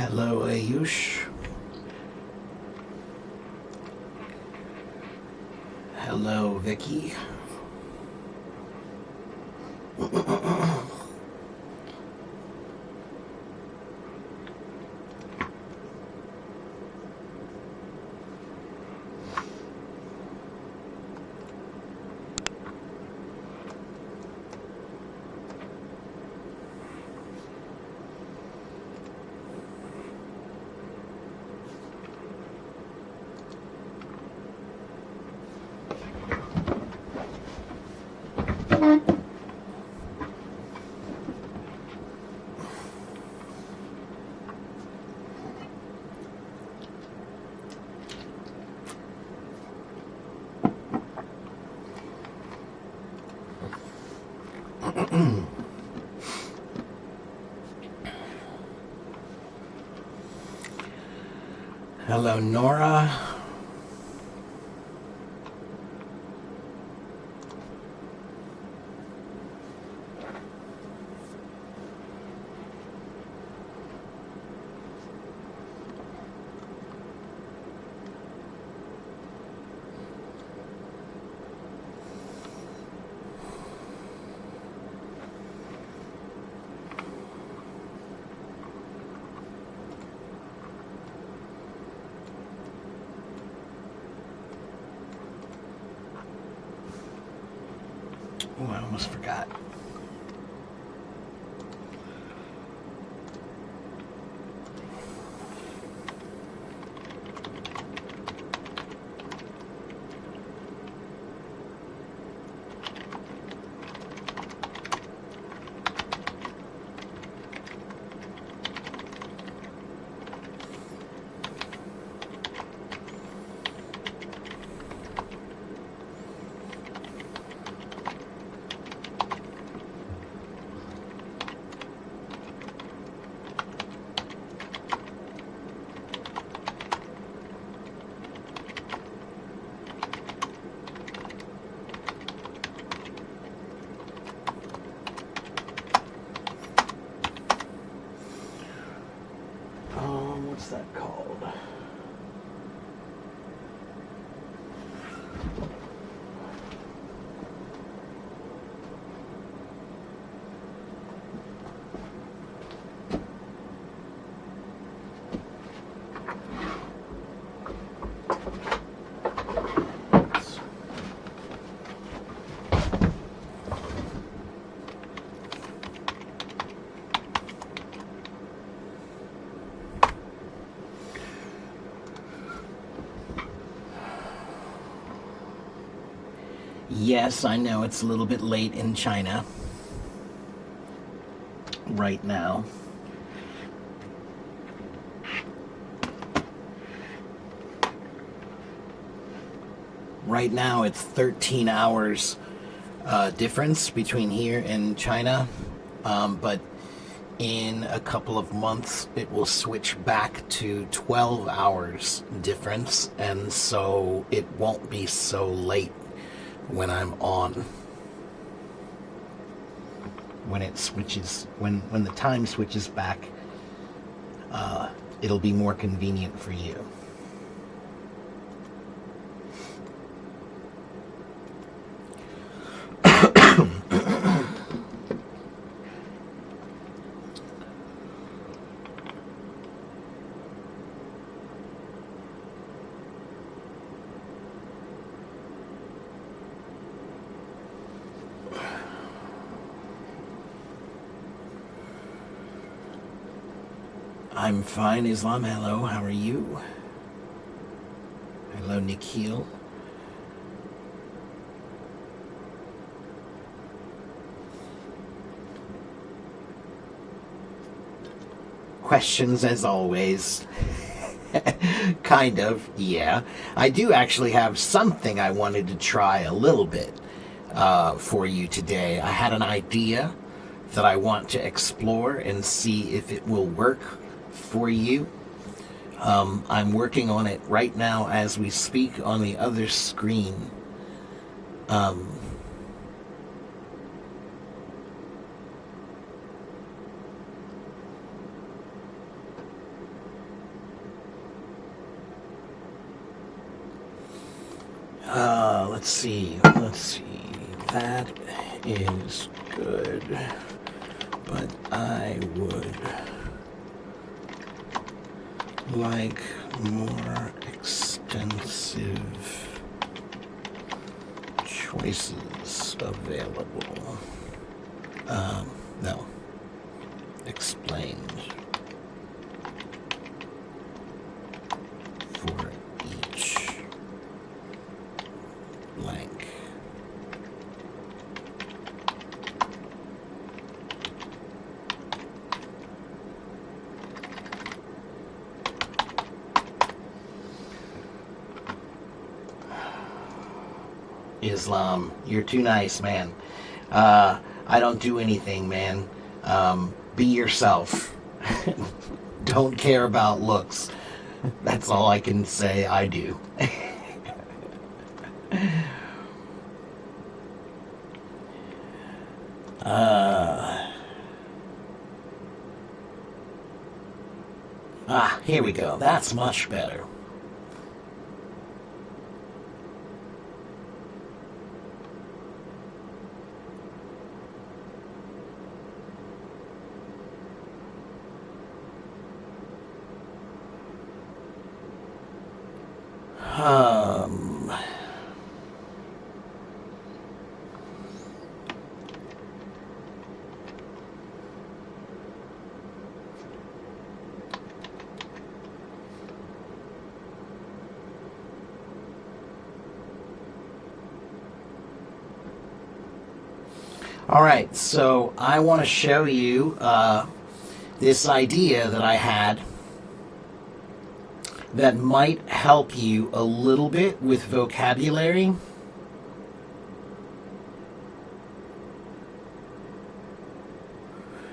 Hello, Ayush. Hello, Vicky. Hello, Nora. Oh, I almost forgot. What's that called? Yes, I know it's a little bit late in China right now. Right now it's 13 hours difference between here and China, but in a couple of months it will switch back to 12 hours difference, and so it won't be so late when I'm on. When it switches, when the time switches back, it'll be more convenient for you. I'm fine, Islam. Hello, how are you? Hello, Nikhil. Questions as always. Kind of, yeah. I do actually have something I wanted to try a little bit for you today. I had an idea that I want to explore and see if it will work for you. I'm working on it right now as we speak on the other screen. let's see. That is good, but I would like more extensive choices available. No. Explained for each blank. Islam, you're too nice, man. I don't do anything, man. Be yourself. Don't care about looks. That's all I can say I do. Here we go. That's much better. All right, so I want to show you this idea that I had that might help you a little bit with vocabulary.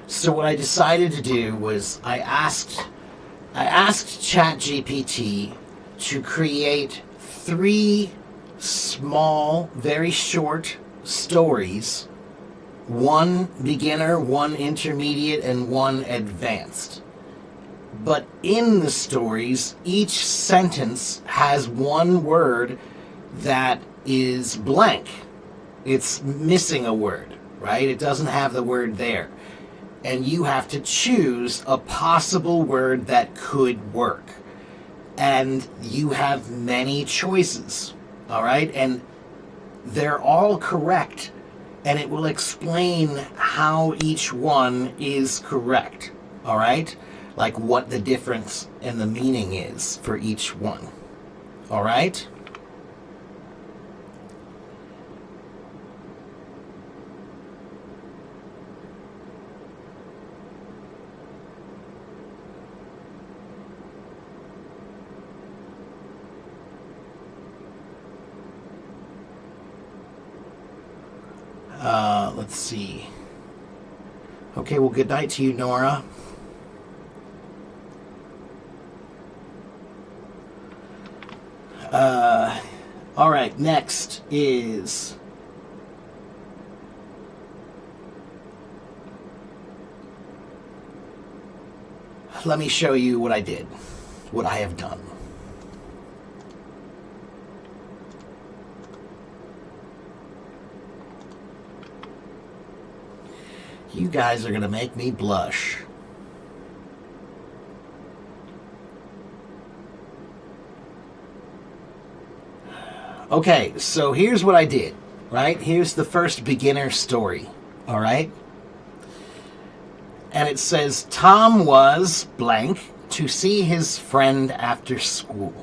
So what I decided to do was I asked ChatGPT to create 3 small, very short stories, 1 beginner, 1 intermediate, and 1 advanced. But in the stories, each sentence has 1 word that is blank. It's missing a word, right? It doesn't have the word there. And you have to choose a possible word that could work. And you have many choices, all right? And they're all correct, and it will explain how each one is correct, all right? Like what the difference and the meaning is for each one, all right? Let's see. Okay, well, good night to you, Nora. All right, next is let me show you what I did, what I have done. You guys are going to make me blush. Okay, so here's what I did, right? Here's the first beginner story, all right? And it says, Tom was blank to see his friend after school,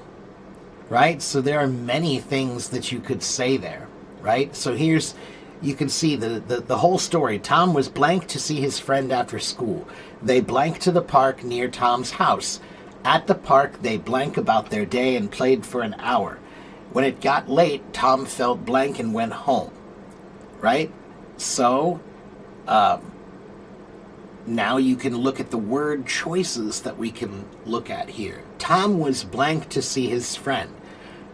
right? So there are many things that you could say there, right? So here's, you can see the whole story. Tom was blank to see his friend after school. They blank to the park near Tom's house. At the park, they blank about their day and played for an hour. When it got late, Tom felt blank and went home, right? So, now you can look at the word choices that we can look at here. Tom was blank to see his friend.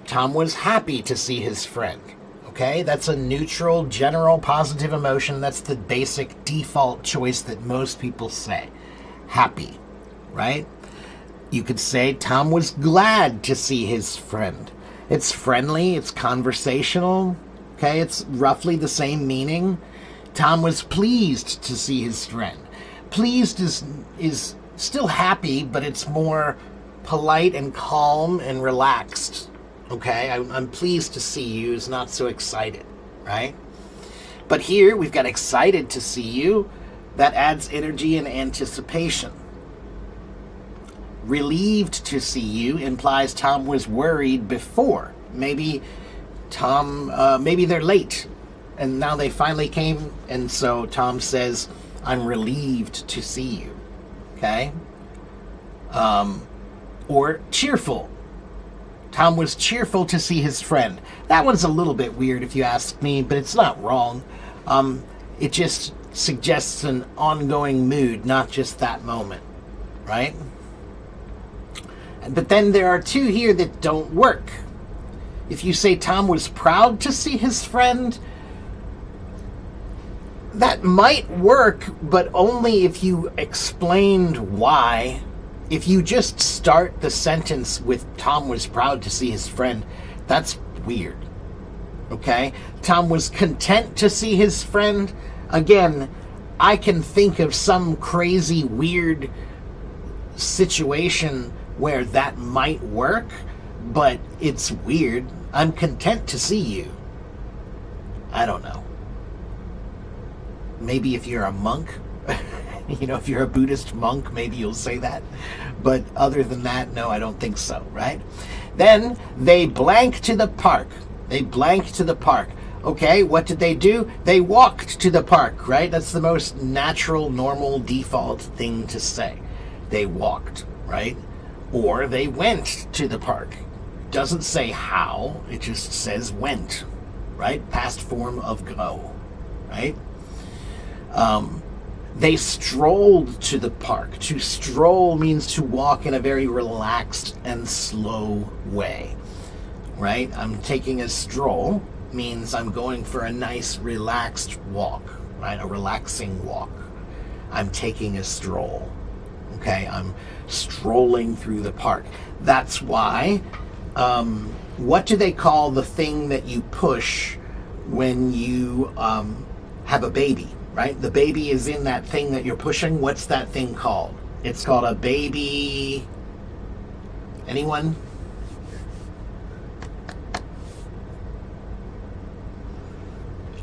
Tom was happy to see his friend. Okay, that's a neutral, general, positive emotion. That's the basic default choice that most people say. Happy, right? You could say Tom was glad to see his friend. It's friendly, it's conversational, Okay, it's roughly the same meaning. Tom was pleased to see his friend. Pleased is still happy, but it's more polite and calm and relaxed. Okay, I'm pleased to see you is not so excited, right? But here we've got excited to see you. That adds energy and anticipation. Relieved to see you implies Tom was worried before. Maybe maybe they're late and now they finally came, and so Tom says, I'm relieved to see you. Okay? Or cheerful. Tom was cheerful to see his friend. That one's a little bit weird if you ask me, but it's not wrong. It just suggests an ongoing mood, not just that moment, right? But then there are two here that don't work. If you say Tom was proud to see his friend, that might work, but only if you explained why. If you just start the sentence with Tom was proud to see his friend, that's weird. Okay? Tom was content to see his friend. Again, I can think of some crazy, weird situation where that might work, but it's weird. I'm content to see you. I don't know. Maybe if you're a monk, if you're a Buddhist monk, maybe you'll say that. But other than that, no, I don't think so, right? Then they blank to the park. They blank to the park. Okay, what did they do? They walked to the park, right? That's the most natural, normal, default thing to say. They walked, right? Or they went to the park. Doesn't say how, it just says went, right? Past form of go, right? They strolled to the park. To stroll means to walk in a very relaxed and slow way, right? I'm taking a stroll means I'm going for a nice relaxed walk, right? A relaxing walk. I'm taking a stroll, okay? I'm strolling through the park. That's why, what do they call the thing that you push when you have a baby? Right? The baby is in that thing that you're pushing. What's that thing called? It's called a baby... Anyone?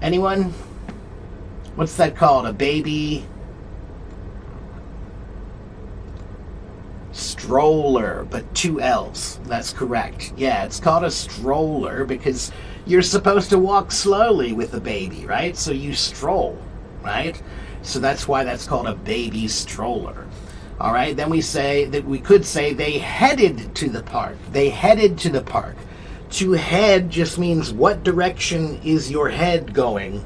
Anyone? What's that called? A baby... Stroller, but 2 L's. That's correct. Yeah, it's called a stroller because you're supposed to walk slowly with the baby, right? So you stroll. Right? So that's why that's called a baby stroller. All right? Then we could say they headed to the park. They headed to the park. To head just means what direction is your head going?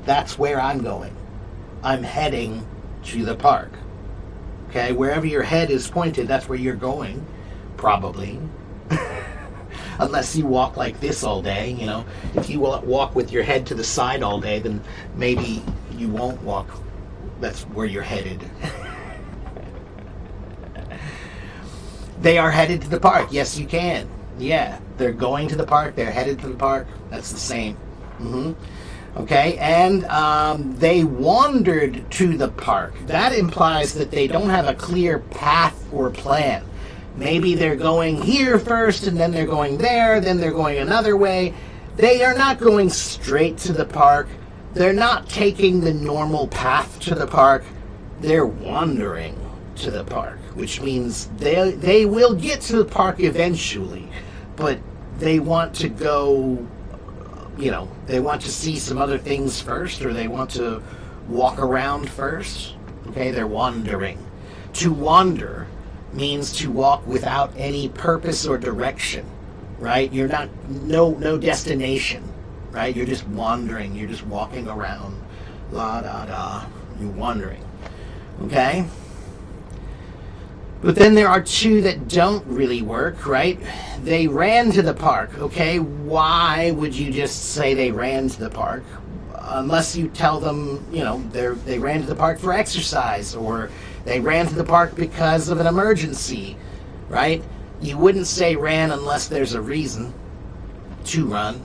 That's where I'm going. I'm heading to the park. Okay? Wherever your head is pointed, that's where you're going. Probably. Unless you walk like this all day, If you walk with your head to the side all day, then maybe you won't walk. That's where you're headed. They are headed to the park. Yes, you can. Yeah, they're going to the park. They're headed to the park. That's the same. Okay, and they wandered to the park. That implies that they don't have a clear path or plan. Maybe they're going here first, and then they're going there, then they're going another way. They are not going straight to the park. They're not taking the normal path to the park. They're wandering to the park, which means they will get to the park eventually, but they want to go, they want to see some other things first, or they want to walk around first. Okay, they're wandering. To wander means to walk without any purpose or direction, right? You're not, no destination, right? You're just wandering. You're just walking around. La da da. You're wandering. Okay? But then there are two that don't really work, right? They ran to the park. Okay, why would you just say they ran to the park? Unless you tell them, they ran to the park for exercise, or they ran to the park because of an emergency, right? You wouldn't say ran unless there's a reason to run,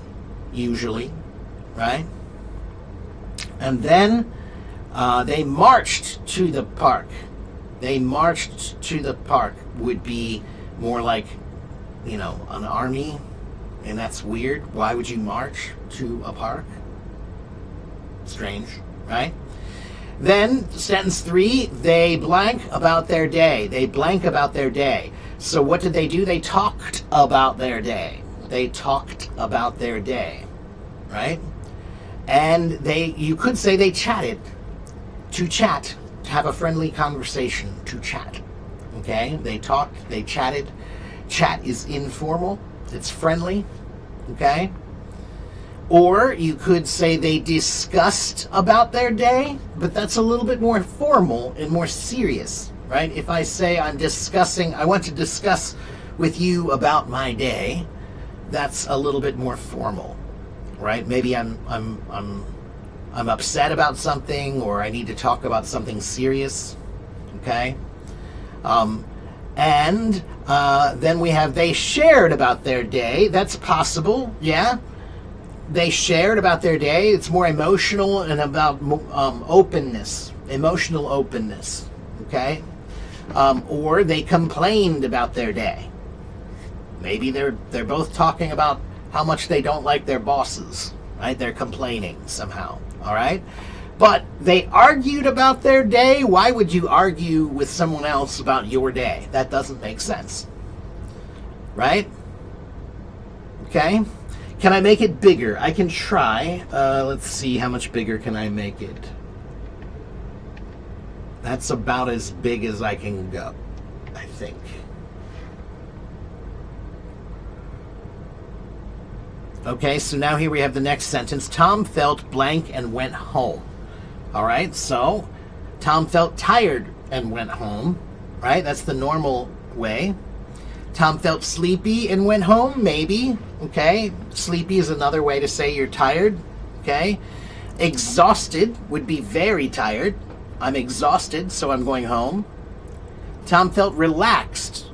usually. right? And then they marched to the park. They marched to the park would be more like, an army, and that's weird. Why would you march to a park? Strange, right? Then, sentence 3, they blank about their day. They blank about their day. So what did they do? They talked about their day. They talked about their day, right? And you could say they chatted. To chat, to have a friendly conversation, to chat. Okay? They talked, they chatted. Chat is informal, it's friendly. Okay? Or you could say they discussed about their day, but that's a little bit more formal and more serious, right? If I say I want to discuss with you about my day, that's a little bit more formal, right? Maybe I'm upset about something, or I need to talk about something serious, okay? And then we have they shared about their day. That's possible, yeah. They shared about their day. It's more emotional and about openness, emotional openness, okay? Or they complained about their day. Maybe they're both talking about how much they don't like their bosses, right? They're complaining somehow, all right? But they argued about their day. Why would you argue with someone else about your day? That doesn't make sense, right? Okay? Can I make it bigger? I can try. Let's see, how much bigger can I make it? That's about as big as I can go, I think. Okay, so now here we have the next sentence. Tom felt blank and went home. All right, so Tom felt tired and went home, right? That's the normal way. Tom felt sleepy and went home, maybe, okay? Sleepy is another way to say you're tired, okay? Exhausted would be very tired. I'm exhausted, so I'm going home. Tom felt relaxed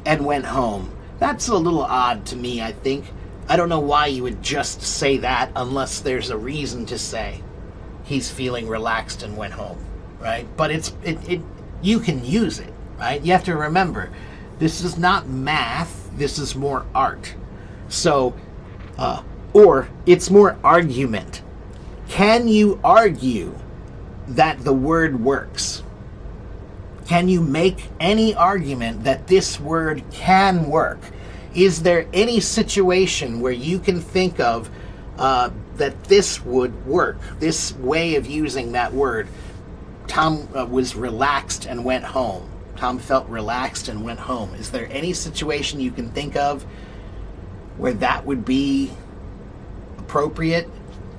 and went home. That's a little odd to me, I think. I don't know why you would just say that unless there's a reason to say he's feeling relaxed and went home, right? But you can use it, right? You have to remember, this is not math, this is more art. So, or it's more argument. Can you argue that the word works? Can you make any argument that this word can work? Is there any situation where you can think of that this would work, this way of using that word? Tom was relaxed and went home. Tom felt relaxed and went home. Is there any situation you can think of where that would be appropriate?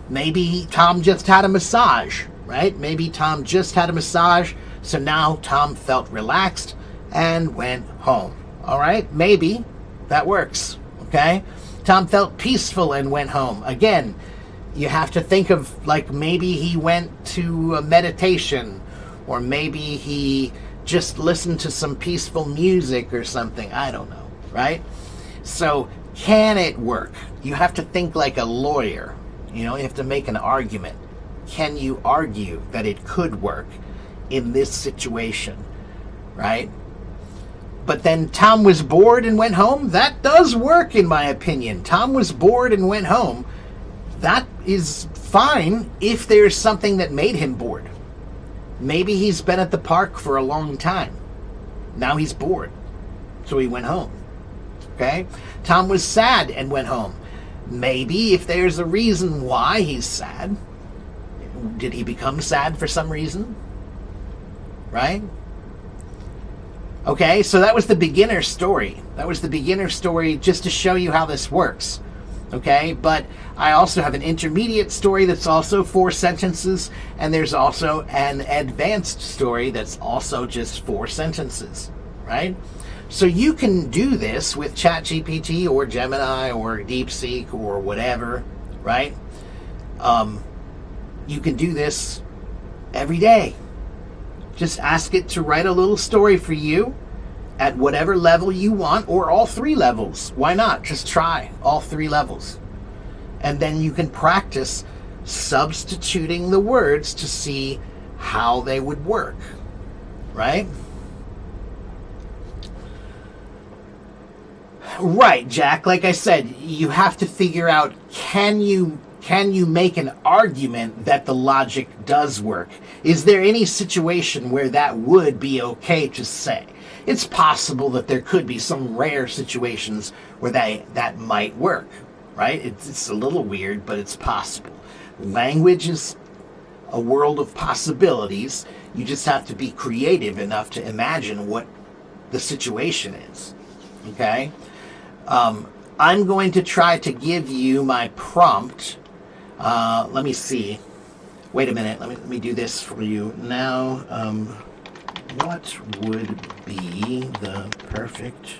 Maybe Tom just had a massage, right? Maybe Tom just had a massage, so now Tom felt relaxed and went home. All right? Maybe that works, okay? Tom felt peaceful and went home. Again, you have to think of, like, maybe he went to a meditation, or maybe he just listened to some peaceful music or something. I don't know, right? So, can it work? You have to think like a lawyer. You have to make an argument. Can you argue that it could work in this situation, right? But then Tom was bored and went home. That does work, in my opinion. Tom was bored and went home. That is fine if there's something that made him bored. Maybe he's been at the park for a long time. Now he's bored, so he went home. Okay? Tom was sad and went home. Maybe if there's a reason why he's sad. Did he become sad for some reason? Right? Okay, so that was the beginner story. That was the beginner story just to show you how this works. Okay, but I also have an intermediate story that's also 4 sentences, and there's also an advanced story that's also just 4 sentences, right? So you can do this with ChatGPT or Gemini or DeepSeek or whatever, right? You can do this every day. Just ask it to write a little story for you at whatever level you want, or all 3 levels. Why not? Just try all 3 levels. And then you can practice substituting the words to see how they would work, right? Right, Jack. Like I said, you have to figure out, can you make an argument that the logic does work? Is there any situation where that would be okay to say? It's possible that there could be some rare situations where that might work, right? It's a little weird, but it's possible. Language is a world of possibilities. You just have to be creative enough to imagine what the situation is, okay? I'm going to try to give you my prompt. Let me see. Wait a minute. Let me do this for you now. What would be the perfect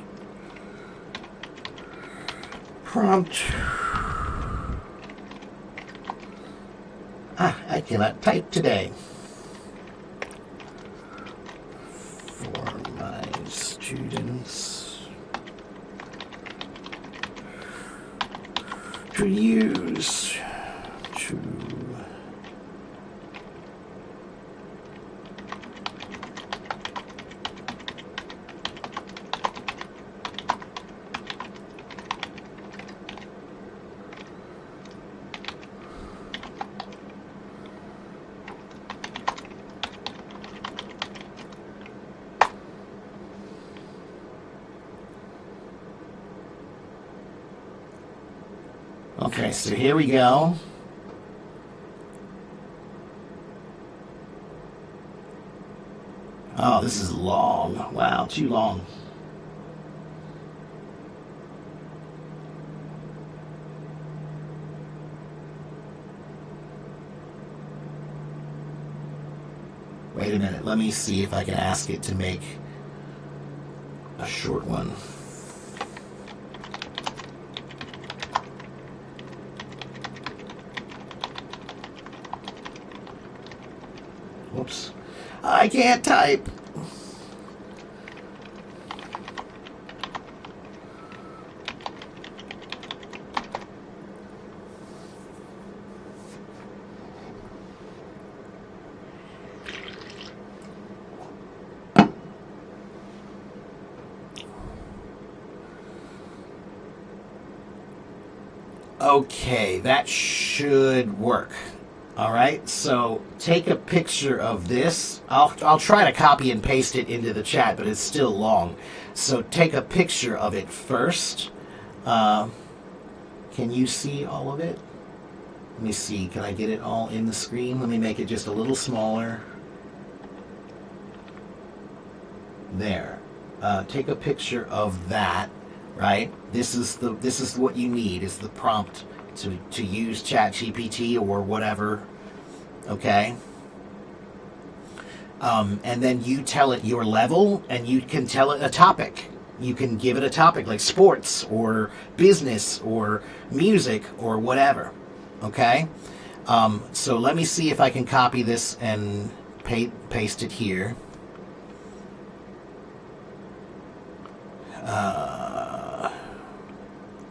prompt? I cannot type today. For my students to use to Okay, so here we go. Oh, this is long. Wow, too long. Wait a minute, let me see if I can ask it to make a short one. Whoops. I can't type. Okay, that should work. All right, so take a picture of this. I'll try to copy and paste it into the chat, but it's still long. So take a picture of it first. Can you see all of it? Let me see. Can I get it all in the screen? Let me make it just a little smaller. There. Take a picture of that. Right. This is what you need. Is the prompt to use ChatGPT or whatever, okay? And then you tell it your level, and you can tell it a topic. You can give it a topic like sports or business or music or whatever, okay? So let me see if I can copy this and paste it here.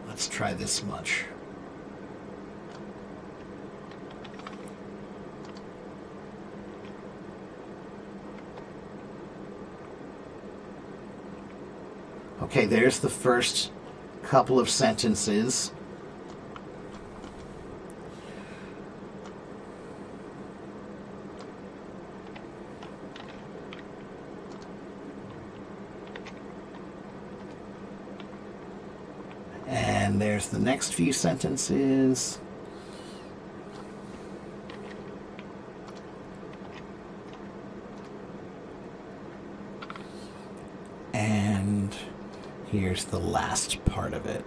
Let's try this much. Okay, there's the first couple of sentences. And there's the next few sentences. And here's the last part of it.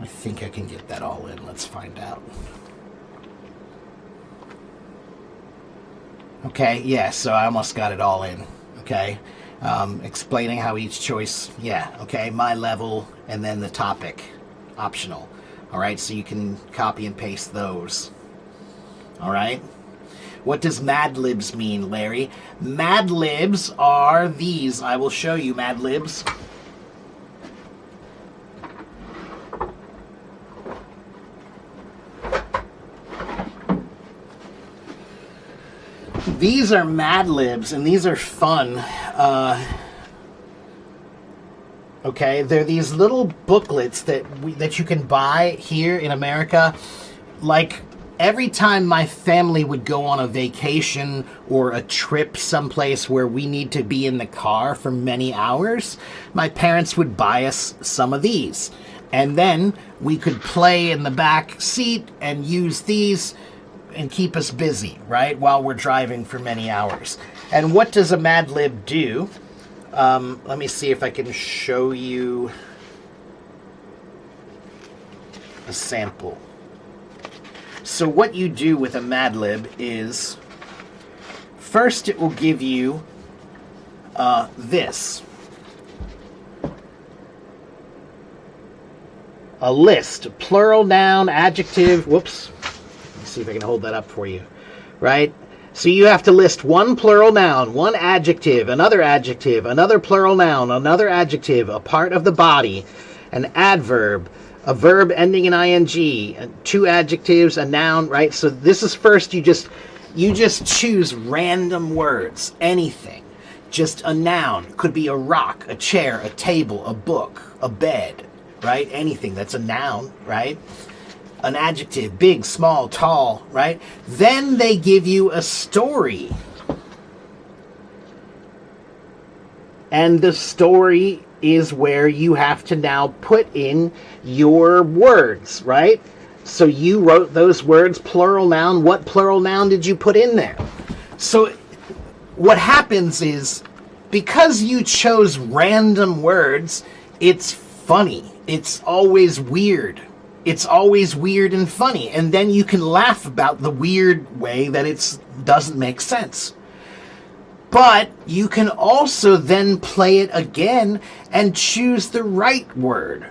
I think I can get that all in. Let's find out. Okay, yeah, so I almost got it all in. Okay. Explaining how each choice, okay, my level, and then the topic, optional. All right, so you can copy and paste those. All right. What does Mad Libs mean, Larry? Mad Libs are these. I will show you Mad Libs. These are Mad Libs, and these are fun. Okay, they're these little booklets that you can buy here in America. Like, every time my family would go on a vacation or a trip someplace where we need to be in the car for many hours, my parents would buy us some of these. And then we could play in the back seat and use these and keep us busy, right, while we're driving for many hours. And what does a Mad Lib do? Let me see if I can show you a sample. So what you do with a Mad Lib is, first it will give you this. A list, plural, noun, adjective, whoops. Let's see if I can hold that up for you, right? So you have to list one plural noun, one adjective, another plural noun, another adjective, a part of the body, an adverb, a verb ending in ing, two adjectives, a noun, right? So this is first, you just choose random words, anything. Just a noun, could be a rock, a chair, a table, a book, a bed, right? Anything that's a noun, right? An adjective, big, small, tall, right? Then they give you a story. And the story is where you have to now put in your words, right? So you wrote those words, plural noun. What plural noun did you put in there? So what happens is, because you chose random words, it's funny. It's always weird. It's always weird and funny. And then you can laugh about the weird way that it doesn't make sense. But you can also then play it again and choose the right word.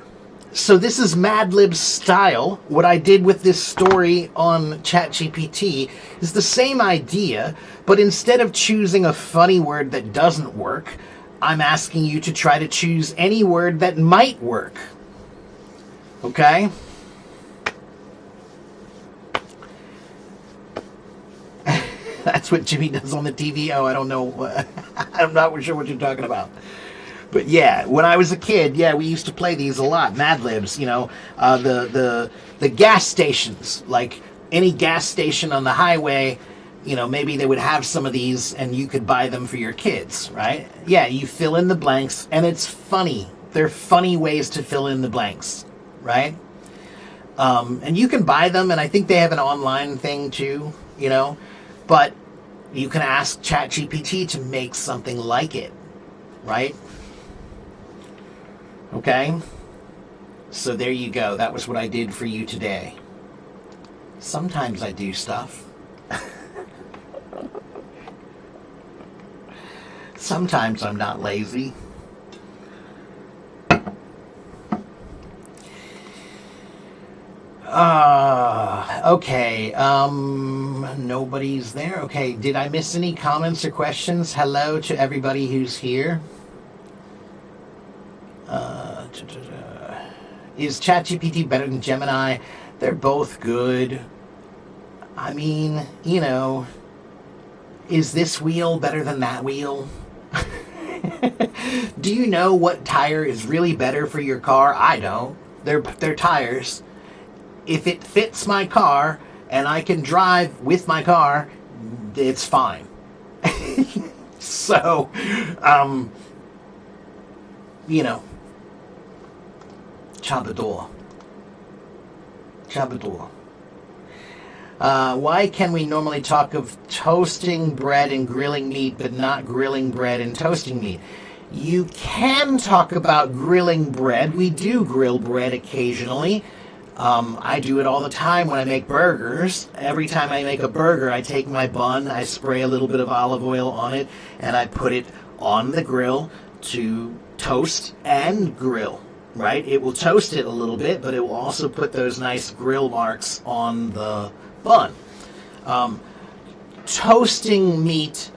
So this is Mad Lib's style. What I did with this story on ChatGPT is the same idea, but instead of choosing a funny word that doesn't work, I'm asking you to try to choose any word that might work. Okay? That's what Jimmy does on the TV. Oh, I don't know. I'm not sure what you're talking about. But yeah, when I was a kid, yeah, we used to play these a lot. Mad Libs, you know, the gas stations, like any gas station on the highway, you know, maybe they would have some of these and you could buy them for your kids, right? Yeah, you fill in the blanks and it's funny. They're funny ways to fill in the blanks, right? And you can buy them, and I think they have an online thing too, you know. But you can ask ChatGPT to make something like it, right? Okay? So there you go. That was what I did for you today. Sometimes I do stuff. Sometimes I'm not lazy. Okay, nobody's there. Okay, did I miss any comments or questions? Hello to everybody who's here. Is ChatGPT better than Gemini? They're both good. I mean, you know, is this wheel better than that wheel? Do you know what tire is really better for your car? I don't. They're tires. If it fits my car and I can drive with my car, it's fine. So, you know, Chabador. Why can we normally talk of toasting bread and grilling meat, but not grilling bread and toasting meat? You can talk about grilling bread. We do grill bread occasionally. I do it all the time when I make burgers. Every time I make a burger, I take my bun, I spray a little bit of olive oil on it, and I put it on the grill to toast and grill, right? It will toast it a little bit, but it will also put those nice grill marks on the bun. Toasting meat,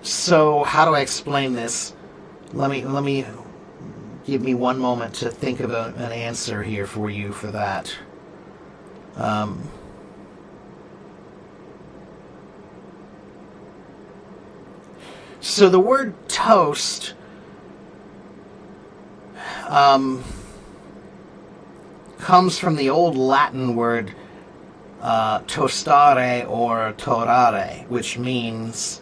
so how do I explain this? Let me give me one moment to think of an answer here for you for that. So the word toast comes from the old Latin word tostare or torare, which means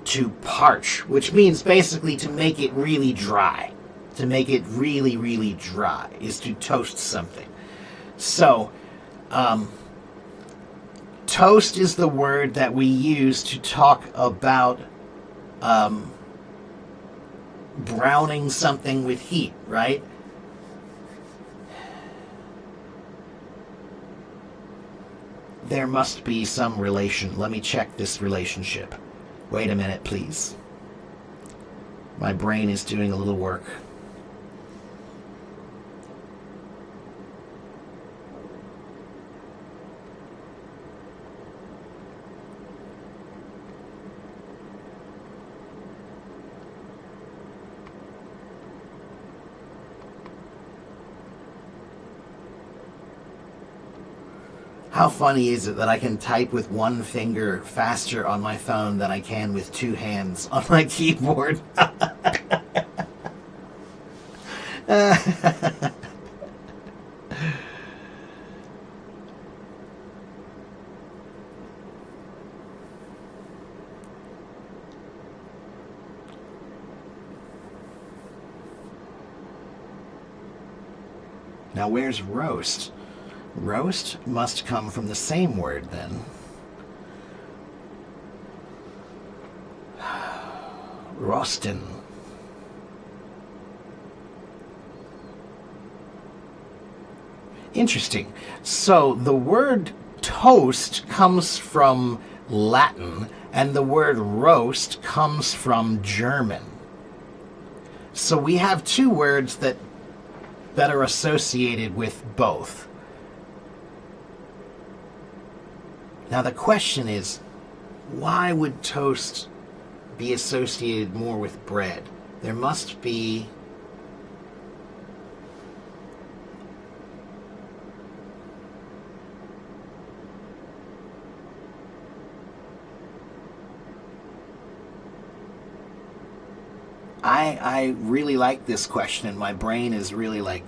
to parch, which means basically to make it really dry. To make it really, really dry is to toast something. So, toast is the word that we use to talk about browning something with heat, right? There must be some relation. Let me check this relationship. Wait a minute, please. My brain is doing a little work. How funny is it that I can type with one finger faster on my phone than I can with two hands on my keyboard? Now, where's roast? Roast must come from the same word then. Rosten. Interesting. So the word toast comes from Latin, and the word roast comes from German. So we have two words that are associated with both. Now the question is, why would toast be associated more with bread? There must be I really like this question, and my brain is really like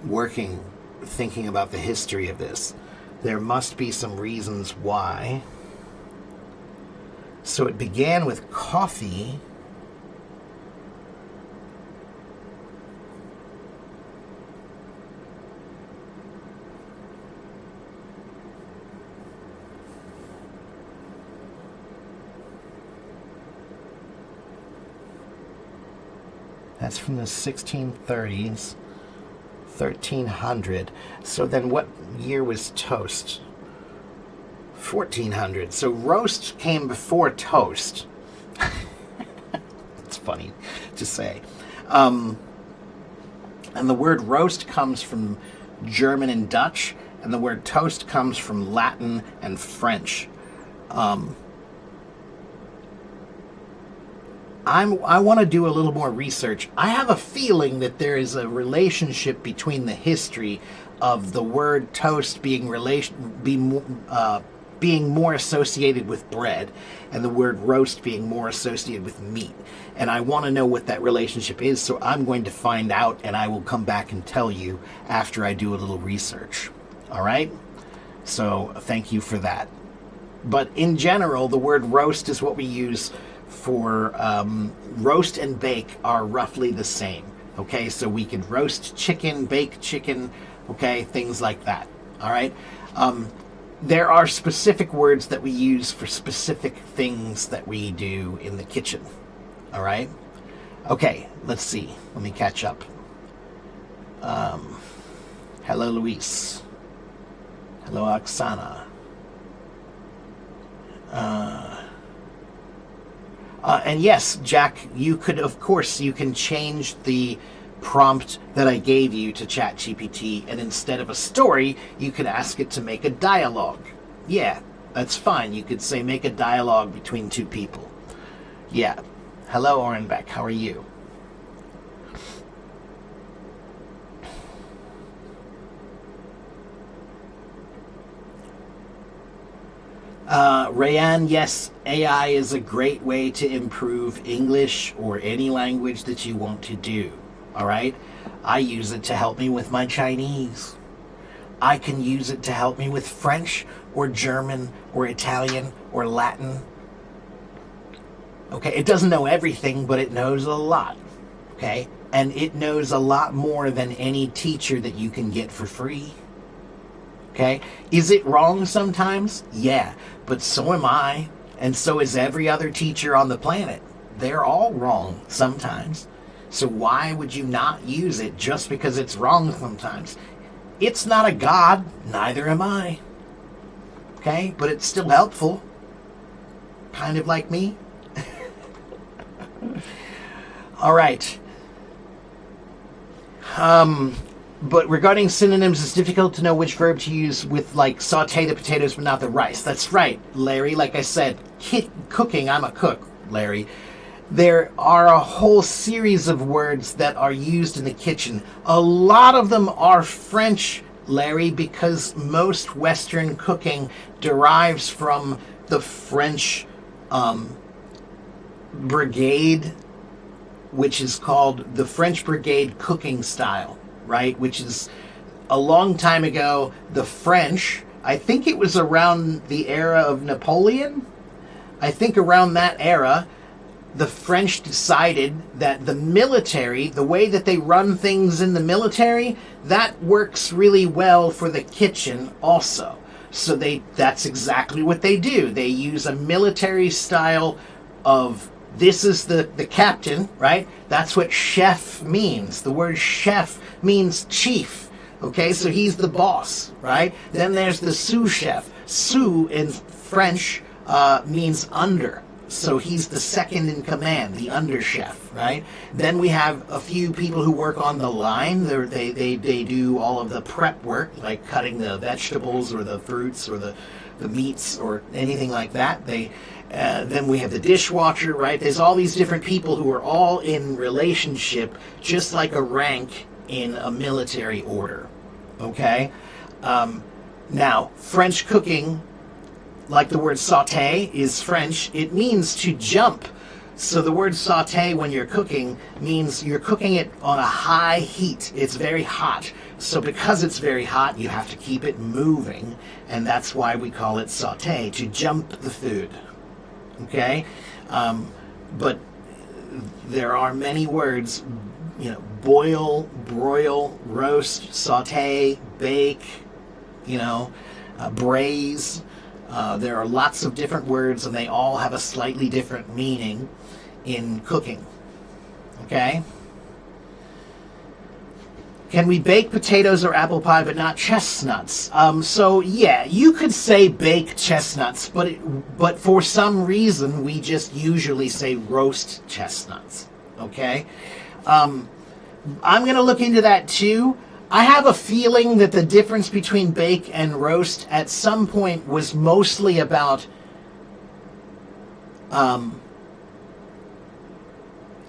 working, thinking about the history of this. There must be some reasons why. So it began with coffee. That's from the 1630s, 1300. So then what year was toast? 1400. So roast came before toast. It's funny to say. And the word roast comes from German and Dutch, and the word toast comes from Latin and French. I want to do a little more research. I have a feeling that there is a relationship between the history of the word toast being more associated with bread, and the word roast being more associated with meat. And I want to know what that relationship is, so I'm going to find out, and I will come back and tell you after I do a little research. All right? So thank you for that. But in general, the word roast is what we use for roast and bake are roughly the same. Okay, so we could roast chicken, bake chicken, okay, things like that. All right. There are specific words that we use for specific things that we do in the kitchen. All right. Okay, let's see. Let me catch up. Hello, Luis. Hello, Oksana. And yes, Jack, you could, of course, you can change the prompt that I gave you to ChatGPT, and instead of a story, you could ask it to make a dialogue. Yeah, that's fine. You could say make a dialogue between two people. Yeah. Hello, Orenbeck. How are you? Rayanne, yes, AI is a great way to improve English or any language that you want to do. All right? I use it to help me with my Chinese. I can use it to help me with French or German or Italian or Latin. Okay, it doesn't know everything, but it knows a lot. Okay? And it knows a lot more than any teacher that you can get for free. Okay? Is it wrong sometimes? Yeah. But so am I. And so is every other teacher on the planet. They're all wrong sometimes. So why would you not use it just because it's wrong sometimes? It's not a god. Neither am I. Okay? But it's still helpful. Kind of like me. All right. But regarding synonyms, it's difficult to know which verb to use with, like, saute the potatoes but not the rice. That's right, Larry. Like I said, cooking, I'm a cook, Larry. There are a whole series of words that are used in the kitchen. A lot of them are French, Larry, because most Western cooking derives from the French brigade, which is called the French Brigade cooking style, right? Which is a long time ago, the French, I think it was around the era of Napoleon. I think around that era, the French decided that the military, the way that they run things in the military, that works really well for the kitchen also. So that's exactly what they do. They use a military style of, this is the captain, right? That's what chef means. The word chef means chief. Okay, so he's the boss, right? Then there's the sous chef. Sous in French means under. So he's the second in command, the under chef, right? Then we have a few people who work on the line. They do all of the prep work, like cutting the vegetables or the fruits or the meats or anything like that. Then we have the dishwasher, right? There's all these different people who are all in relationship, just like a rank in a military order, okay? Now, French cooking, like the word saute is French, it means to jump. So the word saute when you're cooking means you're cooking it on a high heat. It's very hot. So because it's very hot, you have to keep it moving, and that's why we call it saute, to jump the food. Okay? But there are many words, boil, broil, roast, saute, bake, braise. There are lots of different words, and they all have a slightly different meaning in cooking. Okay? Can we bake potatoes or apple pie but not chestnuts? So yeah, you could say bake chestnuts, but for some reason we just usually say roast chestnuts. Okay? I'm going to look into that too. I have a feeling that the difference between bake and roast at some point was mostly about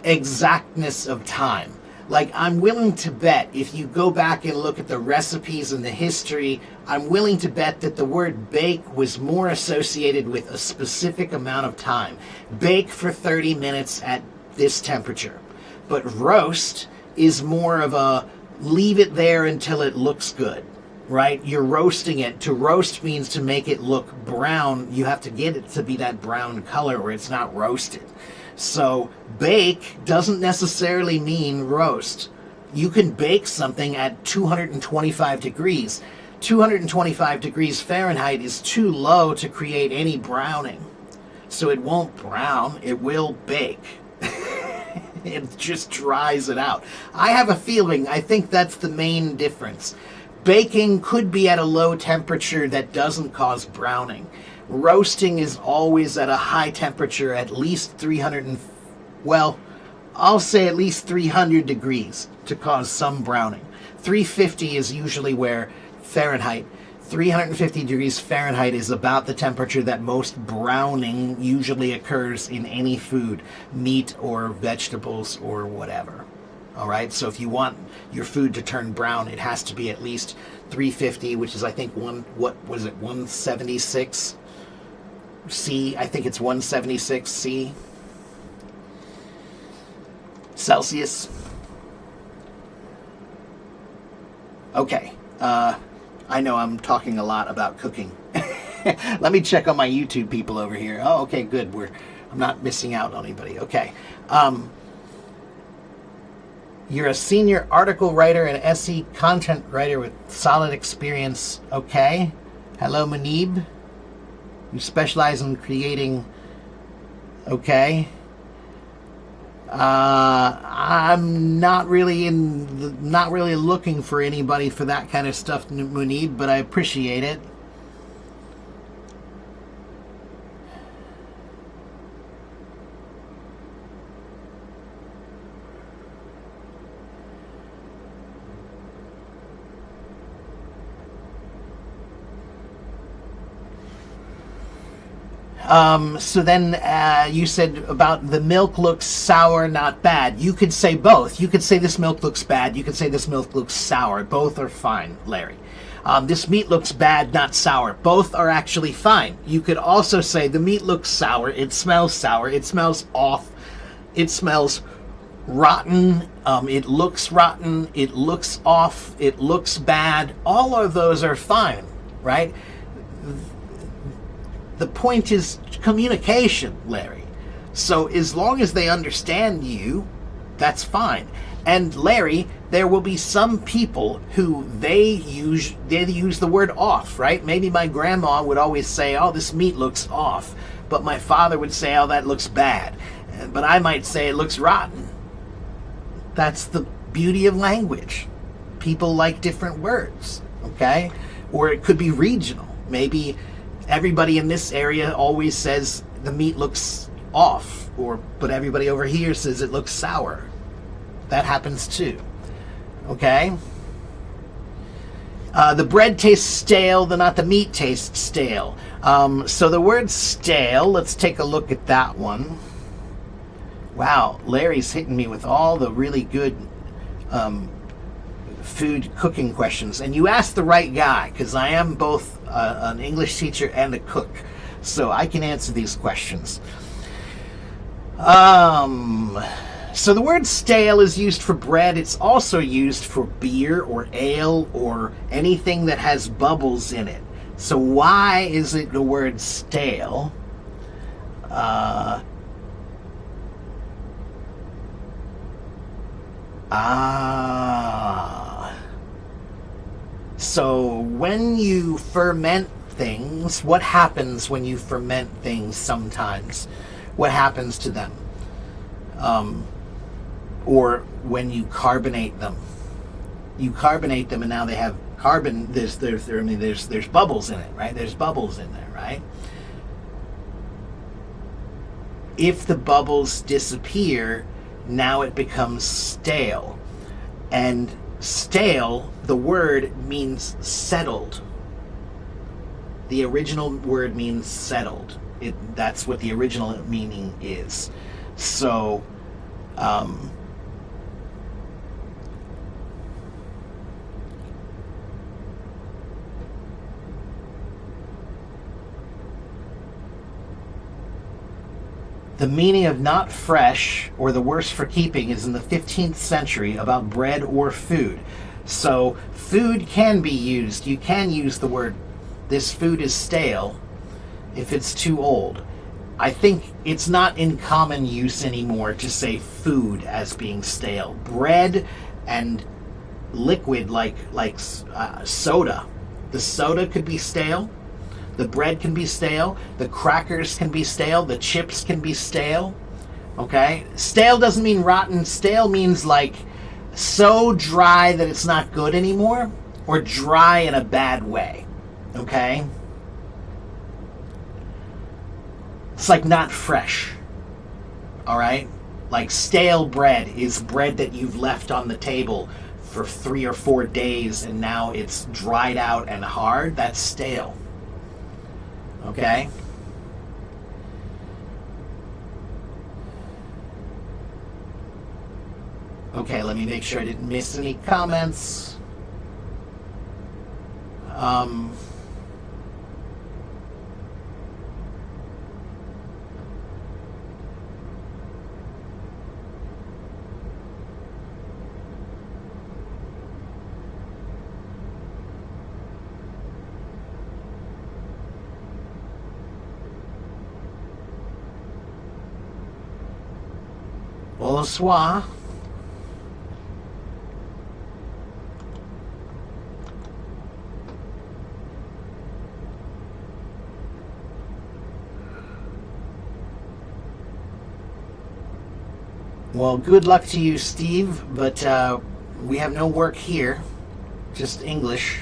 exactness of time. Like, I'm willing to bet, if you go back and look at the recipes and the history, I'm willing to bet that the word bake was more associated with a specific amount of time. Bake for 30 minutes at this temperature. But roast is more of a leave it there until it looks good, right? You're roasting it. To roast means to make it look brown. You have to get it to be that brown color or it's not roasted. So bake doesn't necessarily mean roast. You can bake something at 225 degrees. 225 degrees Fahrenheit is too low to create any browning. So it won't brown, it will bake. It just dries it out. I have a feeling, I think that's the main difference. Baking could be at a low temperature that doesn't cause browning. Roasting is always at a high temperature, at least 300 degrees to cause some browning. 350 is usually where Fahrenheit, 350 degrees Fahrenheit is about the temperature that most browning usually occurs in any food, meat or vegetables or whatever. All right, so if you want your food to turn brown, it has to be at least 350, which is, I think, 176 C. I think it's 176 C. Celsius. Okay. I know I'm talking a lot about cooking. Let me check on my YouTube people over here. Oh, okay, good. I'm not missing out on anybody. Okay. You're a senior article writer and SE content writer with solid experience. Okay. Hello, Munib. You specialize in creating. Okay. I'm not really looking for anybody for that kind of stuff, Munib, but I appreciate it. So then you said about the milk looks sour, not bad. You could say both. You could say this milk looks bad. You could say this milk looks sour. Both are fine, Larry. This meat looks bad, not sour. Both are actually fine. You could also say the meat looks sour. It smells off. It smells rotten. It looks rotten. It looks off. It looks bad. All of those are fine, right? The point is communication, Larry. So as long as they understand you, that's fine. And Larry, there will be some people who they use the word off, right? Maybe my grandma would always say, "Oh, this meat looks off," but my father would say, "Oh, that looks bad." But I might say it looks rotten. That's the beauty of language. People like different words, okay? Or it could be regional. Maybe everybody in this area always says the meat looks off, but everybody over here says it looks sour. That happens too. Okay? The bread tastes stale, not the meat tastes stale. So the word stale, let's take a look at that one. Wow, Larry's hitting me with all the really good food cooking questions. And you asked the right guy, because I am both an English teacher and a cook, so I can answer these questions. So the word stale is used for bread. It's also used for beer or ale or anything that has bubbles in it. So why is it the word stale? So when you ferment things, what happens when you ferment things sometimes? What happens to them? Or when you carbonate them. You carbonate them and now they have carbon, there's bubbles in it, right? There's bubbles in there, right? If the bubbles disappear, now it becomes stale. And stale, the word means settled. The original word means settled. That's what the original meaning is. So, the meaning of not fresh or the worse for keeping is in the 15th century about bread or food. So food can be used. You can use the word, this food is stale, if it's too old. I think it's not in common use anymore to say food as being stale. Bread and liquid like soda. The soda could be stale. The bread can be stale. The crackers can be stale. The chips can be stale. Okay? Stale doesn't mean rotten. Stale means like so dry that it's not good anymore, or dry in a bad way. Okay? It's like not fresh. Alright? Like stale bread is bread that you've left on the table for 3 or 4 days and now it's dried out and hard. That's stale. Okay? Okay, let me make sure I didn't miss any comments. Bonsoir. Well, good luck to you, Steve, but we have no work here, just English.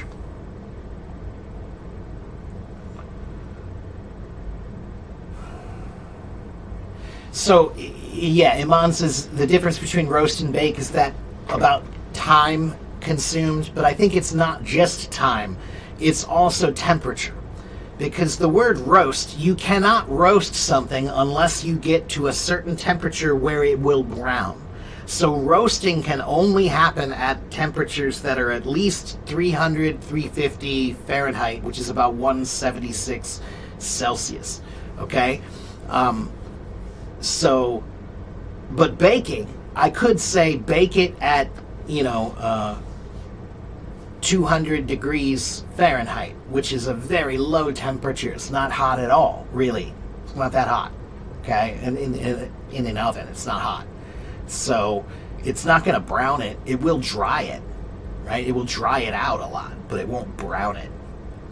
So, yeah, Iman says the difference between roast and bake is that about time consumed, but I think it's not just time, it's also temperature. Because the word roast, you cannot roast something unless you get to a certain temperature where it will brown. So roasting can only happen at temperatures that are at least 300, 350 Fahrenheit, which is about 176 Celsius. Okay? But baking, I could say bake it at, 200 degrees Fahrenheit, which is a very low temperature. It's not hot at all, really. It's not that hot, okay? And in an oven, it's not hot. So it's not going to brown it. It will dry it, right? It will dry it out a lot, but it won't brown it,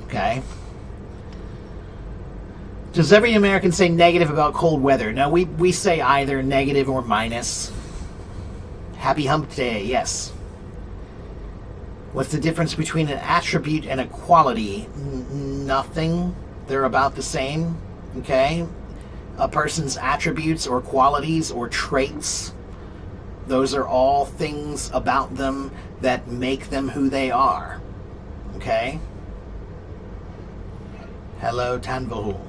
okay? Does every American say negative about cold weather? No, we say either negative or minus. Happy hump day, yes. What's the difference between an attribute and a quality? Nothing. They're about the same, okay? A person's attributes or qualities or traits, those are all things about them that make them who they are, okay? Hello, Tanvahul.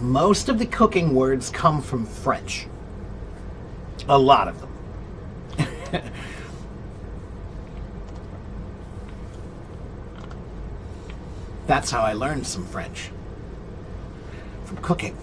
Most of the cooking words come from French. A lot of them. That's how I learned some French. From cooking.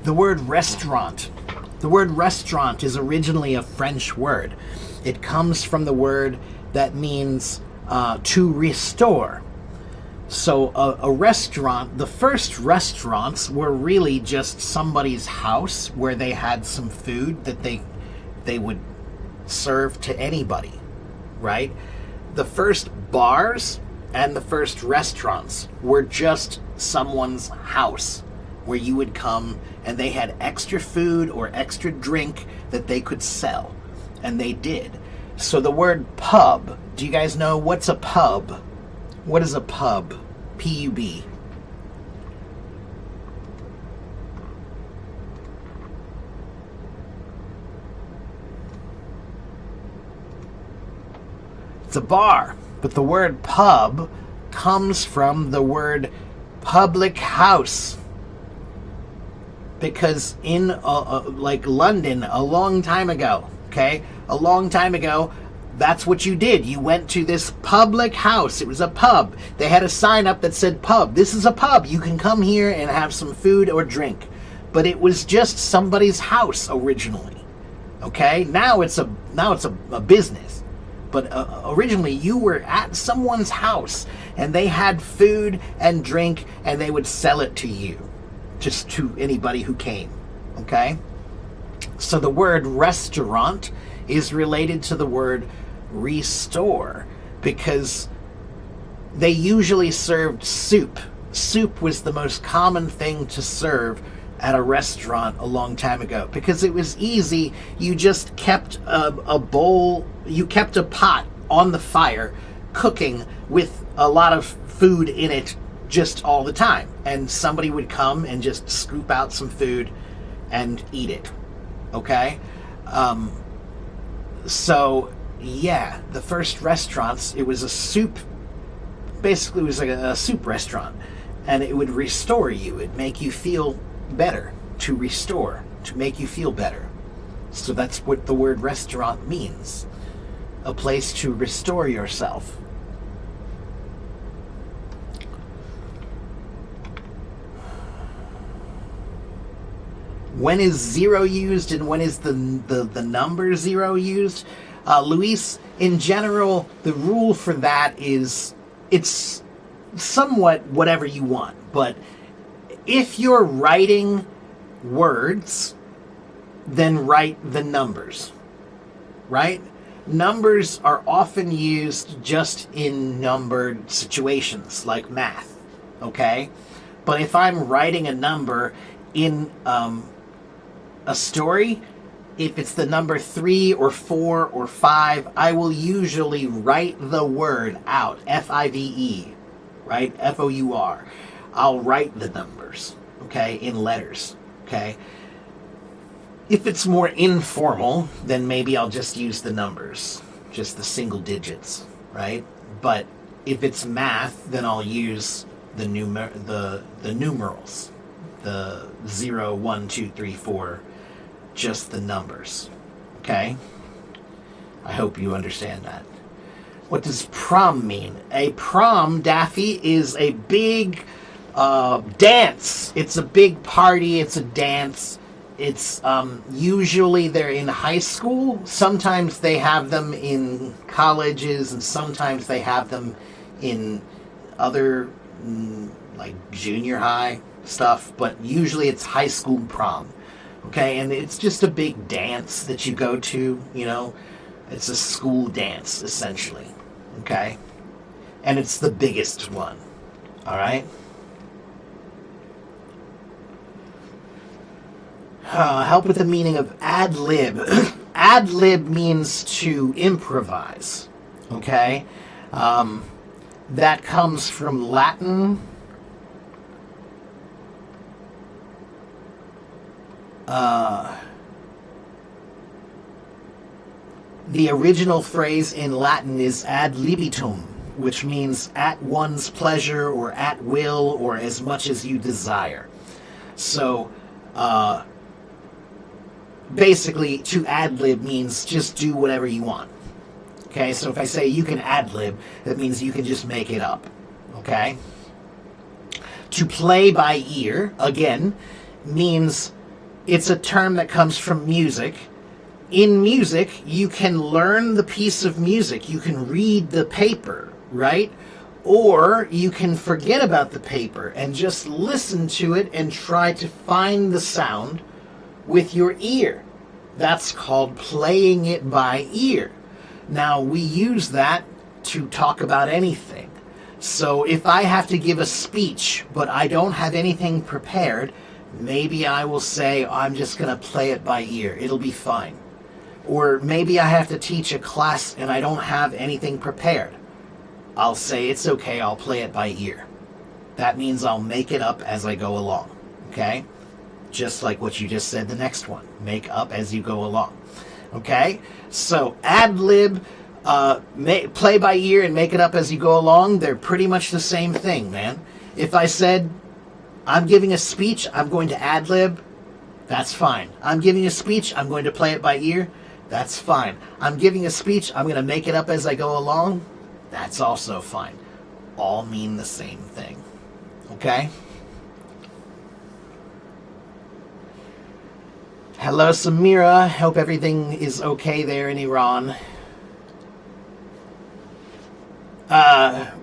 The word restaurant. The word restaurant is originally a French word. It comes from the word that means to restore. So a restaurant, the first restaurants were really just somebody's house where they had some food that they would serve to anybody, right? The first bars and the first restaurants were just someone's house where you would come and they had extra food or extra drink that they could sell. And they did. So the word pub, do you guys know what's a pub? What is a pub? P-U-B. It's a bar. But the word pub comes from the word public house. Because in like London a long time ago, okay? A long time ago, that's what you did. You went to this public house. It was a pub. They had a sign up that said pub. This is a pub. You can come here and have some food or drink. But it was just somebody's house originally. Okay? Now it's a business. But originally you were at someone's house and they had food and drink and they would sell it to you. Just to anybody who came, okay? So the word restaurant is related to the word restore because they usually served soup. Soup was the most common thing to serve at a restaurant a long time ago because it was easy. You just kept a bowl, you kept a pot on the fire cooking with a lot of food in it just all the time, and somebody would come and just scoop out some food and eat it, okay? So Yeah, the first restaurants, it was a soup, basically it was like a soup restaurant, and it would restore you. It'd make you feel better, to restore, to make you feel better. So that's what the word restaurant means. A place to restore yourself. When is zero used and when is the number zero used? Luis, in general, the rule for that is it's somewhat whatever you want. But if you're writing words, then write the numbers, right? Numbers are often used just in numbered situations like math, okay? But if I'm writing a number in a story, if it's the number 3 or 4 or 5, I will usually write the word out, F-I-V-E, right? F-O-U-R. I'll write the numbers, okay, in letters, okay? If it's more informal, then maybe I'll just use the numbers, just the single digits, right? But if it's math, then I'll use the numerals, the 0, 1, 2, 3, 4, just the numbers, okay? I hope you understand that. What does prom mean? A prom, Daffy, is a big dance. It's a big party. It's a dance. It's usually they're in high school. Sometimes they have them in colleges, and sometimes they have them in other like junior high stuff. But usually it's high school prom. Okay, and it's just a big dance that you go to. You know, it's a school dance essentially. Okay, and it's the biggest one. All right. Help with the meaning of ad lib. Ad lib means to improvise. Okay? That comes from Latin. The original phrase in Latin is ad libitum, which means at one's pleasure or at will or as much as you desire. So, basically, to ad-lib means just do whatever you want. Okay, so if I say you can ad-lib, that means you can just make it up. Okay? To play by ear, again, means it's a term that comes from music. In music, you can learn the piece of music. You can read the paper, right? Or you can forget about the paper and just listen to it and try to find the sound with your ear. That's called playing it by ear. Now, we use that to talk about anything. So if I have to give a speech, but I don't have anything prepared, maybe I will say, I'm just going to play it by ear. It'll be fine. Or maybe I have to teach a class and I don't have anything prepared. I'll say, it's okay, I'll play it by ear. That means I'll make it up as I go along. Okay? Just like what you just said, the next one. Make up as you go along. Okay? So, ad-lib, play by ear and make it up as you go along, they're pretty much the same thing, man. If I said, I'm giving a speech, I'm going to ad-lib, that's fine. I'm giving a speech, I'm going to play it by ear, that's fine. I'm giving a speech, I'm going to make it up as I go along, that's also fine. All mean the same thing. Okay? Hello, Samira. Hope everything is okay there in Iran.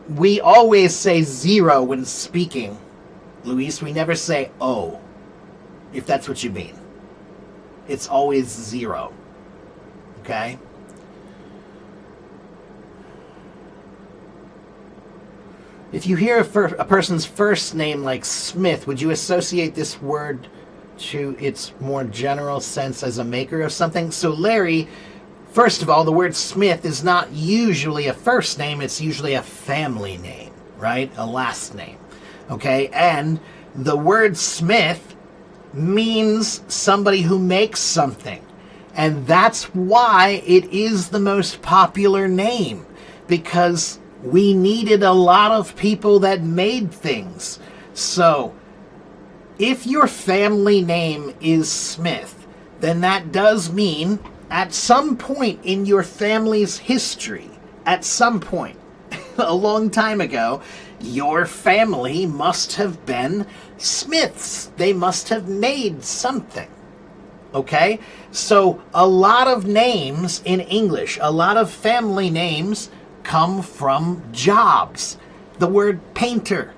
We always say 0 when speaking, Luis. We never say O, if that's what you mean. It's always 0. Okay? If you hear a person's first name like Smith, would you associate this word to its more general sense as a maker of something? So Larry, first of all, the word Smith is not usually a first name, it's usually a family name, right? A last name. Okay? And the word Smith means somebody who makes something. And that's why it is the most popular name, because we needed a lot of people that made things. So, if your family name is Smith, then that does mean at some point in your family's history, at some point, a long time ago, your family must have been Smiths. They must have made something. Okay? So a lot of names in English, a lot of family names come from jobs. The word painter,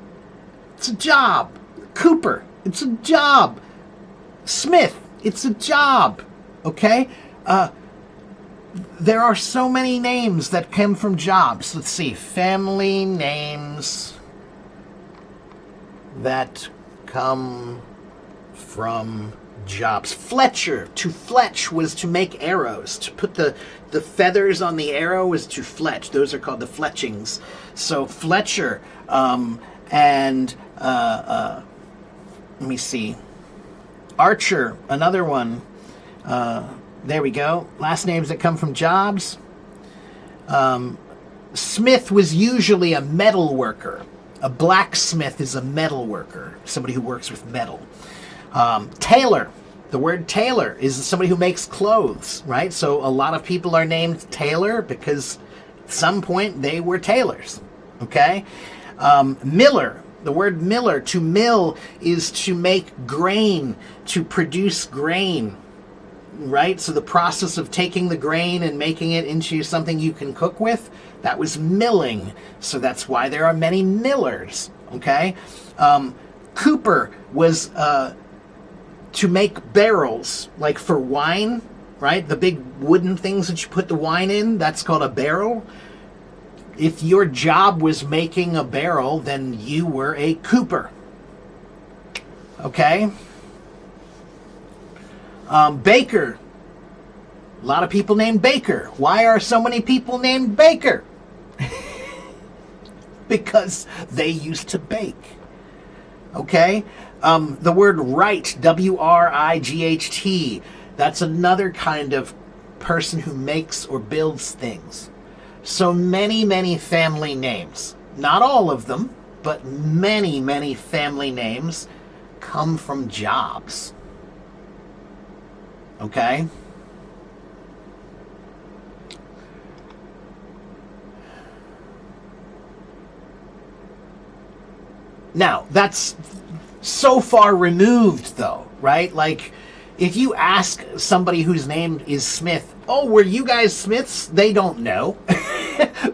it's a job. Cooper, it's a job. Smith, it's a job. Okay? There are so many names that come from jobs. Let's see. Family names that come from jobs. Fletcher. To fletch was to make arrows. To put the feathers on the arrow was to fletch. Those are called the fletchings. So Fletcher. Let me see. Archer, another one. There we go. Last names that come from jobs. Smith was usually a metal worker. A blacksmith is a metal worker, somebody who works with metal. Tailor. The word tailor is somebody who makes clothes, right? So a lot of people are named Taylor because at some point they were tailors, okay? Miller. The word miller, to mill, is to make grain, to produce grain, right? So the process of taking the grain and making it into something you can cook with, that was milling. So that's why there are many millers, okay? Cooper was to make barrels, like for wine, right? The big wooden things that you put the wine in, that's called a barrel. If your job was making a barrel, then you were a cooper. Okay? Baker. A lot of people named Baker. Why are so many people named Baker? Because they used to bake. Okay? The word wright, W-R-I-G-H-T, that's another kind of person who makes or builds things. So many, many family names. Not all of them, but many, many family names come from jobs. Okay? Now, that's so far removed, though, right? Like, if you ask somebody whose name is Smith, oh, were you guys Smiths? They don't know.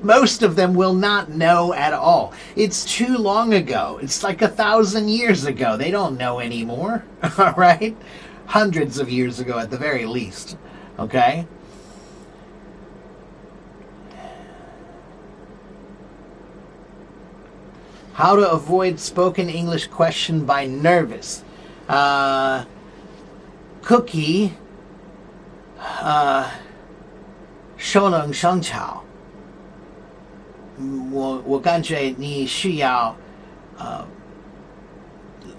Most of them will not know at all. It's too long ago. It's like 1,000 years ago. They don't know anymore, all right? Hundreds of years ago at the very least, okay? How to avoid spoken English question by nervous. Cookie, 熟能生巧。我感觉你需要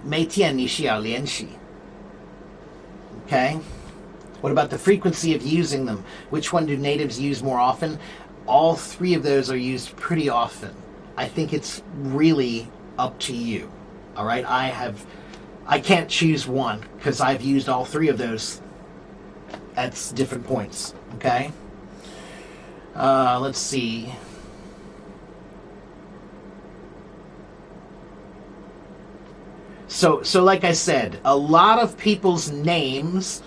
每天你需要练习。Okay? What about the frequency of using them? Which one do natives use more often? All three of those are used pretty often. I think it's really up to you. All right? I can't choose one because I've used all three of those at different points. Okay? Let's see. So like I said, a lot of people's names,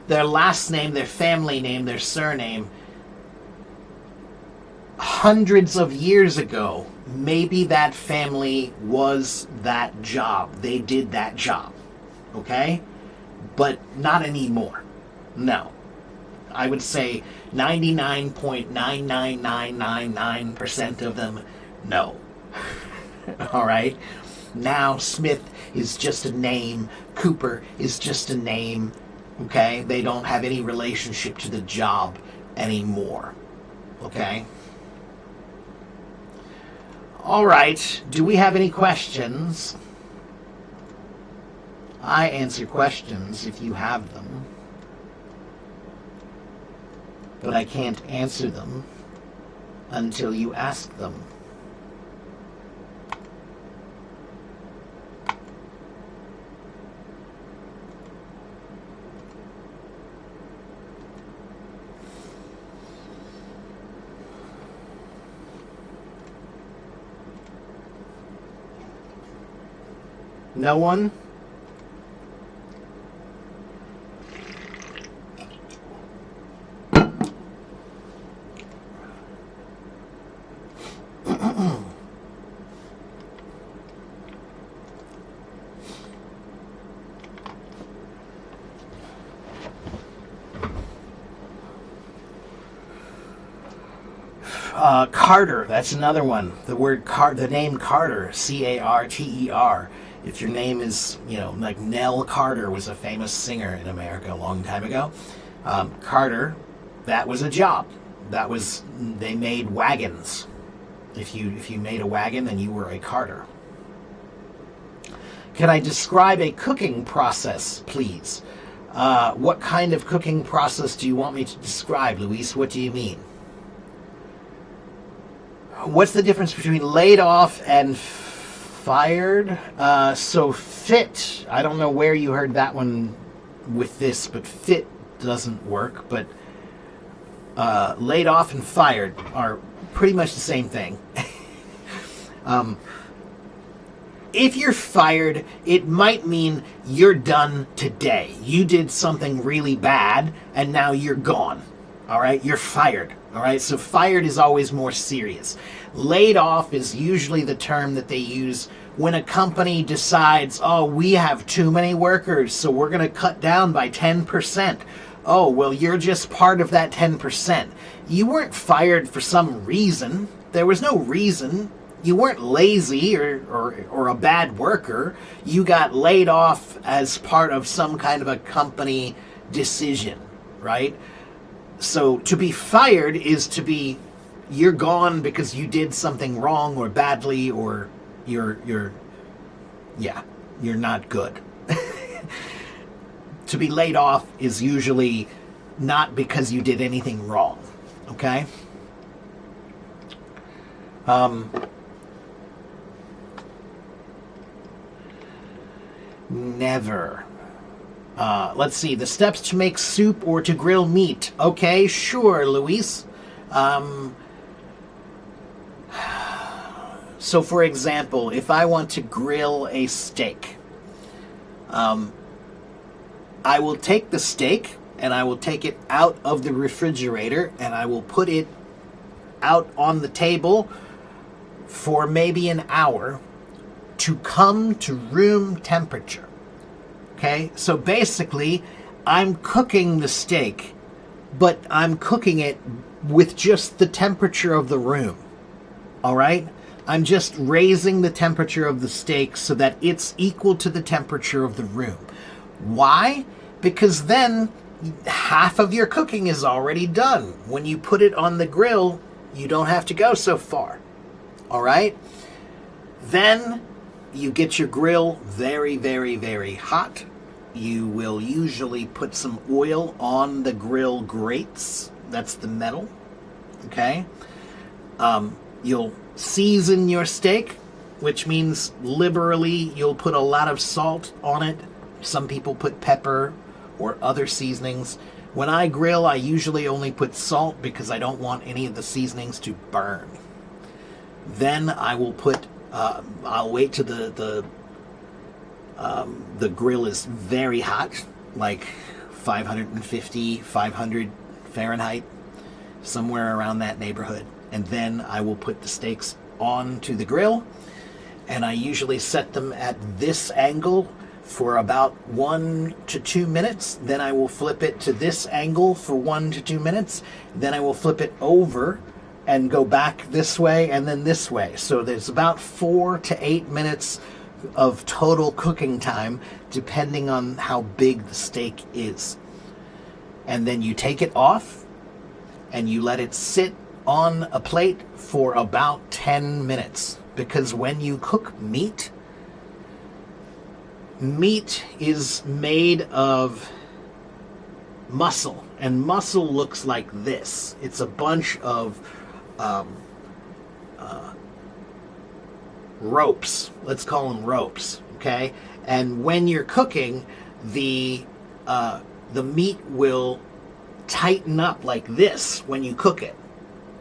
their last name, their family name, their surname, hundreds of years ago, maybe that family was that job. They did that job. Okay? But not anymore. No. I would say 99.99999% of them, no. All right? Now Smith is just a name. Cooper is just a name. Okay? They don't have any relationship to the job anymore. Okay? All right. Do we have any questions? I answer questions if you have them. but I can't answer them until you ask them. No one? Carter, that's another one. The name Carter, Carter. If your name is, like Nell Carter was a famous singer in America a long time ago. Carter, that was a job. They made wagons. If you made a wagon, then you were a carter. Can I describe a cooking process, please? What kind of cooking process do you want me to describe, Luis? What do you mean? What's the difference between laid off and fired? So fit, I don't know where you heard that one with this, but fit doesn't work. But laid off and fired are pretty much the same thing. If you're fired, it might mean you're done today. You did something really bad, and now you're gone. All right? You're fired. All right? So fired is always more serious. Laid off is usually the term that they use when a company decides, oh, we have too many workers, so we're going to cut down by 10%. Oh, well, you're just part of that 10%. You weren't fired for some reason. There was no reason. You weren't lazy or a bad worker. You got laid off as part of some kind of a company decision, right? So to be fired is to be, you're gone because you did something wrong or badly, or you're not good. To be laid off is usually not because you did anything wrong, okay? Never. Let's see. The steps to make soup or to grill meat. Okay, sure, Luis. So, for example, if I want to grill a steak, I will take the steak and I will take it out of the refrigerator and I will put it out on the table for maybe an hour to come to room temperature. Okay, so basically I'm cooking the steak, but I'm cooking it with just the temperature of the room. All right, I'm just raising the temperature of the steak so that it's equal to the temperature of the room. Why? Because then half of your cooking is already done. When you put it on the grill, you don't have to go so far. All right? Then you get your grill very, very, very hot. You will usually put some oil on the grill grates. That's the metal. Okay? You'll season your steak, which means liberally you'll put a lot of salt on it. Some people put pepper or other seasonings. When I grill, I usually only put salt because I don't want any of the seasonings to burn. Then I will put, I'll wait till the grill is very hot, like 550, 500 Fahrenheit, somewhere around that neighborhood. And then I will put the steaks onto the grill, and I usually set them at this angle for about 1 to 2 minutes. Then I will flip it to this angle for 1 to 2 minutes. Then I will flip it over and go back this way and then this way. So there's about 4 to 8 minutes of total cooking time, depending on how big the steak is. And then you take it off and you let it sit on a plate for about 10 minutes. Because when you cook meat is made of muscle, And muscle looks like this. It's a bunch of ropes. Let's call them ropes, okay? And when you're cooking, the meat will tighten up like this when you cook it,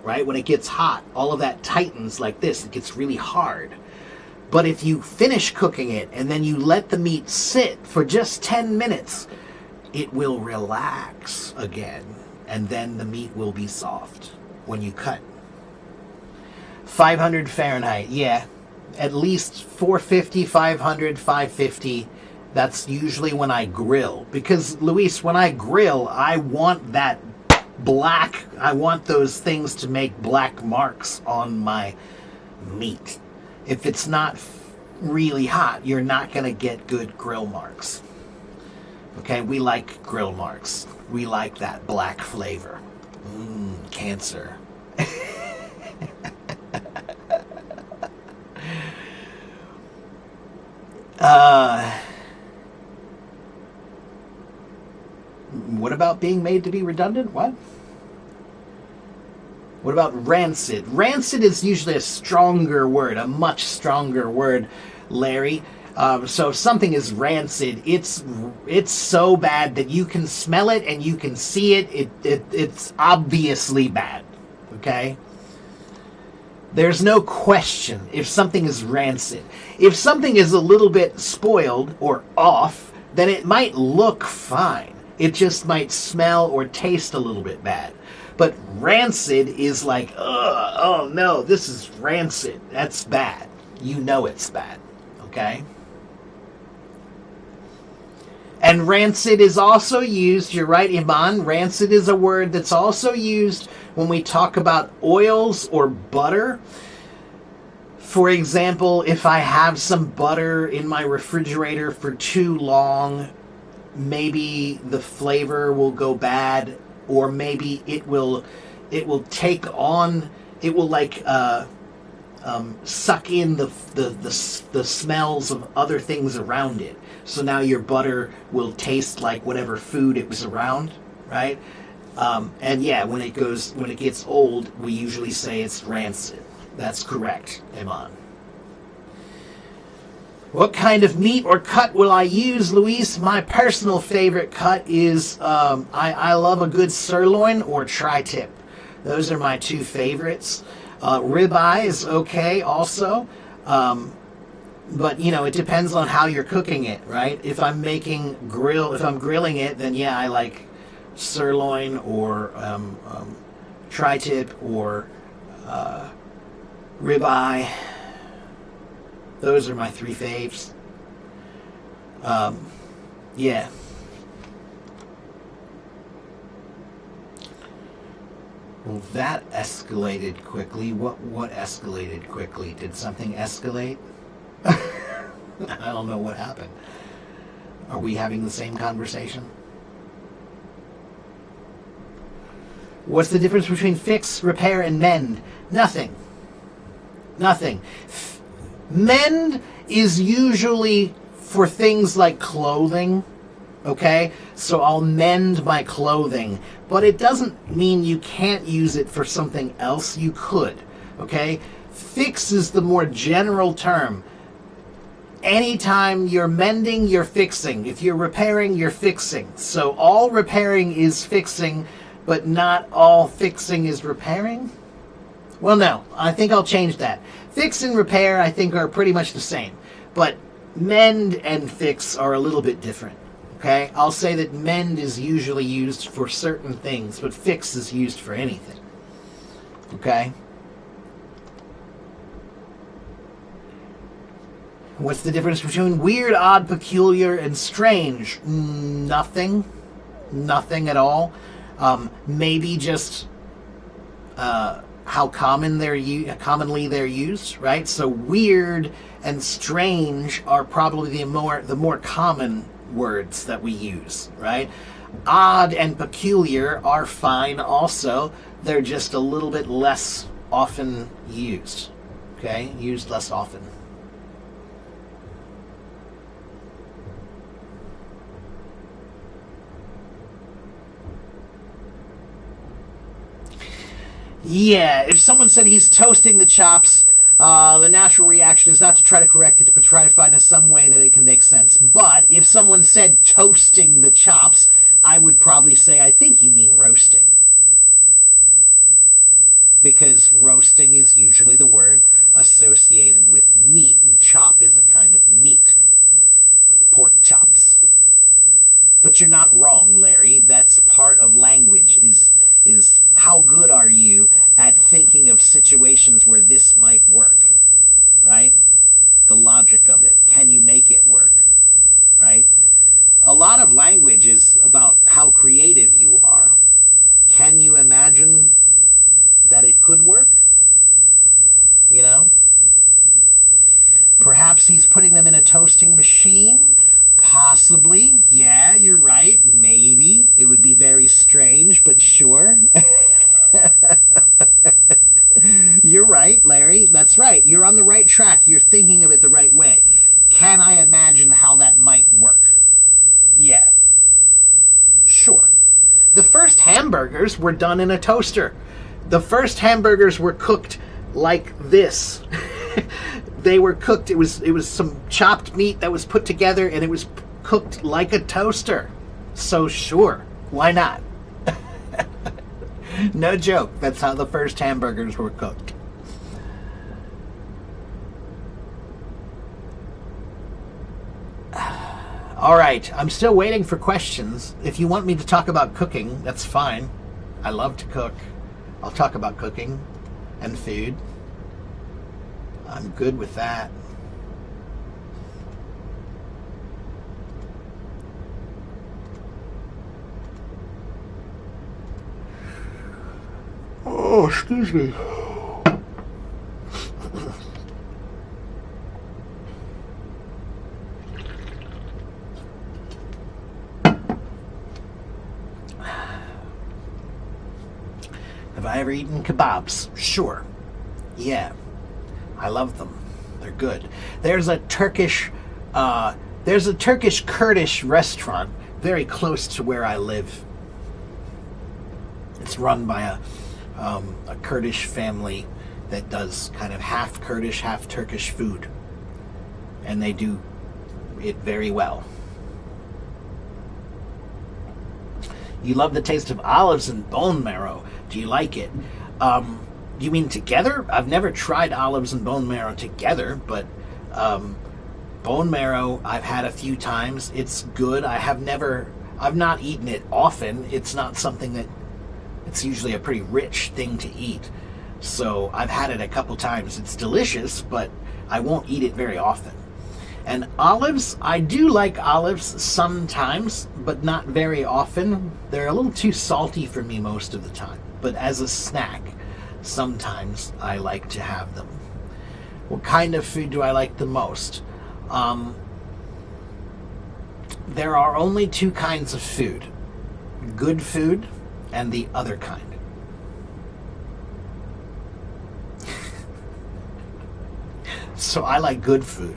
right? When it gets hot, all of that tightens like this. It gets really hard. But if you finish cooking it and then you let the meat sit for just 10 minutes, it will relax again, and then the meat will be soft when you cut. 500 Fahrenheit, yeah. At least 450, 500, 550. That's usually when I grill. Because, Luis, when I grill, I want that black, I want those things to make black marks on my meat. If it's not really hot, you're not going to get good grill marks. Okay, we like grill marks. We like that black flavor. Cancer. What about being made to be redundant? What? What about rancid? Rancid is usually a stronger word, a much stronger word, Larry. So if something is rancid, it's so bad that you can smell it and you can see it. It's obviously bad. Okay? There's no question if something is rancid. If something is a little bit spoiled or off, then it might look fine. It just might smell or taste a little bit bad. But rancid is like, oh no, this is rancid. That's bad. You know it's bad. Okay? And rancid is also used, you're right, Iman, rancid is a word that's also used when we talk about oils or butter. For example, if I have some butter in my refrigerator for too long, maybe the flavor will go bad, or maybe it will take on, it will like suck in the smells of other things around it. So now your butter will taste like whatever food it was around, right? And yeah, when it gets old, we usually say it's rancid. That's correct, Iman. What kind of meat or cut will I use, Luis? My personal favorite cut is, I love a good sirloin or tri-tip. Those are my two favorites. Ribeye is okay also. But, it depends on how you're cooking it, right? If I'm grilling it, then yeah, I like sirloin or tri-tip or ribeye. Those are my three faves. Yeah. Well, that escalated quickly. What escalated quickly? Did something escalate? I don't know what happened. Are we having the same conversation? What's the difference between fix, repair, and mend? Nothing. Mend is usually for things like clothing, okay? So I'll mend my clothing, but it doesn't mean you can't use it for something else. You could, okay? Fix is the more general term. Anytime you're mending, you're fixing. If you're repairing, you're fixing. So all repairing is fixing, but not all fixing is repairing? Well, no. I think I'll change that. Fix and repair, I think, are pretty much the same. But mend and fix are a little bit different. Okay? I'll say that mend is usually used for certain things, but fix is used for anything. Okay? What's the difference between weird, odd, peculiar, and strange? Nothing. Nothing at all. Maybe just how commonly they're used, right? So weird and strange are probably the more common words that we use, right? Odd and peculiar are fine also. They're just a little bit less often used. Okay? Used less often. Yeah, if someone said he's toasting the chops, the natural reaction is not to try to correct it, but try to find some way that it can make sense. But if someone said toasting the chops, I would probably say, I think you mean roasting. Because roasting is usually the word associated with meat, and chop is a kind of meat, like pork chops. But you're not wrong, Larry. That's part of language, is how good are you at thinking of situations where this might work, right? The logic of it. Can you make it work, right? A lot of language is about how creative you are. Can you imagine that it could work? You know? Perhaps he's putting them in a toasting machine? Possibly. Yeah, you're right. Maybe. It would be very strange, but sure. You're right, Larry. That's right. You're on the right track. You're thinking of it the right way. Can I imagine how that might work? Yeah. Sure. The first hamburgers were done in a toaster. The first hamburgers were cooked like this. They were cooked, it was some chopped meat that was put together, and it was cooked like a toaster. So sure, why not? No joke, that's how the first hamburgers were cooked. All right, I'm still waiting for questions. If you want me to talk about cooking, that's fine. I love to cook. I'll talk about cooking and food. I'm good with that. Oh, excuse me. Have I ever eaten kebabs? Sure. Yeah. I love them. They're good. There's a Turkish Kurdish restaurant very close to where I live. It's run by a Kurdish family that does kind of half Kurdish, half Turkish food. And they do it very well. You love the taste of olives and bone marrow. Do you like it? You mean together? I've never tried olives and bone marrow together, but bone marrow I've had a few times. It's good. I've not eaten it often. It's not something that, it's usually a pretty rich thing to eat. So I've had it a couple times. It's delicious, but I won't eat it very often. And olives, I do like olives sometimes, but not very often. They're a little too salty for me most of the time. But as a snack, sometimes I like to have them. What kind of food do I like the most? There are only two kinds of food. Good food and the other kind. So I like good food.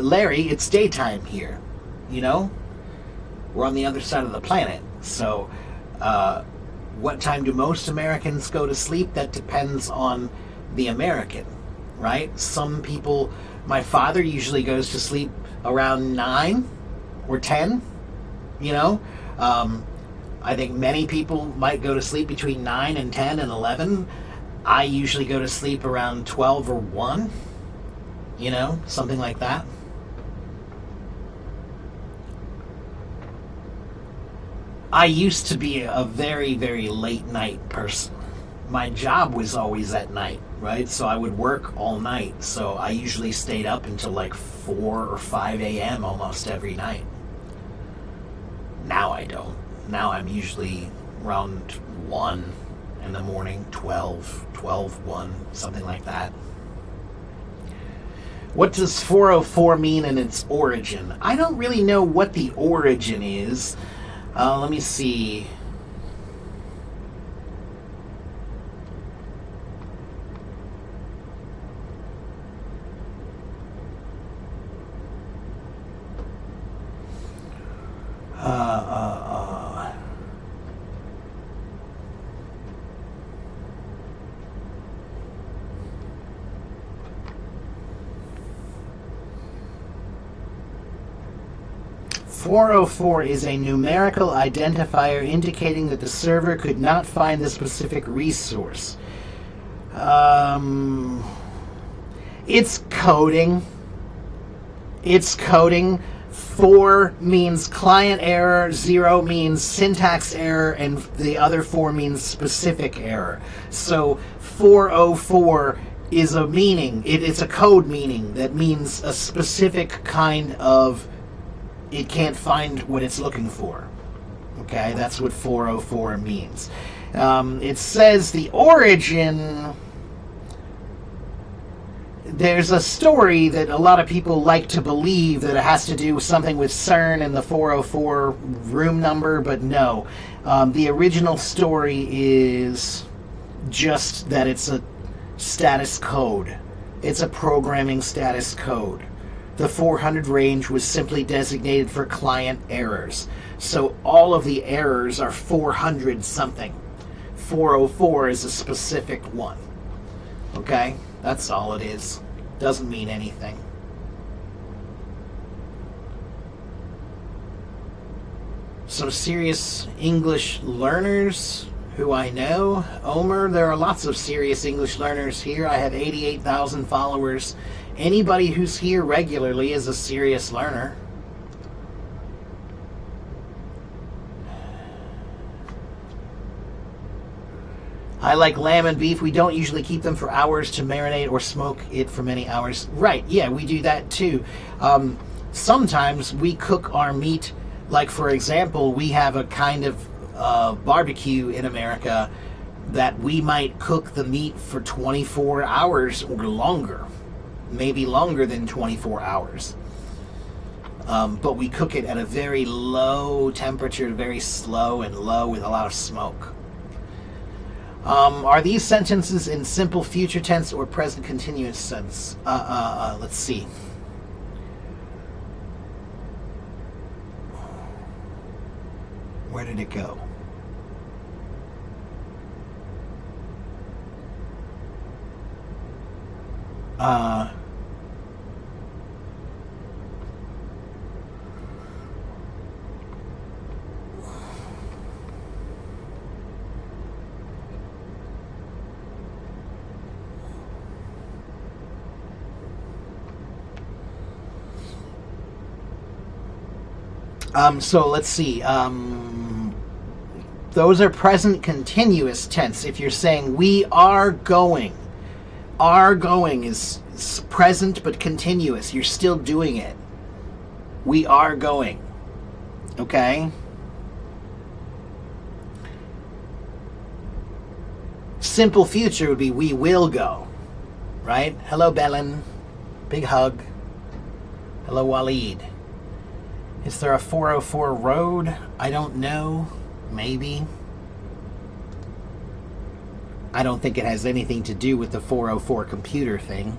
Larry, it's daytime here. You know? We're on the other side of the planet. So, what time do most Americans go to sleep? That depends on the American, right? Some people, my father usually goes to sleep around 9 or 10, you know? I think many people might go to sleep between 9 and 10 and 11. I usually go to sleep around 12 or 1, you know, something like that. I used to be a very, very late night person. My job was always at night, right? So I would work all night. So I usually stayed up until like 4 or 5 a.m. almost every night. Now I don't. Now I'm usually around 1 in the morning, 12, 1, something like that. What does 404 mean in its origin? I don't really know what the origin is. Let me see. 404 is a numerical identifier indicating that the server could not find the specific resource. It's coding. It's coding. 4 means client error, 0 means syntax error, and the other 4 means specific error. So 404 is a meaning. It's a code meaning that means a specific kind of, it can't find what it's looking for. Okay, that's what 404 means. It says the origin. There's a story that a lot of people like to believe that it has to do with something with CERN and the 404 room number, but no. The original story is just that it's a status code. It's a programming status code. The 400 range was simply designated for client errors. So all of the errors are 400 something. 404 is a specific one. Okay? That's all it is. Doesn't mean anything. Some serious English learners who I know. Omer, there are lots of serious English learners here. I have 88,000 followers. Anybody who's here regularly is a serious learner. I like lamb and beef. We don't usually keep them for hours to marinate or smoke it for many hours. Right, yeah, we do that too. Sometimes we cook our meat, like for example, we have a kind of barbecue in America that we might cook the meat for 24 hours or longer. Maybe longer than 24 hours. But we cook it at a very low temperature, very slow and low with a lot of smoke. Are these sentences in simple future tense or present continuous sense? Let's see. Where did it go? So let's see. Those are present continuous tense. If you're saying we are going is present but continuous. You're still doing it. We are going. Okay? Simple future would be we will go. Right? Hello, Belen. Big hug. Hello, Waleed. Is there a 404 road? I don't know. Maybe. I don't think it has anything to do with the 404 computer thing.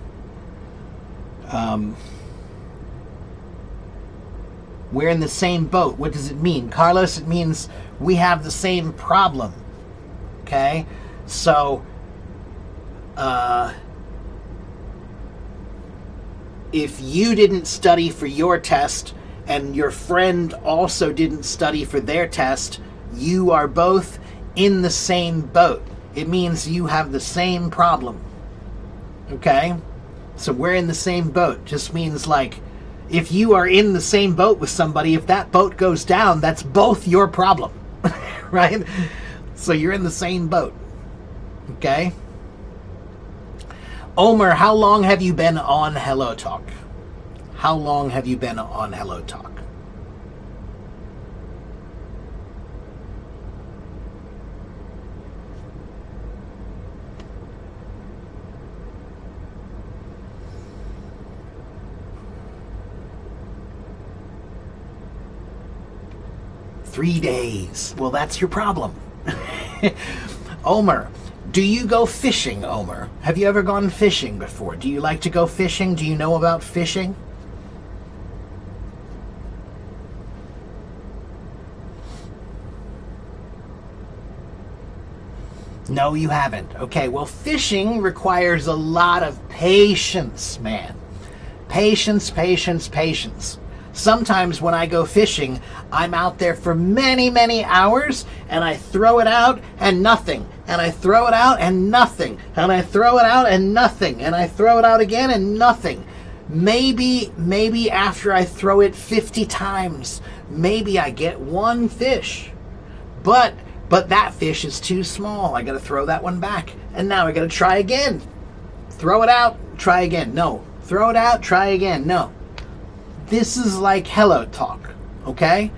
We're in the same boat. What does it mean? Carlos, it means we have the same problem. Okay? So, if you didn't study for your test and your friend also didn't study for their test, you are both in the same boat. It means you have the same problem. Okay? So we're in the same boat. Just means like, if you are in the same boat with somebody, if that boat goes down, that's both your problem. Right? So you're in the same boat. Okay? Omer, how long have you been on Hello Talk? How long have you been on Hello Talk? Three days. Well, that's your problem. Omer, do you go fishing, Omer? Have you ever gone fishing before? Do you like to go fishing? Do you know about fishing? No, you haven't. Okay, well, fishing requires a lot of patience, man. Patience, patience, patience. Sometimes when I go fishing, I'm out there for many, many hours, and I throw it out and nothing. And I throw it out and nothing. And I throw it out and nothing. And I throw it out again and nothing. Maybe after I throw it 50 times, maybe I get one fish. But that fish is too small. I got to throw that one back. And now I got to try again. Throw it out, try again. No. Throw it out, try again. No. This is like Hello Talk, okay?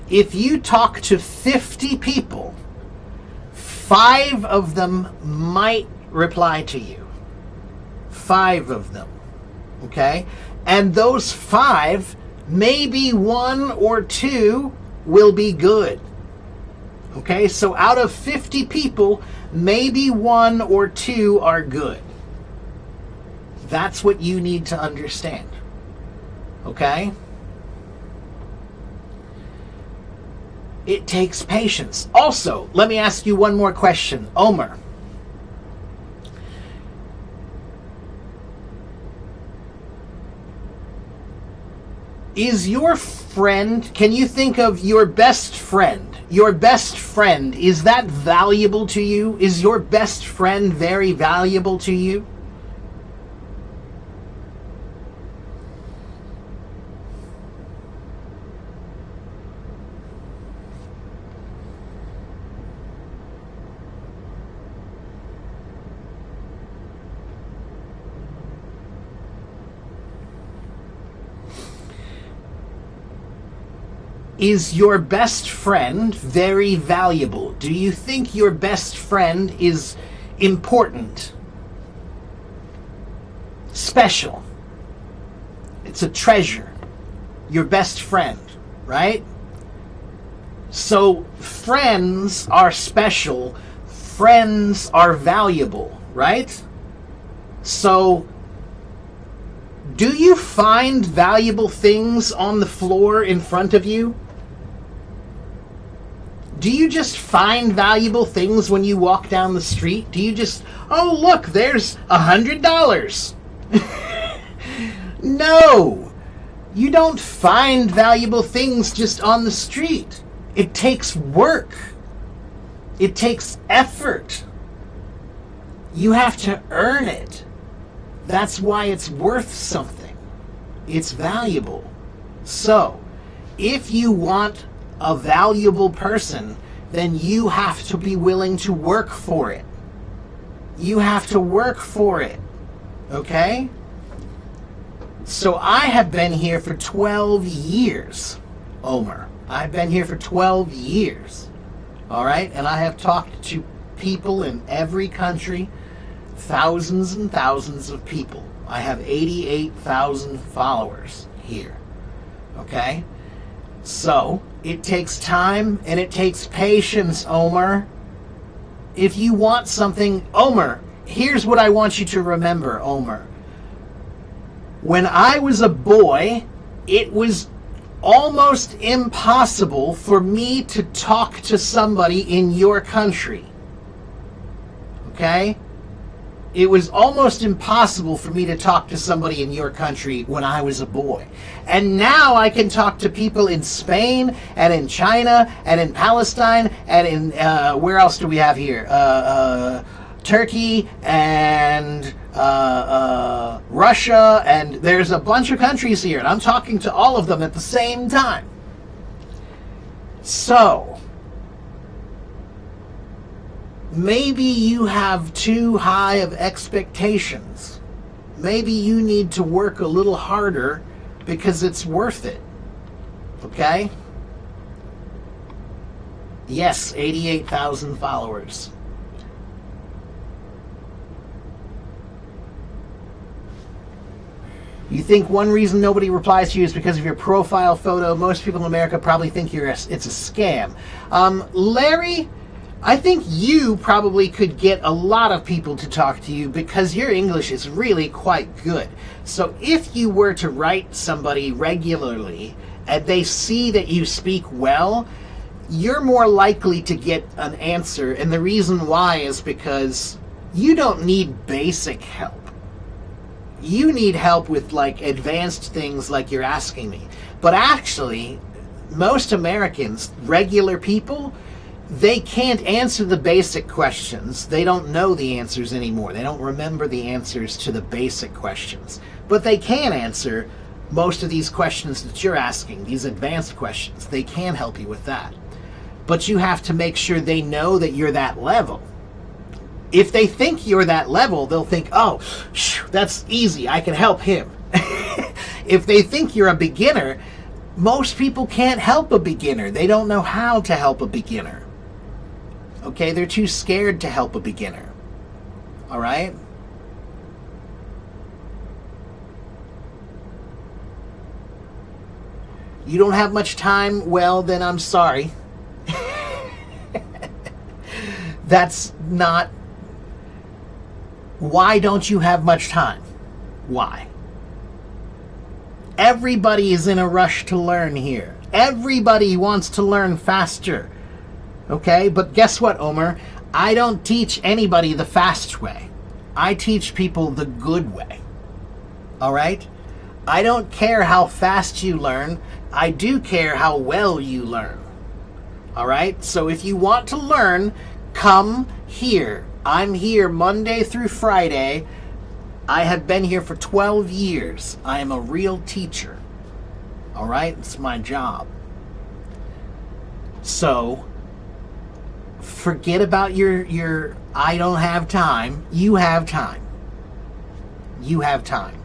If you talk to 50 people, 5 of them might reply to you. 5 of them, okay? And those 5, maybe 1 or 2 will be good. Okay, so out of 50 people, maybe 1 or 2 are good. That's what you need to understand. Okay? It takes patience. Also, let me ask you one more question. Omer. Is your friend, can you think of your best friend? Your best friend, is that valuable to you? Is your best friend very valuable to you? Is your best friend very valuable? Do you think your best friend is important? Special? It's a treasure. Your best friend, right? So friends are special. Friends are valuable, right? So do you find valuable things on the floor in front of you? Do you just find valuable things when you walk down the street? Do you just, oh look, there's $100. No, you don't find valuable things just on the street. It takes work. It takes effort. You have to earn it. That's why it's worth something. It's valuable. So, if you want a valuable person, then you have to be willing to work for it. You have to work for it. Okay? So I have been here for 12 years, Omer. I've been here for 12 years. All right? And I have talked to people in every country, thousands and thousands of people. I have 88,000 followers here. Okay? So, it takes time and it takes patience, Omer. If you want something, Omer, here's what I want you to remember, Omer. When I was a boy, it was almost impossible for me to talk to somebody in your country. Okay? It was almost impossible for me to talk to somebody in your country when I was a boy. And now I can talk to people in Spain and in China and in Palestine and in, where else do we have here? Turkey and Russia, and there's a bunch of countries here, and I'm talking to all of them at the same time. So, maybe you have too high of expectations. Maybe you need to work a little harder because it's worth it. Okay? Yes, 88,000 followers. You think one reason nobody replies to you is because of your profile photo? Most people in America probably think it's a scam. Larry, I think you probably could get a lot of people to talk to you because your English is really quite good. So if you were to write somebody regularly and they see that you speak well, you're more likely to get an answer. And the reason why is because you don't need basic help. you need help with like advanced things like you're asking me. But actually, most Americans, regular people, they can't answer the basic questions. They don't know the answers anymore. They don't remember the answers to the basic questions. But they can answer most of these questions that you're asking, these advanced questions. They can help you with that. But you have to make sure they know that you're that level. If they think you're that level, they'll think, oh, that's easy, I can help him. If they think you're a beginner, most people can't help a beginner. They don't know how to help a beginner. Okay, they're too scared to help a beginner. All right? You don't have much time? Well, then I'm sorry. That's not... Why don't you have much time? Why? Everybody is in a rush to learn here. Everybody wants to learn faster. Okay? But guess what, Omer? I don't teach anybody the fast way. I teach people the good way. All right? I don't care how fast you learn. I do care how well you learn. All right? So if you want to learn, come here. I'm here Monday through Friday. I have been here for 12 years. I am a real teacher. All right? It's my job. So forget about your I don't have time. You have time. You have time.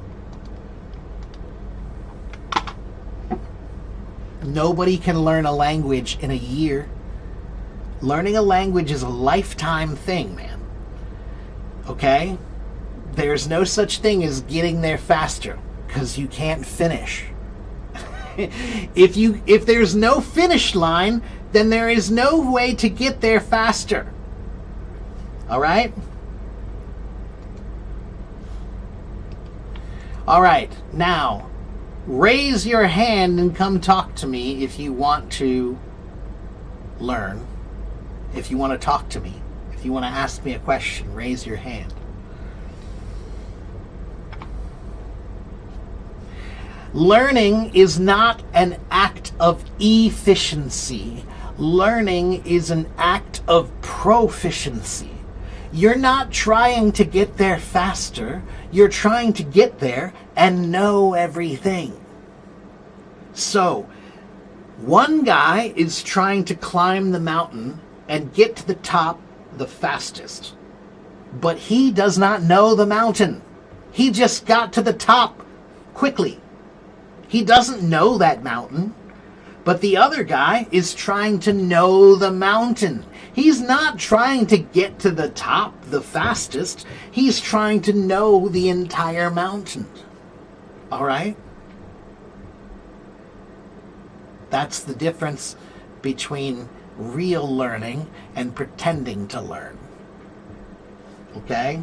Nobody can learn a language in a year. Learning a language is a lifetime thing, man. Okay? There's no such thing as getting there faster, because you can't finish. If there's no finish line, then there is no way to get there faster. All right? All right. Now, raise your hand and come talk to me if you want to learn. If you want to talk to me. If you want to ask me a question, raise your hand. Learning is not an act of efficiency. Learning is an act of proficiency. You're not trying to get there faster. You're trying to get there and know everything. So, one guy is trying to climb the mountain and get to the top the fastest. But he does not know the mountain. He just got to the top quickly. He doesn't know that mountain. But the other guy is trying to know the mountain. He's not trying to get to the top the fastest. He's trying to know the entire mountain. All right? That's the difference between real learning and pretending to learn. Okay?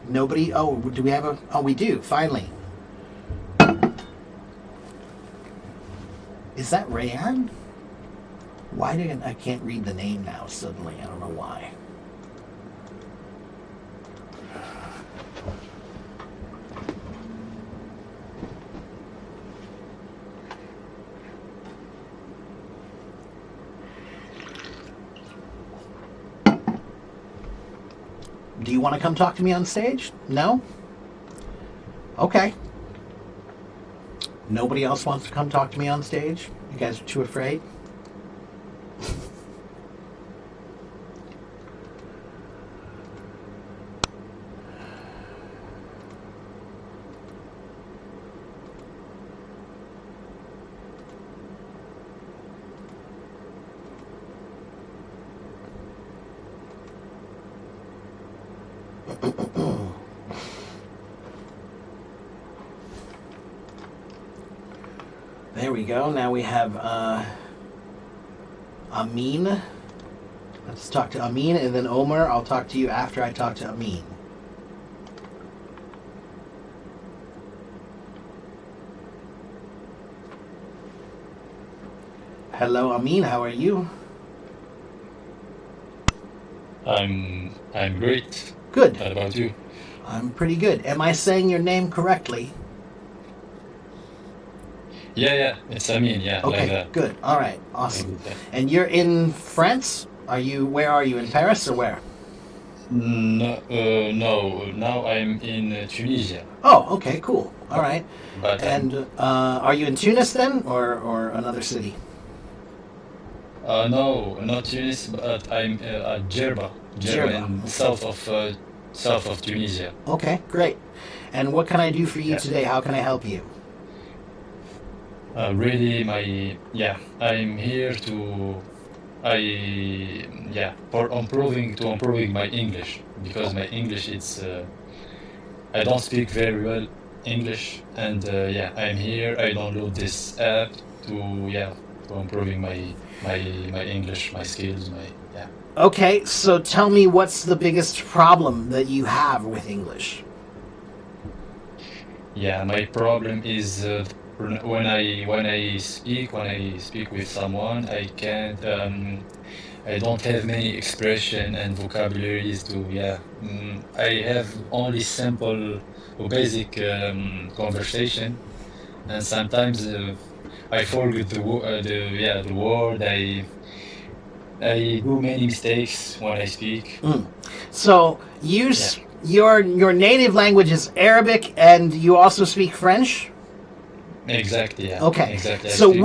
Nobody? Oh, do we have a... Oh, we do, finally. Is that Rayan? Why did I can't read the name now suddenly? I don't know why. Do you want to come talk to me on stage? No? Okay. Nobody else wants to come talk to me on stage? You guys are too afraid? There we go. Now we have Amin. Let's talk to Amin, and then Omer, I'll talk to you after I talk to Amin. Hello, Amin. How are you? I'm great. Good. What about you? I'm pretty good. Am I saying your name correctly? Yeah, yeah, it's Amin, yeah, like Okay, that. good. All right, Like awesome. that. And you're in France? Where are you, in Paris or where? No, no, now I'm in Tunisia, Oh, okay, cool. All but right. but I'm And are you in Tunis then, or another city? no, not Tunis, but I'm at Jerba Djerba. in Okay. south of Tunisia. Okay, great. And what can I do for you Yeah, today? How can I help you? really, I'm here I for improving my English because my English it's I don't speak very well English, and I'm here. I download this app to yeah to improving my English, my skills, my yeah. Okay, so tell me what's the biggest problem that you have with English? Yeah, my problem is when I speak with someone, I don't have many expression and vocabularies to I have only simple or basic conversation, and sometimes I forget the word. I do many mistakes when I speak. So Yeah, your native language is Arabic, and you also speak French. exactly. Yeah, Okay, exactly. so I speak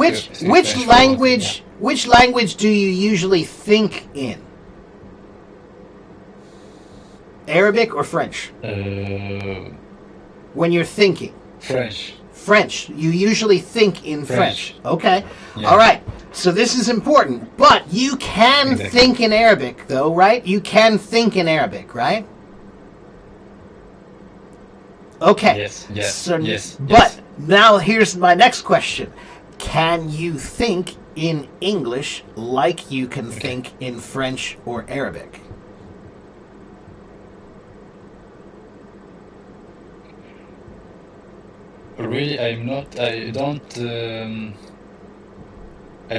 French fluently. Yeah. which language do you usually think in? Arabic or French? Uh, When you're thinking. French. French. You usually think in French. French. Okay. All Yeah, right. So this is important. But you can exactly. think in Arabic, though, right? You can think in Arabic, right? Okay. Yes, yeah, So, yes, but yes. now here's my next question. Can you think in English like you can Okay. think in French or Arabic? Really, I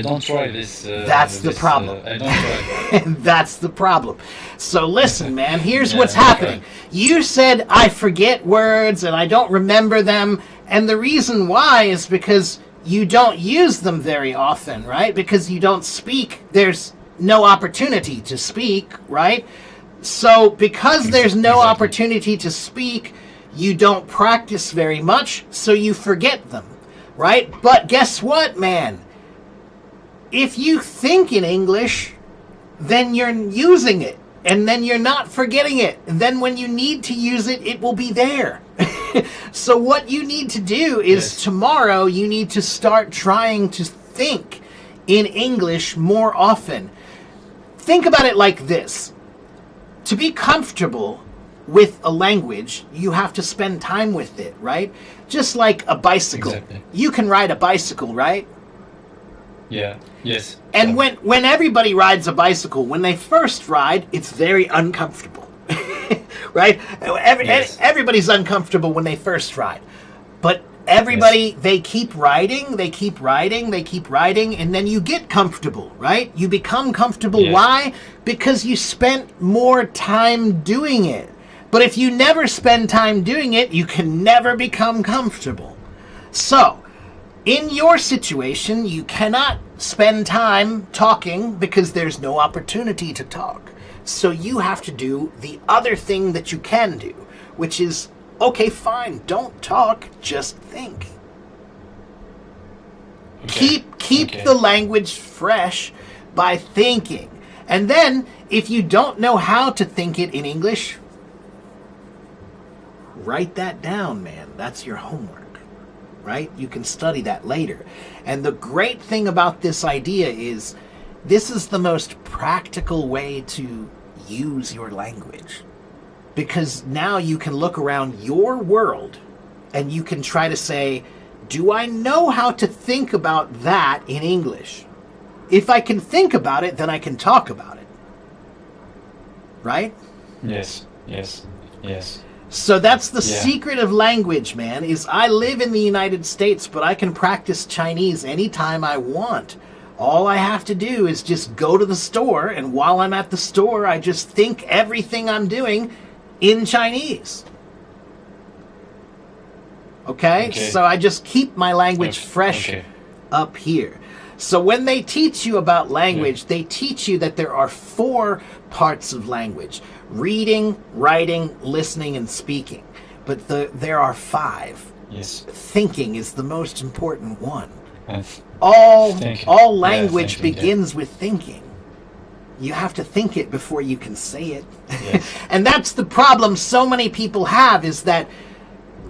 don't try That's the problem. I don't try. And that's the problem. So listen, man, here's Yeah, what's I don't try. happening. You said I forget words and I don't remember them, and the reason why is because you don't use them very often, right? Because you don't speak. There's no opportunity to speak, right? So because there's no Exactly. opportunity to speak, you don't practice very much, so you forget them, right? But guess what, man? If you think in English, then you're using it, and then you're not forgetting it. And then when you need to use it, it will be there. So what you need to do is Yes. tomorrow you need to start trying to think in English more often. Think about it like this. To be comfortable with a language, you have to spend time with it, right? Just like a bicycle. Exactly. You can ride a bicycle, right? Yeah. Yes. And So. when everybody rides a bicycle, when they first ride, it's very uncomfortable, right? Yes. Everybody's uncomfortable when they first ride, but Yes. everybody they keep riding, they keep riding, they keep riding, and then you get comfortable, right? You become comfortable. Yeah. Why? Because you spent more time doing it. But if you never spend time doing it, you can never become comfortable. So, in your situation, you cannot spend time talking because there's no opportunity to talk. So you have to do the other thing that you can do, which is okay, fine, don't talk, just think. Okay. Keep the Okay. language fresh by thinking. And then if you don't know how to think it in English, write that down, man. That's your homework, right? You can study that later. And the great thing about this idea is this is the most practical way to use your language. Because now you can look around your world and you can try to say, do I know how to think about that in English? If I can think about it, then I can talk about it, right? Yes. Yes. Yes. So that's the Yeah. secret of language, man, is I live in the United States, but I can practice Chinese anytime I want. All I have to do is just go to the store, and while I'm at the store, I just think everything I'm doing in Chinese. Okay? So I just keep my language fresh up here. So when they teach you about language, they teach you that there are 4 parts of language: reading, writing, listening, and speaking. But there are 5. Yes. Thinking is the most important one. And All language thinking, begins with thinking. You have to think it before you can say it. Yes. And that's the problem so many people have, is that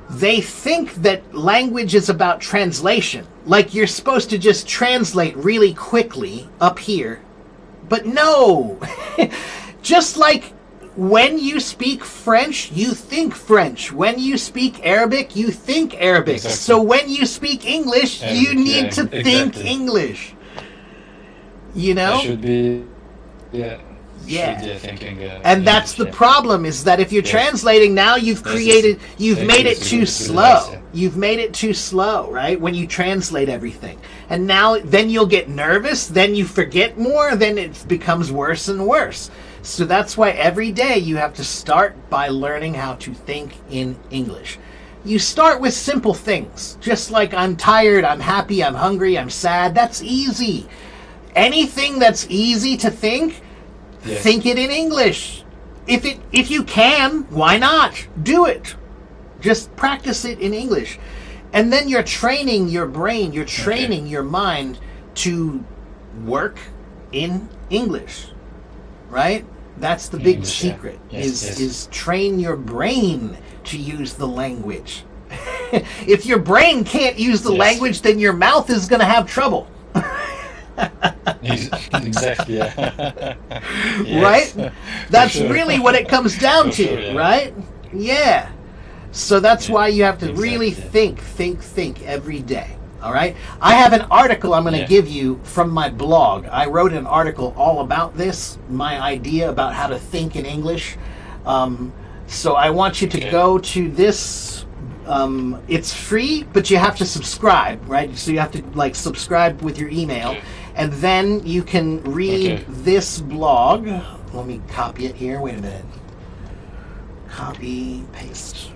they think that language is about translation. Like you're supposed to just translate really quickly up here. But no! Just like when you speak French, you think French. When you speak Arabic, you think Arabic. Exactly. So when you speak English, you Arabic, need to think exactly. English. You know? I should be, Yeah. thinking. And that's the problem, is that if you're translating now, you've made it too slow. You've made it too slow, right? When you translate everything. And now, then you'll get nervous, then you forget more, then it becomes worse and worse. So that's why every day you have to start by learning how to think in English. You start with simple things, just like I'm tired, I'm happy, I'm hungry, I'm sad. That's easy. Anything that's easy to think, think it in English. If you can, why not? Do it. Just practice it in English. And then you're training your brain, you're training your mind to work in English. Right? That's the big secret, is train your brain to use the language. If your brain can't use the language, then your mouth is going to have trouble. Exactly. Yeah. Right? That's really what it comes down to, right? Yeah. So that's why you have to really think every day. All right? I have an article I'm going to give you from my blog. I wrote an article all about this, my idea about how to think in English. So I want you to go to this. It's free, but you have to subscribe, right? So you have to subscribe with your email, and then you can read this blog. Let me copy it here. Wait a minute. Copy, paste.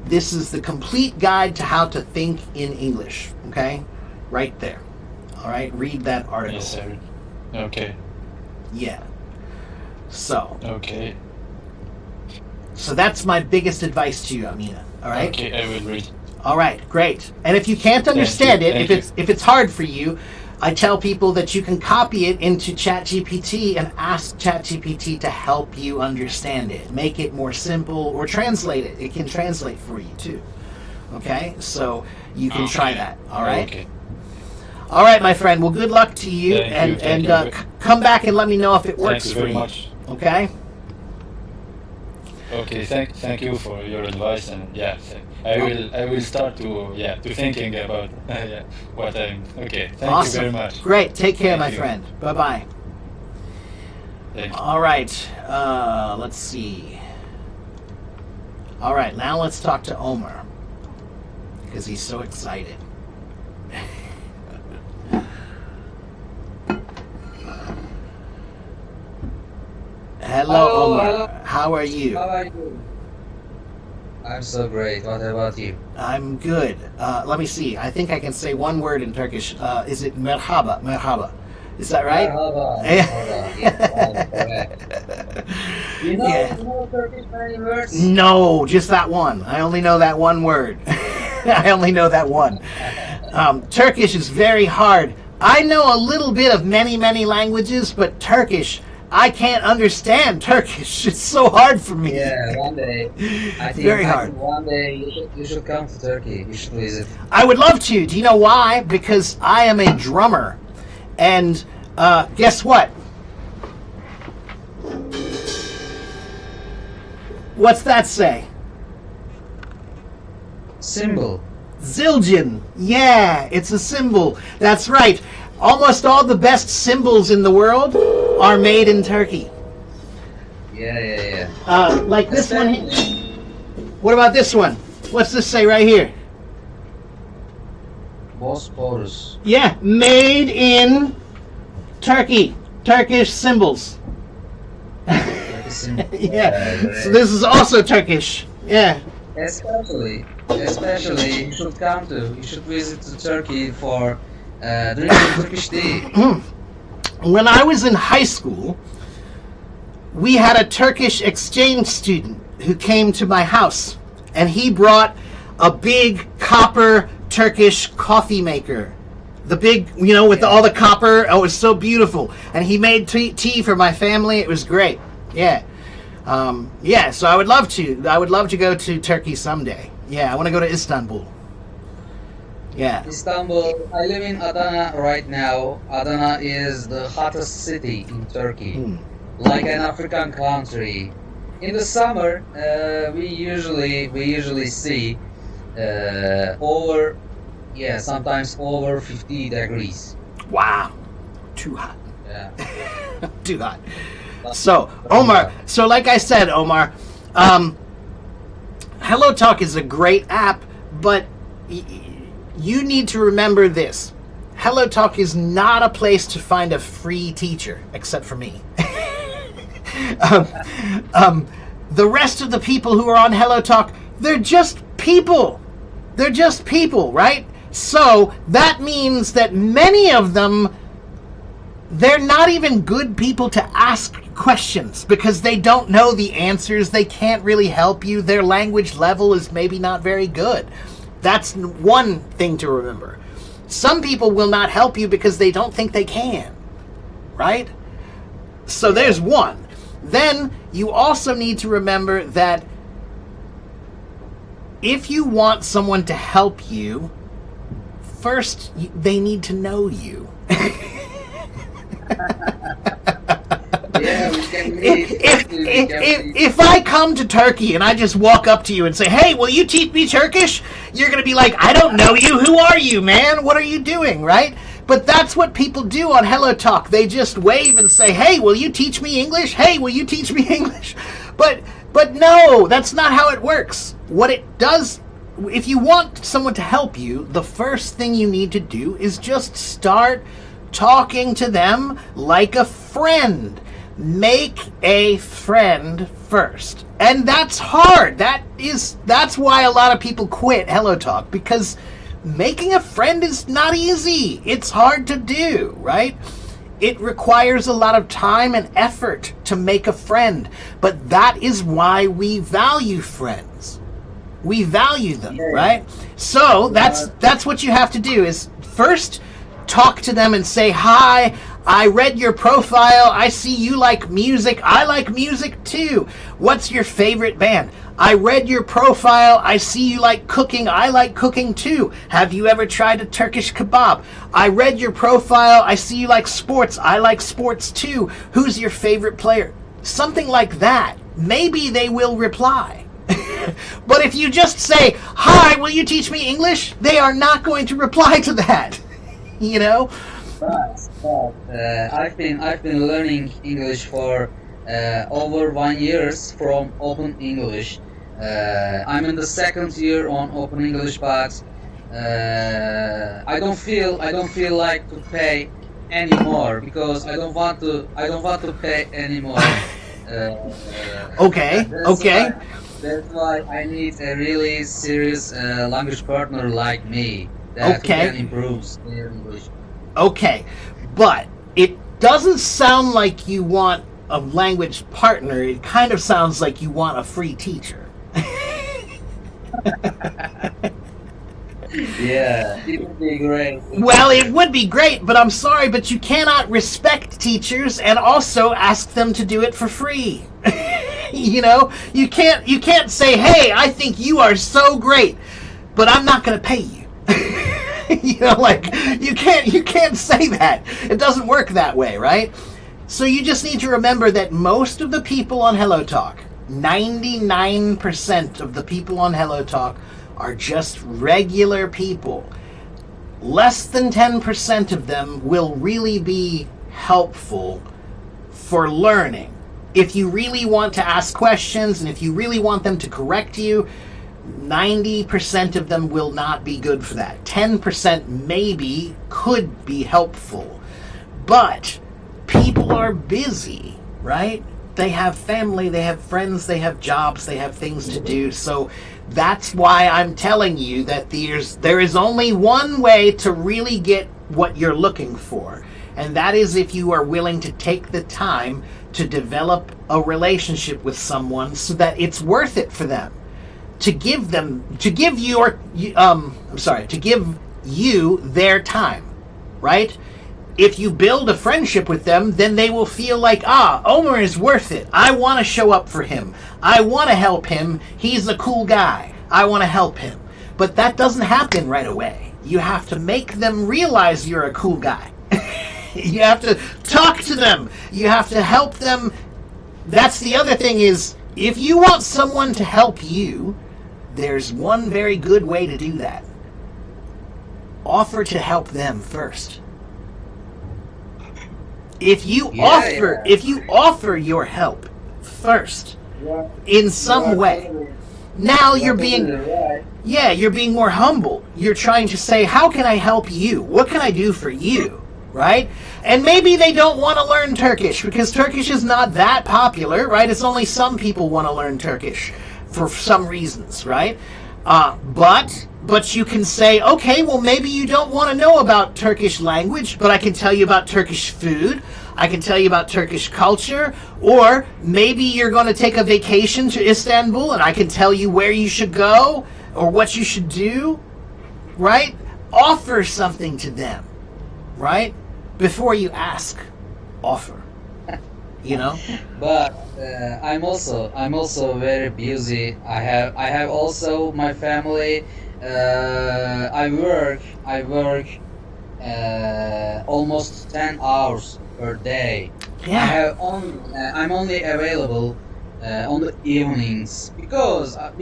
This is the complete guide to how to think in English. Okay, right there. All right, read that article. Yes, sir. Okay. Yeah. So. Okay. So that's my biggest advice to you, Amina. All right. Okay, I will read. All right, great. And if you can't understand it, if it's hard for you, I tell people that you can copy it into ChatGPT and ask ChatGPT to help you understand it. Make it more simple, or translate it. It can translate for you too. Okay? So you can try that. All right? Okay. All right, my friend. Well, good luck to you. Thank you. Come back and let me know if it works for very you. much. Okay? Okay, thank you for your advice, and I will start to thinking about what I'm okay. Thank you very much. Great. Take care, Thank my you. friend. Bye-bye. Thank you. All right. Let's see. All right. Now let's talk to Omar, because he's so excited. Hello, Omar. Hello. How are you? How are you? I'm so great. What about you? I'm good. Let me see. I think I can say one word in Turkish. Is it merhaba? Merhaba. Is that right? Merhaba. Yes, correct. You know Turkish many words? No, just that one. I only know that one word. I only know that one. Turkish is very hard. I know a little bit of many languages, but Turkish, I can't understand Turkish. It's so hard for me. Yeah, one day. I think Very hard. One day you should come to Turkey. You should visit. I would love to. Do you know why? Because I am a drummer. And guess what? What's that say? Symbol. Zildjian. Yeah, it's a symbol. That's right. Almost all the best cymbals in the world are made in Turkey. Yeah. Like this one here. What about this one? What's this say right here? Bosporus. Yeah, made in Turkey. Turkish symbols. Yeah. So this is also Turkish. Yeah. Especially, you should you should visit to Turkey for drinking Turkish tea. When I was in high school, we had a Turkish exchange student who came to my house, and he brought a big copper Turkish coffee maker. The big, with all the copper. Oh, it was so beautiful. And he made tea for my family. It was great. Yeah. Yeah, so I would love to. I would love to go to Turkey someday. Yeah, I want to go to Istanbul. Yeah. Istanbul. I live in Adana right now. Adana is the hottest city in Turkey, like an African country. In the summer, we usually see sometimes over 50 degrees. Wow. Too hot. Yeah. Too hot. So, Omar, like I said, Omar, HelloTalk is a great app, but you need to remember this. HelloTalk is not a place to find a free teacher, except for me. The rest of the people who are on HelloTalk, they're just people. They're just people, right? So that means that many of them, they're not even good people to ask questions because they don't know the answers. They can't really help you. Their language level is maybe not very good. That's one thing to remember. Some people will not help you because they don't think they can, right? So there's one. Then you also need to remember that if you want someone to help you, first they need to know you. Yeah, we can meet. If I come to Turkey and I just walk up to you and say, "Hey, will you teach me Turkish?" You're going to be like, "I don't know you. Who are you, man? What are you doing?" Right? But that's what people do on HelloTalk. They just wave and say, "Hey, will you teach me English? Hey, will you teach me English?" But no, that's not how it works. What it does, if you want someone to help you, the first thing you need to do is just start talking to them like a friend. Make a friend first. And that's hard. That's why a lot of people quit HelloTalk, because making a friend is not easy. It's hard to do, right? It requires a lot of time and effort to make a friend, but that is why we value friends. We value them, right? So that's what you have to do is first talk to them and say, "Hi, I read your profile. I see you like music. I like music too. What's your favorite band? I read your profile. I see you like cooking. I like cooking too. Have you ever tried a Turkish kebab? I read your profile. I see you like sports. I like sports too. Who's your favorite player?" Something like that. Maybe they will reply. But if you just say, "Hi, will you teach me English?" they are not going to reply to that. You know? I've been learning English for over 1 year from Open English. I'm in the second year on Open English, but I don't feel like to pay anymore because I don't want to pay anymore. Okay. That's why I need a really serious language partner like me that can improve their English. Okay, but it doesn't sound like you want a language partner. It kind of sounds like you want a free teacher. Yeah, it would be great. Well, it would be great, but I'm sorry, but you cannot respect teachers and also ask them to do it for free. You know, you can't say, "Hey, I think you are so great, but I'm not going to pay you." You know, like you can't say that. It doesn't work that way, right? So you just need to remember that most of the people on HelloTalk, 99% of the people on HelloTalk are just regular people. Less than 10% of them will really be helpful for learning. If you really want to ask questions and if you really want them to correct you, 90% of them will not be good for that. 10% maybe could be helpful. But people are busy, right? They have family, they have friends, they have jobs, they have things to do. So that's why I'm telling you that there is only one way to really get what you're looking for. And that is if you are willing to take the time to develop a relationship with someone so that it's worth it for them. To give you their time, right? If you build a friendship with them, then they will feel like, Omar is worth it. I want to show up for him. I want to help him. He's a cool guy. I want to help him. But that doesn't happen right away. You have to make them realize you're a cool guy. You have to talk to them. You have to help them. That's the other thing is, if you want someone to help you, there's one very good way to do that. Offer to help them first. If you offer your help first in some way, now you're being more humble. You're trying to say, how can I help you? What can I do for you? Right? And maybe they don't want to learn Turkish because Turkish is not that popular, right? It's only some people want to learn Turkish for some reasons, right? But you can say, okay, well, maybe you don't want to know about Turkish language, but I can tell you about Turkish food. I can tell you about Turkish culture. Or maybe you're going to take a vacation to Istanbul and I can tell you where you should go or what you should do, right? Offer something to them, right? Before you ask, offer. You know? But I'm also very busy. I have also my family. I work almost 10 hours per day. Yeah. I'm only available on the evenings because I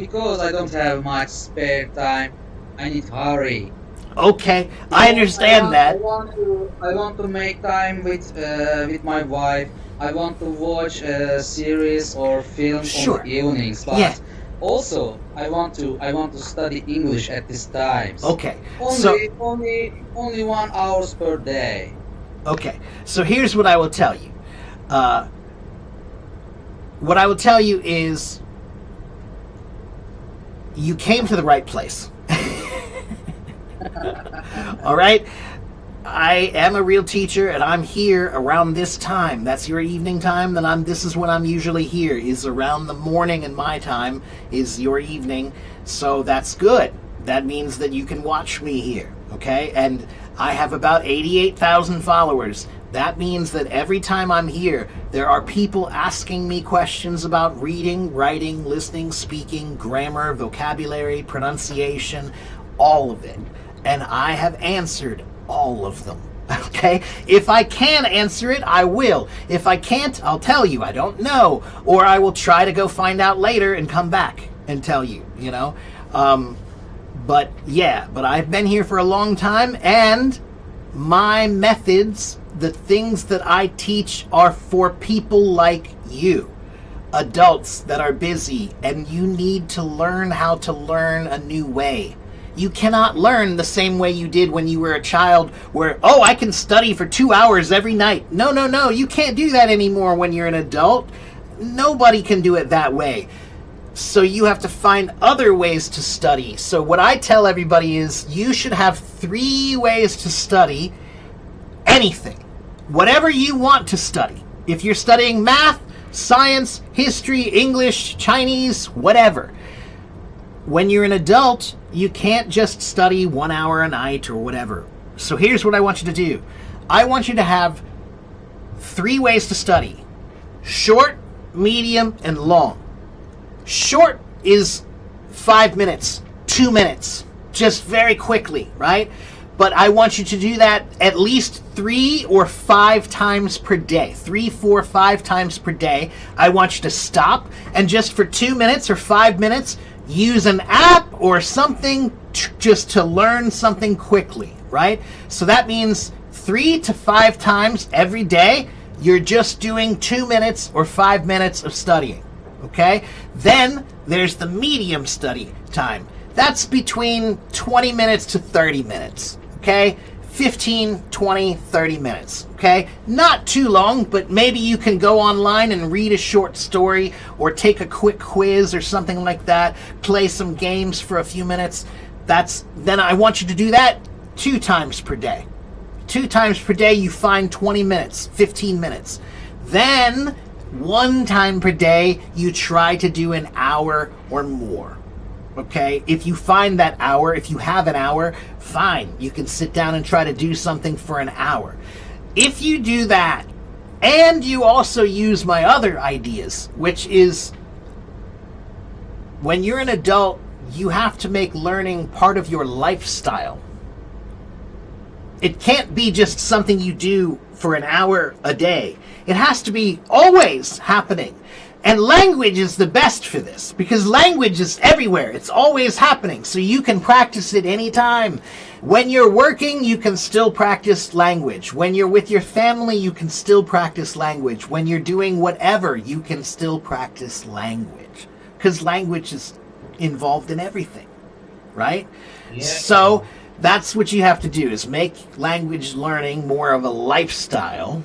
don't have much spare time. I need to hurry. Okay, I understand that. I want to make time with my wife. I want to watch a series or film Sure. on the evenings, but Yeah. also I want to study English at these times. Okay, Only 1 hour per day. okay. So here's what I will tell you. What I will tell you is you came to the right place. All right? I am a real teacher and I'm here around this time. That's your evening time. This is when I'm usually here, is around the morning, and my time is your evening. So that's good. That means that you can watch me here, okay? And I have about 88,000 followers. That means that every time I'm here, there are people asking me questions about reading, writing, listening, speaking, grammar, vocabulary, pronunciation, all of it. And I have answered all of them. Okay? If I can answer it, I will. If I can't, I'll tell you I don't know. Or I will try to go find out later and come back and tell you, you know? But I've been here for a long time, and my methods, the things that I teach, are for people like you. Adults that are busy, and you need to learn how to learn a new way. You cannot learn the same way you did when you were a child where, I can study for 2 hours every night. No. You can't do that anymore when you're an adult. Nobody can do it that way. So you have to find other ways to study. So what I tell everybody is you should have 3 ways to study anything. Whatever you want to study. If you're studying math, science, history, English, Chinese, whatever. When you're an adult, you can't just study 1 hour a night or whatever. So here's what I want you to do. I want you to have 3 ways to study. Short, medium, and long. Short is 5 minutes, 2 minutes, just very quickly, right? But I want you to do that at least 3 or 5 times per day. 3, 4, 5 times per day. I want you to stop and just for 2 minutes or 5 minutes, use an app or something just to learn something quickly, right? So that means 3 to 5 times every day, you're just doing 2 minutes or 5 minutes of studying, okay? Then there's the medium study time. That's between 20 minutes to 30 minutes, okay? 15, 20, 30 minutes, okay? Not too long, but maybe you can go online and read a short story or take a quick quiz or something like that, play some games for a few minutes. Then I want you to do that 2 times per day. 2 times per day, you find 20 minutes, 15 minutes. Then 1 time per day, you try to do an hour or more. Okay, if you find that hour, if you have an hour, fine. You can sit down and try to do something for an hour. If you do that, and you also use my other ideas, which is when you're an adult, you have to make learning part of your lifestyle. It can't be just something you do for an hour a day. It has to be always happening. And language is the best for this, because language is everywhere. It's always happening, so you can practice it anytime. When you're working, you can still practice language. When you're with your family, you can still practice language. When you're doing whatever, you can still practice language, because language is involved in everything, right? Yeah. So that's what you have to do, is make language learning more of a lifestyle.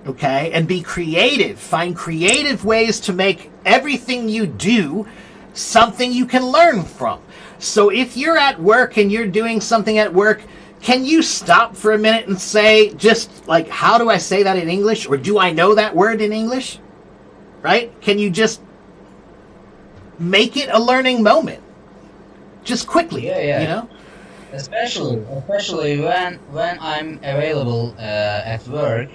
Okay, and be creative. Find creative ways to make everything you do something you can learn from. So if you're at work and you're doing something at work, can you stop for a minute and say, just like, how do I say that in English? Or do I know that word in English? Right? Can you just make it a learning moment? Just quickly, Yeah. you know? Especially when I'm available at work.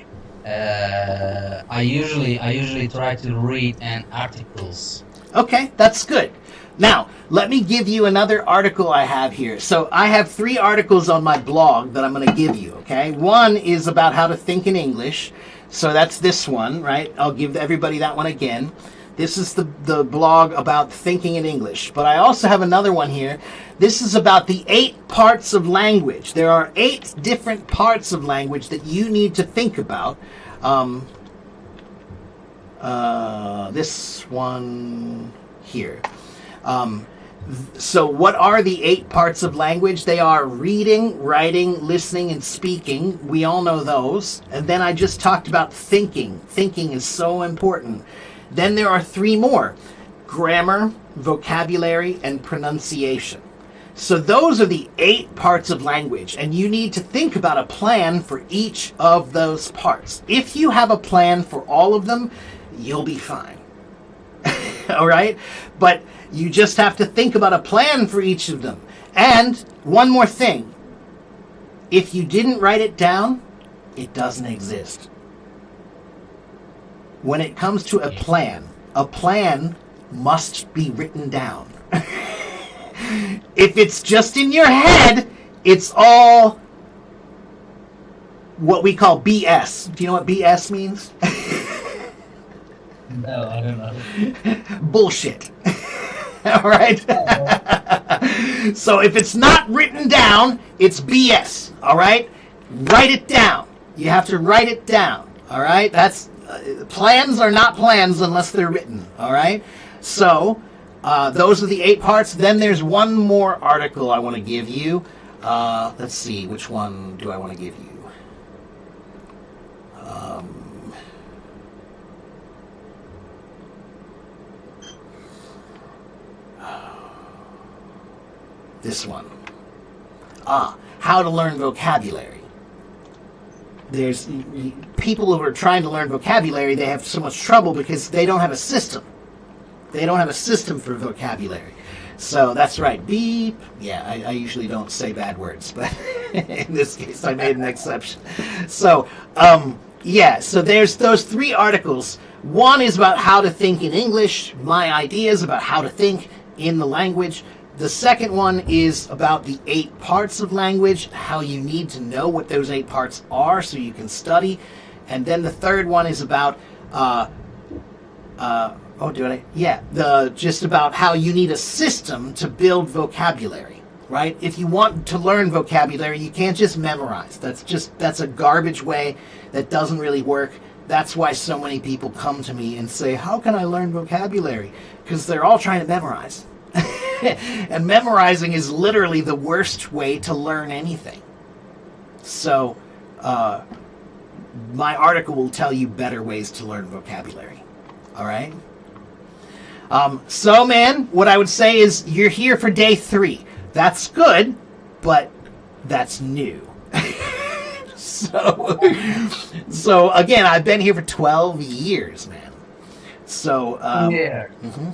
I usually try to read an articles. Okay, that's good. Now, let me give you another article I have here. So I have 3 articles on my blog that I'm going to give you, okay? One is about how to think in English. So that's this one, right? I'll give everybody that one again. This is the blog about thinking in English. But I also have another one here. This is about the 8 parts of language. There are 8 different parts of language that you need to think about. This one here. So what are the 8 parts of language? They are reading, writing, listening, and speaking. We all know those. And then I just talked about thinking. Thinking is so important. Then there are 3 more: grammar, vocabulary, and pronunciation. So those are the 8 parts of language, and you need to think about a plan for each of those parts. If you have a plan for all of them, you'll be fine. All right? But you just have to think about a plan for each of them. And one more thing. If you didn't write it down, it doesn't exist. When it comes to a plan must be written down. If it's just in your head, it's all what we call BS. Do you know what BS means? No, I don't know. Bullshit. All right? So if it's not written down, it's BS. All right? Write it down. You have to write it down. All right? That's plans are not plans unless they're written. All right? So those are the 8 parts. Then there's one more article I want to give you. Let's see, which one do I want to give you? This one. How to learn vocabulary. There's people who are trying to learn vocabulary, they have so much trouble because they don't have a system. They don't have a system for vocabulary. So that's right. Beep. Yeah, I usually don't say bad words, but in this case I made an exception. So, so there's those 3 articles. One is about how to think in English, my ideas about how to think in the language. The second one is about the 8 parts of language, how you need to know what those 8 parts are so you can study. And then the third one is about just about how you need a system to build vocabulary, right? If you want to learn vocabulary, you can't just memorize. That's a garbage way that doesn't really work. That's why so many people come to me and say, how can I learn vocabulary? Because they're all trying to memorize. And memorizing is literally the worst way to learn anything. So, my article will tell you better ways to learn vocabulary. All right? So, man, what I would say is you're here for day 3. That's good, but that's new. So again, I've been here for 12 years, man. So, Yeah. mhm.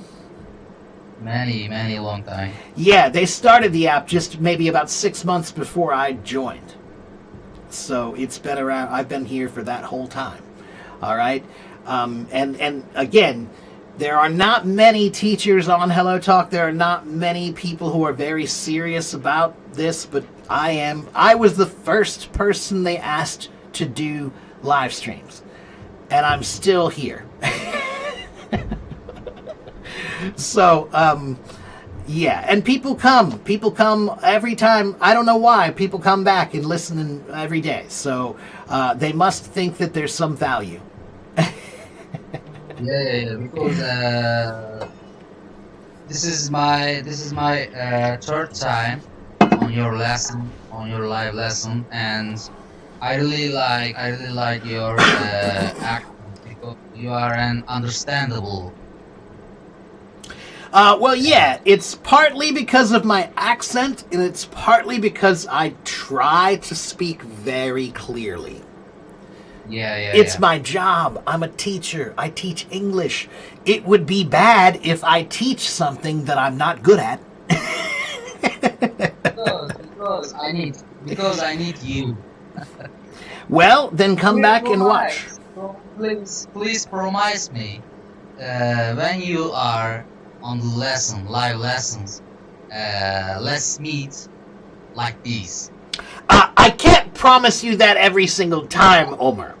Many long time. Yeah, they started the app just maybe about 6 months before I joined. So it's been around. I've been here for that whole time. All right, and again, there are not many teachers on Hello Talk. There are not many people who are very serious about this, but I am. I was the first person they asked to do live streams, and I'm still here. So, yeah, and people come every time. I don't know why people come back and listen every day. So they must think that there's some value. Yeah, because this is my third time on your lesson, on your live lesson, and I really like your accent because you are an understandable. Well, yeah, it's partly because of my accent, and it's partly because I try to speak very clearly. Yeah. It's my job. I'm a teacher. I teach English. It would be bad if I teach something that I'm not good at. because I need you. Well, then come back and watch. So please promise me when you are on the lesson, live lessons, let's meet like this. I can't promise you that every single time, Omar,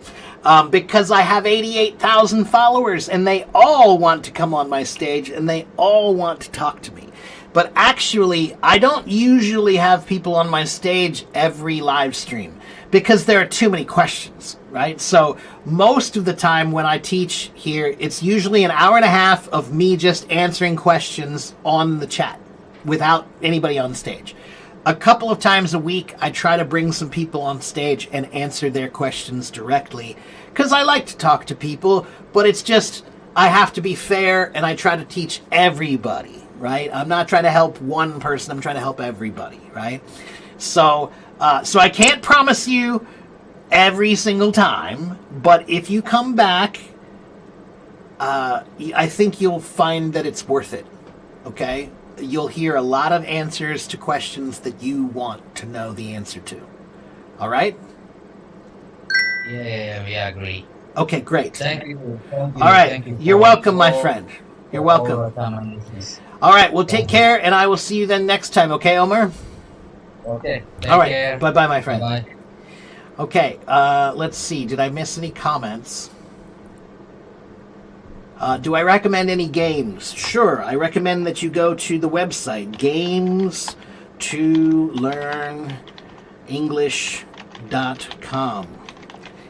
because I have 88,000 followers and they all want to come on my stage and they all want to talk to me. But actually, I don't usually have people on my stage every live stream because there are too many questions, right? So most of the time when I teach here, it's usually an hour and a half of me just answering questions on the chat without anybody on stage. A couple of times a week, I try to bring some people on stage and answer their questions directly because I like to talk to people, but it's just I have to be fair and I try to teach everybody, right? I'm not trying to help one person, I'm trying to help everybody, right? So I can't promise you every single time, but if you come back, I think you'll find that it's worth it, okay? You'll hear a lot of answers to questions that you want to know the answer to. All right? Yeah, we agree. Okay, great. Thank you. All right. You're welcome, my friend. You're welcome. All right, well, take care, and I will see you then next time, okay, Omar? Okay. All right. Bye-bye, my friend. Bye. Okay, let's see. Did I miss any comments? Do I recommend any games? Sure, I recommend that you go to the website, games2learnenglish.com.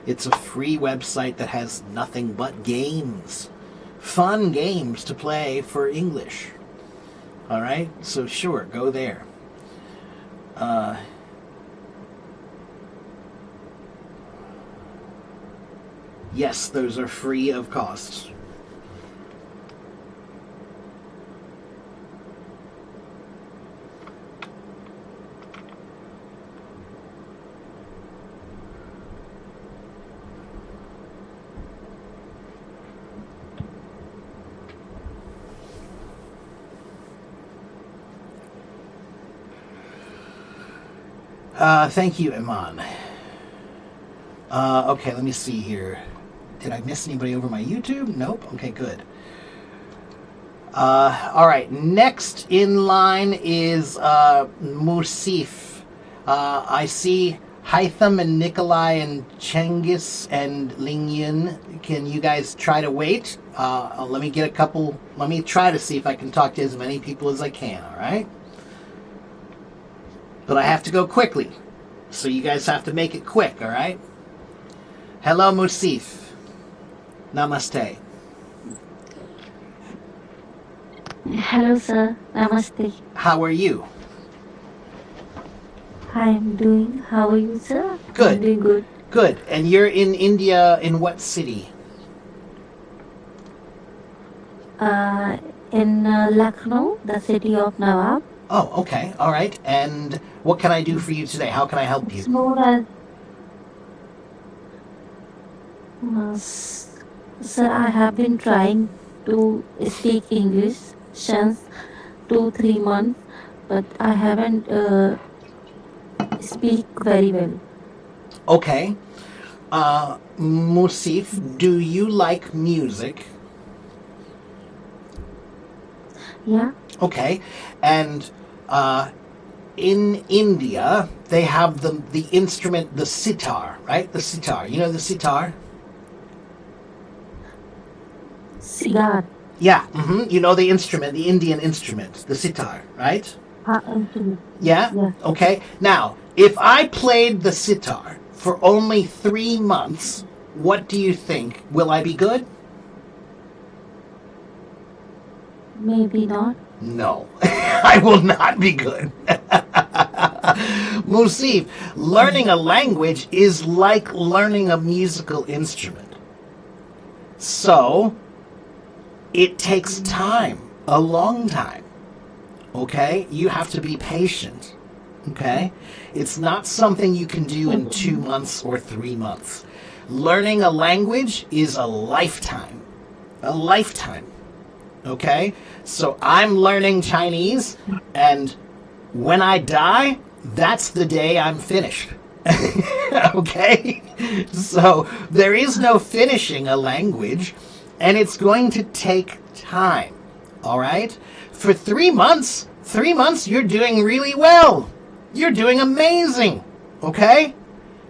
It's a free website that has nothing but games. Fun games to play for English. All right, so sure, go there. Yes, those are free of cost. Thank you, Iman. Okay, let me see here. Did I miss anybody over my YouTube? Nope. Okay, good. All right, next in line is Musif. I see Hytham and Nikolai and Cengiz and Lingyun. Can you guys try to wait? Let me get a couple. Let me try to see if I can talk to as many people as I can, all right? But I have to go quickly. So you guys have to make it quick, all right? Hello, Musif. Namaste. Hello, sir. Namaste. How are you? Hi, I'm doing. How are you, sir? Good. I'm doing good. Good. And you're in India, in what city? In Lucknow, the city of Nawab. Oh, okay. All right. And what can I do for you today? How can I help It's you? known as. Sir, I have been trying to speak English since 2-3 months, but I haven't speak very well. Okay. Musif, do you like music? Yeah. Okay. And in India, they have the instrument, the sitar, right? The sitar. You know the sitar? Cigar. Yeah. You know the instrument, the Indian instrument, the sitar, right? Yeah. Yeah? Okay. Now, if I played the sitar for only 3 months, what do you think? Will I be good? Maybe not. No, I will not be good. Musif, learning a language is like learning a musical instrument. So, it takes time, a long time. Okay? You have to be patient. Okay? It's not something you can do in 2 months or 3 months. Learning a language is a lifetime. A lifetime. Okay? So I'm learning Chinese, and when I die, that's the day I'm finished. Okay? So there is no finishing a language, and it's going to take time. All right? For 3 months, 3 months, you're doing really well. You're doing amazing. Okay?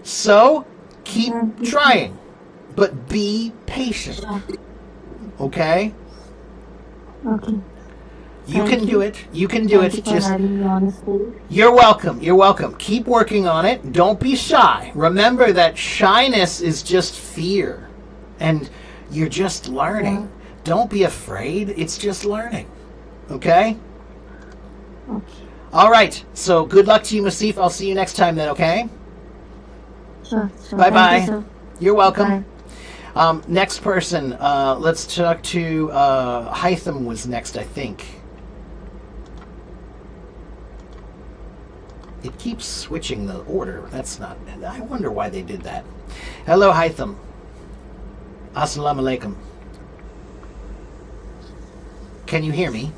So keep trying, but be patient. Okay? Okay. You Thank can you. do it. You can do Thank it. you for Just having me on the stage. you're welcome. You're welcome. Keep working on it. Don't be shy. Remember that shyness is just fear, and you're just learning. Yeah. Don't be afraid. It's just learning. Okay? Okay. All right. So good luck to you, Musif. I'll see you next time then, okay? Sure. Bye-bye. Thank you, sir. You're welcome. Bye. Next person. Let's talk to Hytham was next, I think. It keeps switching the order. That's not... I wonder why they did that. Hello, Hytham. Assalamu alaikum. Can you hear me?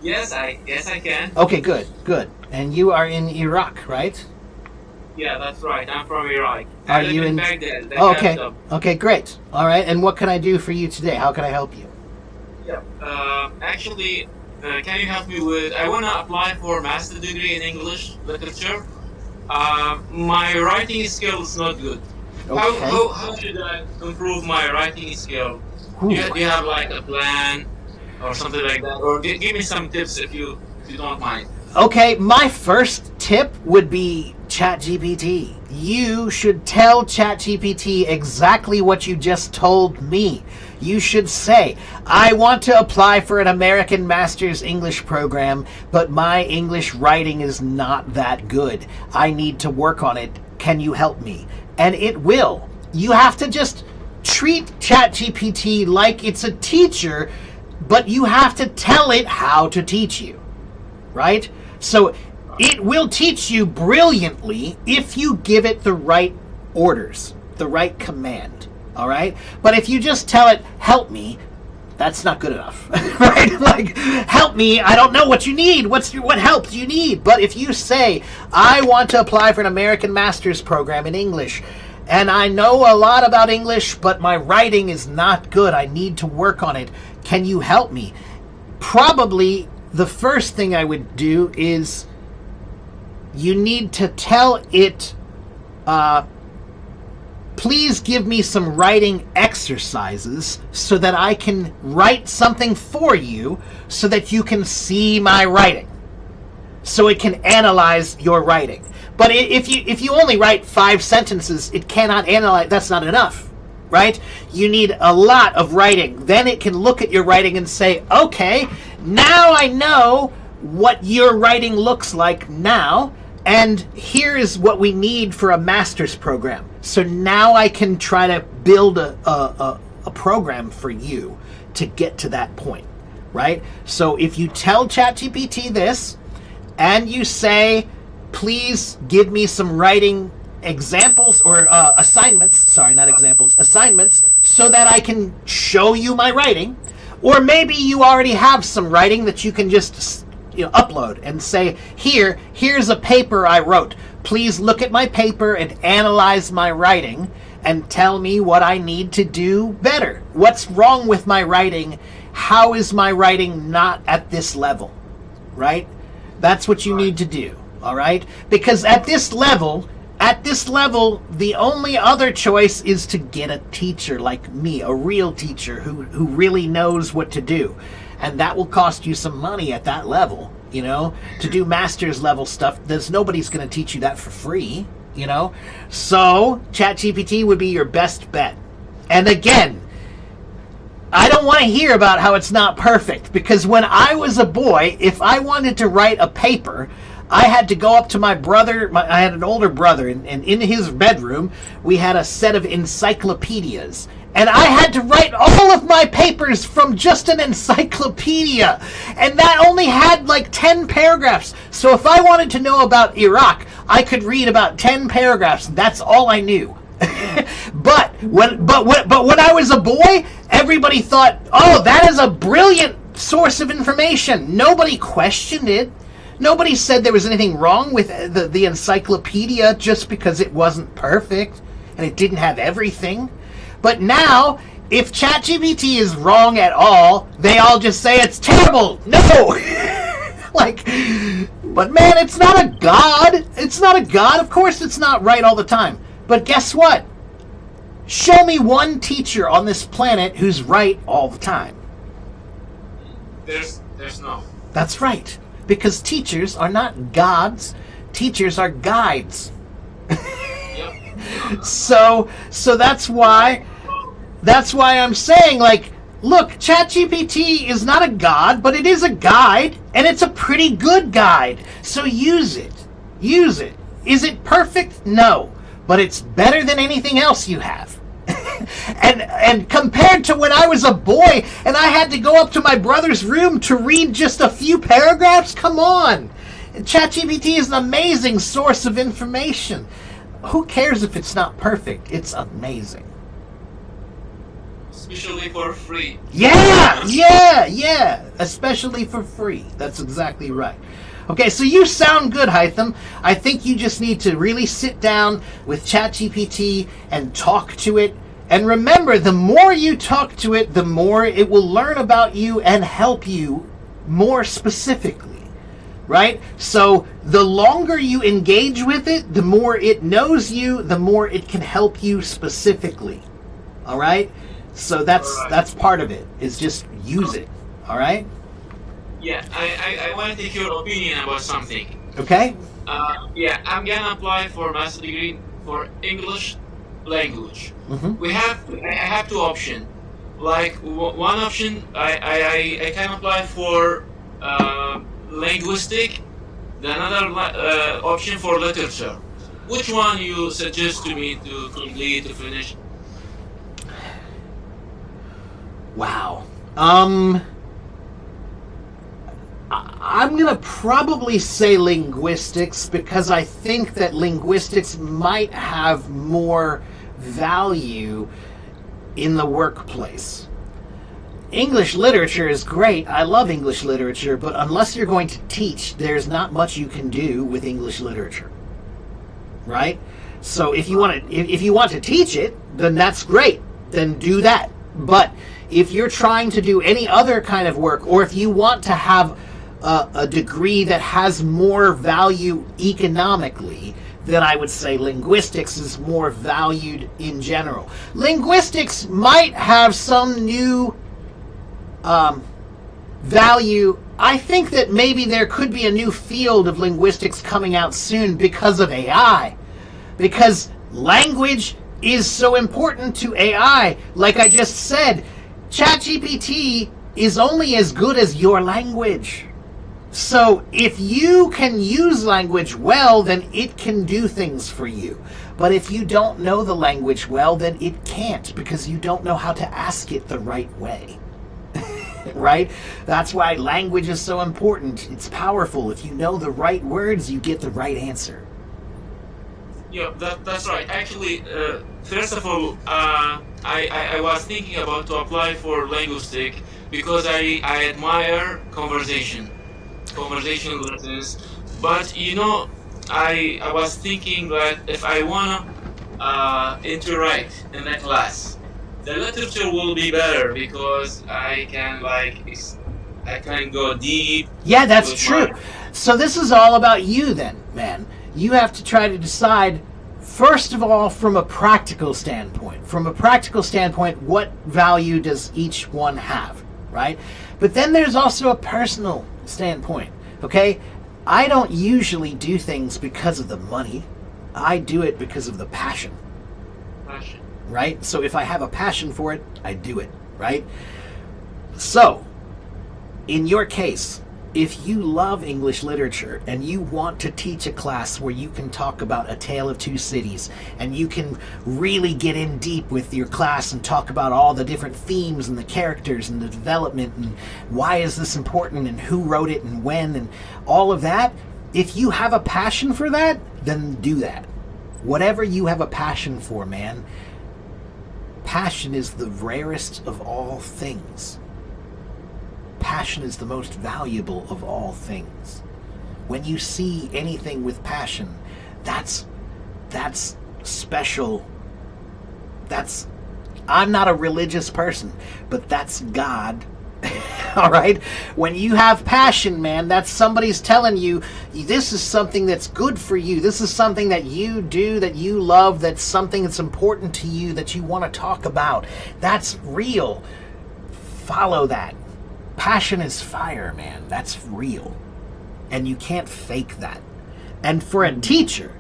Yes, I can. Okay, good, good. And you are in Iraq, right? Yeah, that's right. I'm from Iraq. Are I live you in- Baghdad? The Oh, okay. capital. Okay, great. All right, and what can I do for you today? How can I help you? Yeah. Actually, can you help me with? I want to apply for master degree in English literature. My writing skill is not good. Okay. How should I improve my writing skill? Ooh. Do you have like a plan or something like that? Or give me some tips if you don't mind. Okay, my first tip would be ChatGPT. You should tell ChatGPT exactly what you just told me. You should say, I want to apply for an American Master's English program, but my English writing is not that good. I need to work on it. Can you help me? And it will. You have to just treat ChatGPT like it's a teacher, but you have to tell it how to teach you. Right? So it will teach you brilliantly if you give it the right orders, the right command. All right? But if you just tell it, help me, that's not good enough. Right? Like, help me, I don't know what you need. What help do you need? But if you say, I want to apply for an American Master's program in English, and I know a lot about English, but my writing is not good. I need to work on it. Can you help me? Probably the first thing I would do is you need to tell it, please give me some writing exercises so that I can write something for you so that you can see my writing. So it can analyze your writing. But if you only write 5 sentences, it cannot analyze. That's not enough, right? You need a lot of writing. Then it can look at your writing and say, okay, now I know what your writing looks like now, and here is what we need for a master's program. So now I can try to build a program for you to get to that point, right? So if you tell ChatGPT this, and you say, please give me some writing examples or assignments, sorry, not examples, assignments, so that I can show you my writing. Or maybe you already have some writing that you can just upload and say, here's a paper I wrote. Please look at my paper and analyze my writing and tell me what I need to do better. What's wrong with my writing? How is my writing not at this level, right? That's what you need to do, all right? Because at this level, the only other choice is to get a teacher like me, a real teacher who really knows what to do. And that will cost you some money at that level, to do master's level stuff. Nobody's going to teach you that for free, So ChatGPT would be your best bet. And again, I don't want to hear about how it's not perfect, because when I was a boy, if I wanted to write a paper, I had to go up to my brother. I had an older brother, and in his bedroom, we had a set of encyclopedias. And I had to write all of my papers from just an encyclopedia. And that only had like 10 paragraphs. So if I wanted to know about Iraq, I could read about 10 paragraphs. That's all I knew. But when I was a boy, everybody thought, oh, that is a brilliant source of information. Nobody questioned it. Nobody said there was anything wrong with the encyclopedia just because it wasn't perfect and it didn't have everything. But now, if ChatGPT is wrong at all, they all just say it's terrible. No! But man, it's not a god. It's not a god. Of course it's not right all the time. But guess what? Show me one teacher on this planet who's right all the time. There's no. That's right. Because teachers are not gods. Teachers are guides. Yep. So that's why I'm saying, look, ChatGPT is not a god, but it is a guide, and it's a pretty good guide. So use it. Use it. Is it perfect? No. But it's better than anything else you have. And compared to when I was a boy and I had to go up to my brother's room to read just a few paragraphs, come on. ChatGPT is an amazing source of information. Who cares if it's not perfect? It's amazing. Especially for free. Yeah. Especially for free. That's exactly right. Okay, so you sound good, Hytham. I think you just need to really sit down with ChatGPT and talk to it. And remember, the more you talk to it, the more it will learn about you and help you more specifically, right? So the longer you engage with it, the more it knows you, the more it can help you specifically, all right? So that's part of it, is just use it, all right? Yeah, I want to take your opinion about something. Okay? Yeah, I'm gonna apply for master degree for English language. Mm-hmm. I have two options. One option, I can apply for linguistic. The another option for literature. Which one you suggest to me to complete, to finish? Wow. I'm going to probably say linguistics, because I think that linguistics might have more value in the workplace. English literature is great. I love English literature, but unless you're going to teach, there's not much you can do with English literature. Right? So if you want to teach it, then that's great. Then do that. But if you're trying to do any other kind of work, or if you want to have a degree that has more value economically, then I would say linguistics is more valued in general. Linguistics might have some new value. I think that maybe there could be a new field of linguistics coming out soon because of AI. Because language is so important to AI. Like I just said, ChatGPT is only as good as your language. So if you can use language well, then it can do things for you. But if you don't know the language well, then it can't, because you don't know how to ask it the right way. Right? That's why language is so important. It's powerful. If you know the right words, you get the right answer. Yeah, that's right. Actually, first of all, I was thinking about to apply for linguistic because I admire conversational lessons. But I was thinking that if I wanna interact in that class, the literature will be better because I can go deep. Yeah, that's with true. my- So this is all about you then, man. You have to try to decide, first of all, from a practical standpoint. From a practical standpoint, what value does each one have, right? But then there's also a personal standpoint, okay? I don't usually do things because of the money. I do it because of the passion, Passion. right? So if I have a passion for it, I do it, right? So, in your case, if you love English literature and you want to teach a class where you can talk about A Tale of Two Cities and you can really get in deep with your class and talk about all the different themes and the characters and the development and why is this important and who wrote it and when and all of that, if you have a passion for that, then do that. Whatever you have a passion for, man, passion is the rarest of all things. Passion is the most valuable of all things. When you see anything with passion, that's special. I'm not a religious person, but that's God. All right? When you have passion, man, that's somebody's telling you this is something that's good for you. This is something that you do, that you love, that's something that's important to you, that you want to talk about. That's real. Follow that. Passion is fire, man. That's real. And you can't fake that. And for a teacher,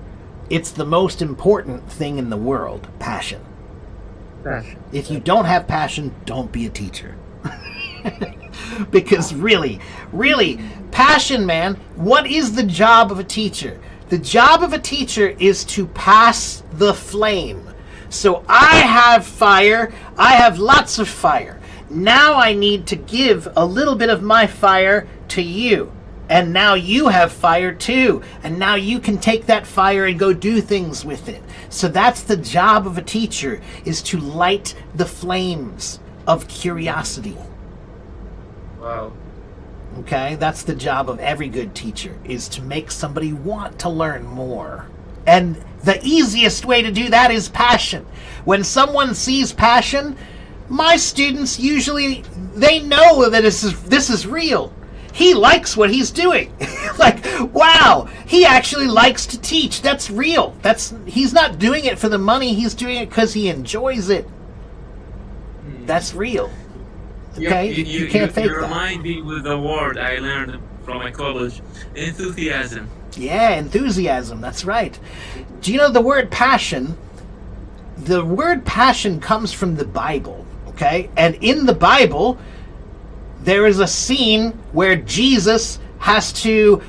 it's the most important thing in the world, passion. Passion. If you don't have passion, don't be a teacher. Because really, passion, man, what is the job of a teacher? The job of a teacher is to pass the flame. So I have fire. I have lots of fire. Now I need to give a little bit of my fire to you. And now you have fire too. And now you can take that fire and go do things with it. So that's the job of a teacher, is to light the flames of curiosity. Wow. Okay? That's the job of every good teacher, is to make somebody want to learn more. And the easiest way to do that is passion. When someone sees passion, my students usually, they know that this is real. He likes what he's doing. Like, wow, he actually likes to teach. That's real. He's not doing it for the money. He's doing it because he enjoys it. That's real. Okay? You can't fake You that. remind me with the word I learned from my college, enthusiasm. Yeah, enthusiasm. That's right. Do you know the word passion? The word passion comes from the Bible, okay? And in the Bible, there is a scene where Jesus has to,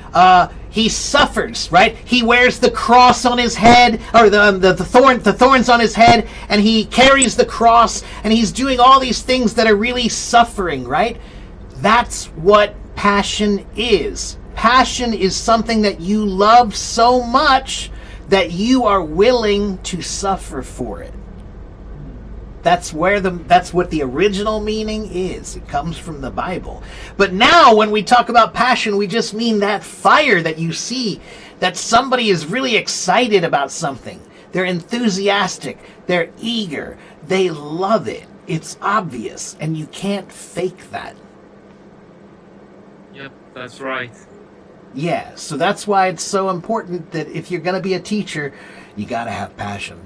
he suffers, right? He wears the cross on his head, or the thorns on his head, and he carries the cross, and he's doing all these things that are really suffering, right? That's what passion is. Passion is something that you love so much that you are willing to suffer for it. That's what the original meaning is. It comes from the Bible. But now when we talk about passion, we just mean that fire that you see, that somebody is really excited about something. They're enthusiastic, they're eager, they love it. It's obvious, and you can't fake that. Yep, that's right. Yeah, so that's why it's so important that if you're going to be a teacher, you got to have passion.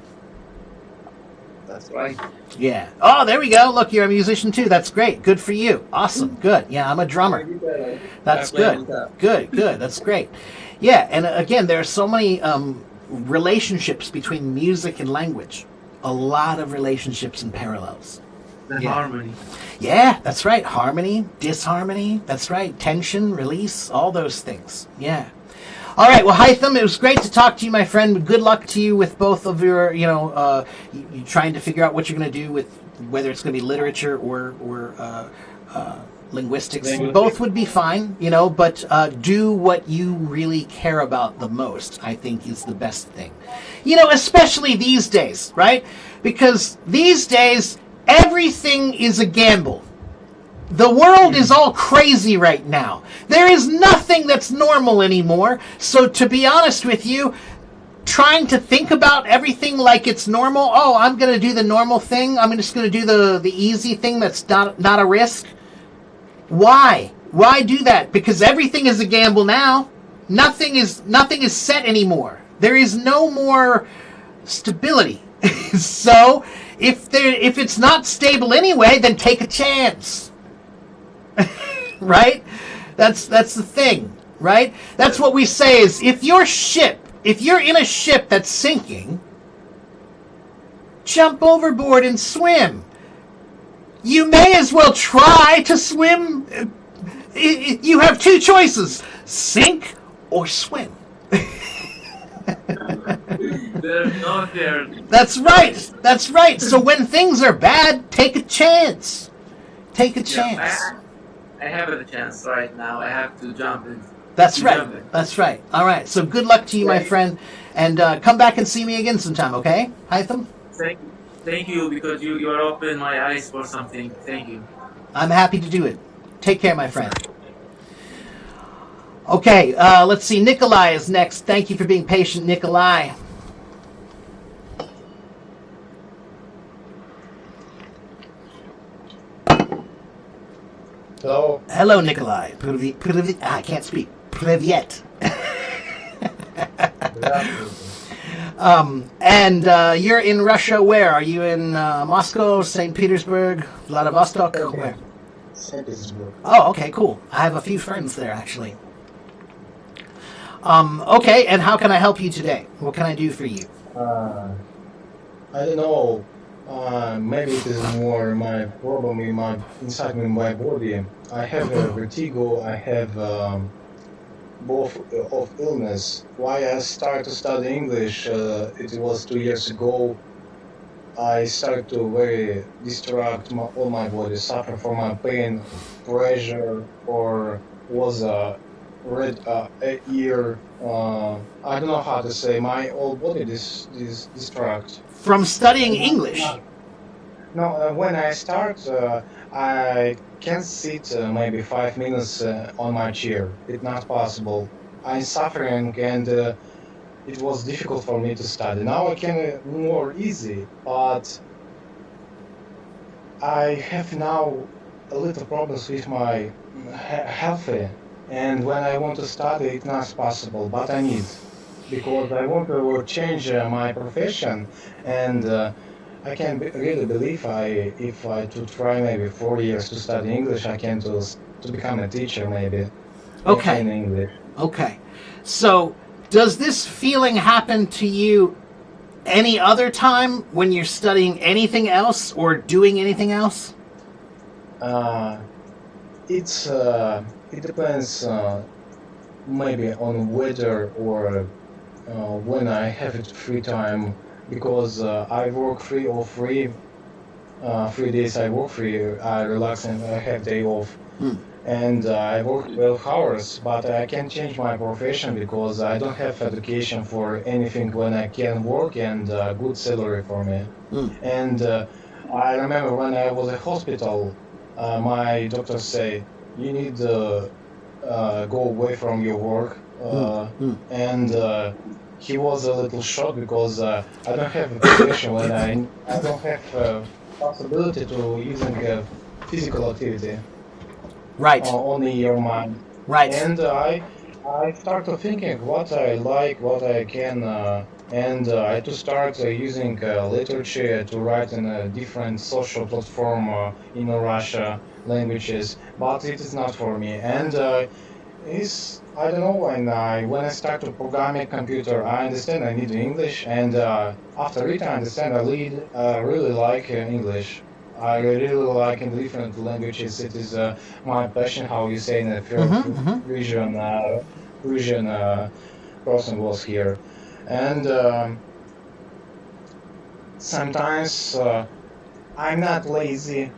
That's right. Yeah. Oh, there we go. Look, you're a musician too. That's great. Good for you. Awesome. Good. Yeah, I'm a drummer. That's good. Good. That's great. Yeah, and again, there are so many relationships between music and language. A lot of relationships and parallels. And Yeah. harmony. Yeah, that's right. Harmony, disharmony. That's right. Tension, release, all those things. Yeah. All right. Well, Hytham, it was great to talk to you, my friend. Good luck to you with both of your, you trying to figure out what you're going to do with whether it's going to be literature or linguistics. Both would be fine, but do what you really care about the most, I think is the best thing. Especially these days, right? Because these days, everything is a gamble. The world is all crazy right now. There is nothing that's normal anymore. So to be honest with you, trying to think about everything like it's normal, oh, I'm going to do the normal thing. I'm just going to do the easy thing that's not a risk. Why? Why do that? Because everything is a gamble now. Nothing is set anymore. There is no more stability. So if it's not stable anyway, then take a chance. Right? That's the thing, right? That's what we say is if you're in a ship that's sinking, jump overboard and swim. You may as well try to swim. You have two choices: sink or swim. There's no there. That's right. That's right. So when things are bad, take a chance. Take a chance. I have a chance right now. I have to jump in. That's to right. jump in. That's right. All right. So good luck to you, my friend, and come back and see me again sometime. Okay, Hytham? Thank you, because you are opening my eyes for something. Thank you. I'm happy to do it. Take care, my friend. Okay, let's see. Nikolai is next. Thank you for being patient, Nikolai. Hello. Hello, Nikolai. I can't speak. Privyet. And you're in Russia. Where are you? In Moscow, St. Petersburg, Vladivostok? Where? St. Petersburg. Oh, okay, cool. I have a few friends there, actually. Okay, and how can I help you today? What can I do for you? I don't know. Maybe it is more my problem inside my body. I have vertigo. I have both of illness. Why I started to study English? It was 2 years ago. I started to very distract all my body, suffer from my pain, pressure, or was a red ear. I don't know how to say. My whole body distract. From studying English? No, when I start, I can sit maybe 5 minutes on my chair. It's not possible. I'm suffering and it was difficult for me to study. Now I can more easy, but I have now a little problems with my health. And when I want to study, it's not possible, but I need. Because I want to change my profession, and I can really believe if I to try maybe 4 years to study English, I can to become a teacher maybe. Okay. In English. Okay. So, does this feeling happen to you any other time when you're studying anything else or doing anything else? It depends maybe on weather or when I have it free time, because I work 3 days I work free, I relax and I have day off. And I work 12 hours, but I can't change my profession because I don't have education for anything when I can work and good salary for me. And I remember when I was at hospital, my doctor say, you need to go away from your work. And he was a little shocked because I don't have a profession when I don't have possibility to using physical activity. Right. Only your mind. Right. And I started thinking what I like, what I can, and I to start using literature to write in a different social platform in Russia languages, but it is not for me. And I don't know, when I start to program a computer, I understand I need English, and after it I understand I really like English. I really like in different languages. It is my passion, how you say in the Frisian person was here. And sometimes I'm not lazy,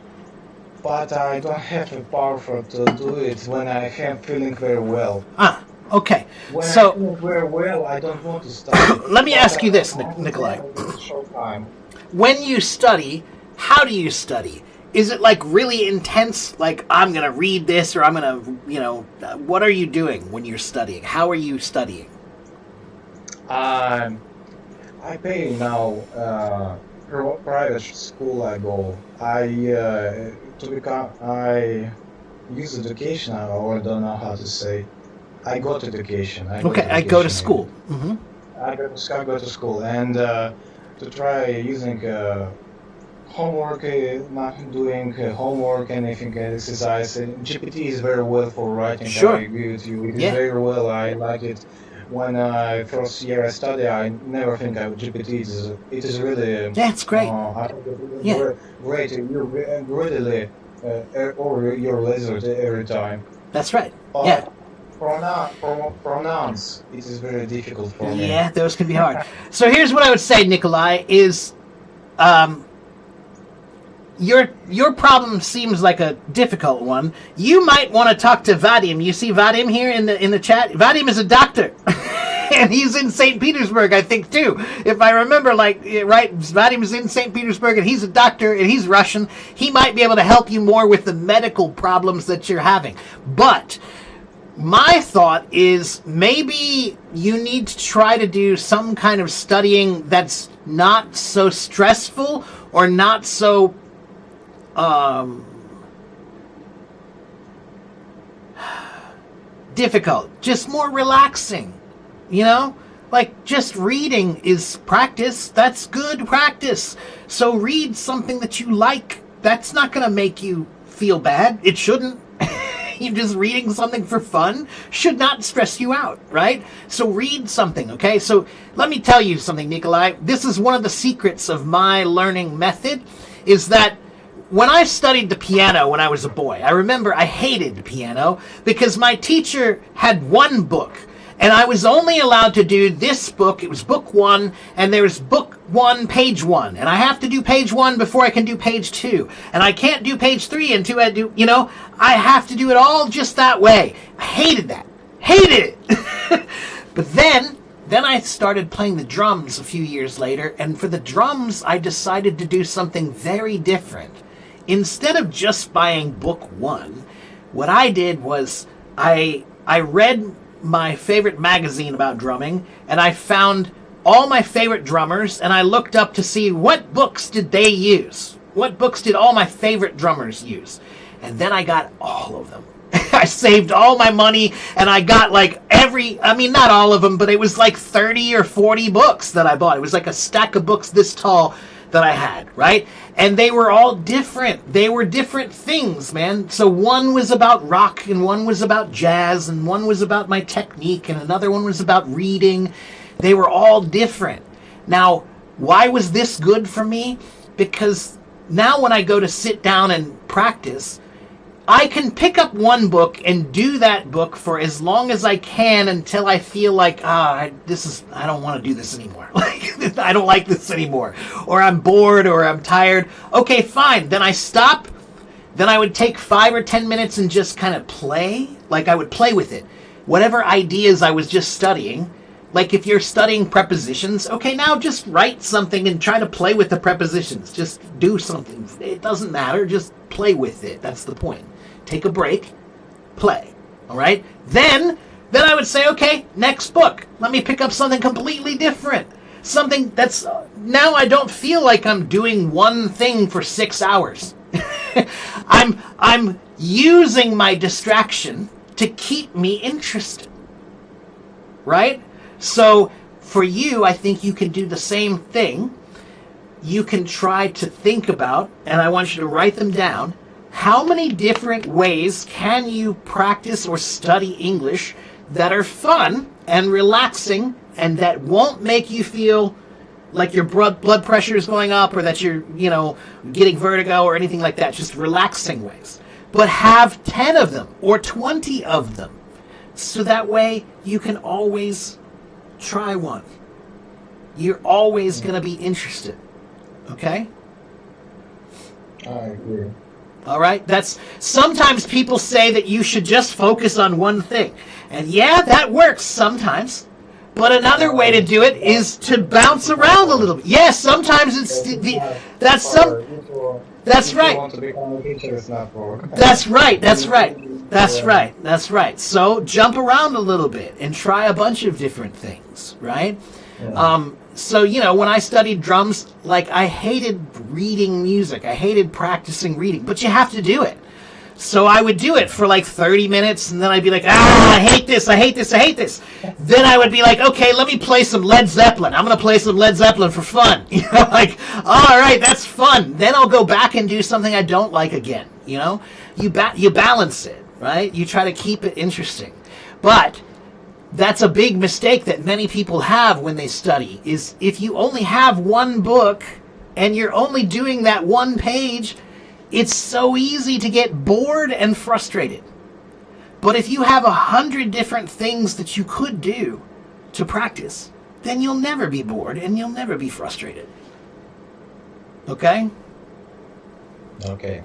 but I don't have the power to do it when I am feeling very well. Ah, okay. When I So feel very well, I don't want to study. let me But ask you I this, want to Nikolai. have a short time. When you study, how do you study? Is it like really intense? Like, I'm going to read this or I'm going to, what are you doing when you're studying? How are you studying? I pay now private school I go. I use education. I don't know how to say. I got education. Okay, I go to school. Hmm. I go to school and to try using homework, not doing homework, anything exercise. GPT is very well for writing. Sure. I agree with you. It is Yeah. very well. I like it. When first year I study, I never think of GPT. It is really. Yeah, it's great. I think it is Yeah. great. You readily or your result every time. That's right. But Yeah. pronounce it is very difficult for me. Yeah, those can be hard. So here's what I would say, Nikolai, is your problem seems like a difficult one. You might want to talk to Vadim. You see Vadim here in the chat? Vadim is a doctor. And he's in St. Petersburg, I think, too. If I remember, right, Vadim's in St. Petersburg, and he's a doctor, and he's Russian. He might be able to help you more with the medical problems that you're having. But my thought is maybe you need to try to do some kind of studying that's not so stressful or not so difficult, just more relaxing, like just reading is practice. That's good practice. So read something that you like. That's not going to make you feel bad. It shouldn't. You just reading something for fun should not stress you out, right? So read something, okay? So let me tell you something, Nikolai. This is one of the secrets of my learning method, is that when I studied the piano when I was a boy, I remember I hated the piano because my teacher had one book, and I was only allowed to do this book. It was book 1, and there's book 1, page 1. And I have to do page 1 before I can do page 2. And I can't do page 3 until I do, I have to do it all just that way. I hated that. Hated it. But then I started playing the drums a few years later, and for the drums, I decided to do something very different. Instead of just buying book 1, what I did was I read my favorite magazine about drumming, and I found all my favorite drummers, and I looked up to see what books did they use. What books did all my favorite drummers use? And then I got all of them. I saved all my money, and I got not all of them, but it was like 30 or 40 books that I bought. It was like a stack of books this tall that I had, right? And they were all different. They were different things, man. So one was about rock, and one was about jazz, and one was about my technique, and another one was about reading. They were all different. Now, why was this good for me? Because now when I go to sit down and practice, I can pick up one book and do that book for as long as I can until I feel like, I don't want to do this anymore. Like, I don't like this anymore. Or I'm bored, or I'm tired. Okay, fine. Then I stop. Then I would take 5 or 10 minutes and just kind of play. Like, I would play with it. Whatever ideas I was just studying. Like, if you're studying prepositions, okay, now just write something and try to play with the prepositions. Just do something. It doesn't matter. Just play with it. That's the point. Take a break, play, all right? Then I would say, okay, next book. Let me pick up something completely different. Something that's, now I don't feel like I'm doing one thing for 6 hours. I'm using my distraction to keep me interested, right? So for you, I think you can do the same thing. You can try to think about, and I want you to write them down, how many different ways can you practice or study English that are fun and relaxing and that won't make you feel like your blood pressure is going up or that you're, getting vertigo or anything like that, just relaxing ways. But have 10 of them or 20 of them. So that way you can always try one. You're always going to be interested. Okay? I agree. All right? Sometimes people say that you should just focus on one thing. And yeah, that works sometimes. But another way to do it is to bounce around a little bit. Yes, sometimes it's that's right. Want to become a teacher, it's not work. That's right. So jump around a little bit and try a bunch of different things, right? Yeah. So, when I studied drums, like, I hated reading music. I hated practicing reading, but you have to do it. So I would do it for like 30 minutes, and then I'd be like, I hate this. Then I would be like, okay, let me play some Led Zeppelin. I'm going to play some Led Zeppelin for fun. Like, all right, that's fun. Then I'll go back and do something I don't like again. You balance it, right? You try to keep it interesting. But that's a big mistake that many people have when they study, is if you only have one book and you're only doing that one page, it's so easy to get bored and frustrated. But if you have 100 different things that you could do to practice, then you'll never be bored and you'll never be frustrated. Okay? Okay.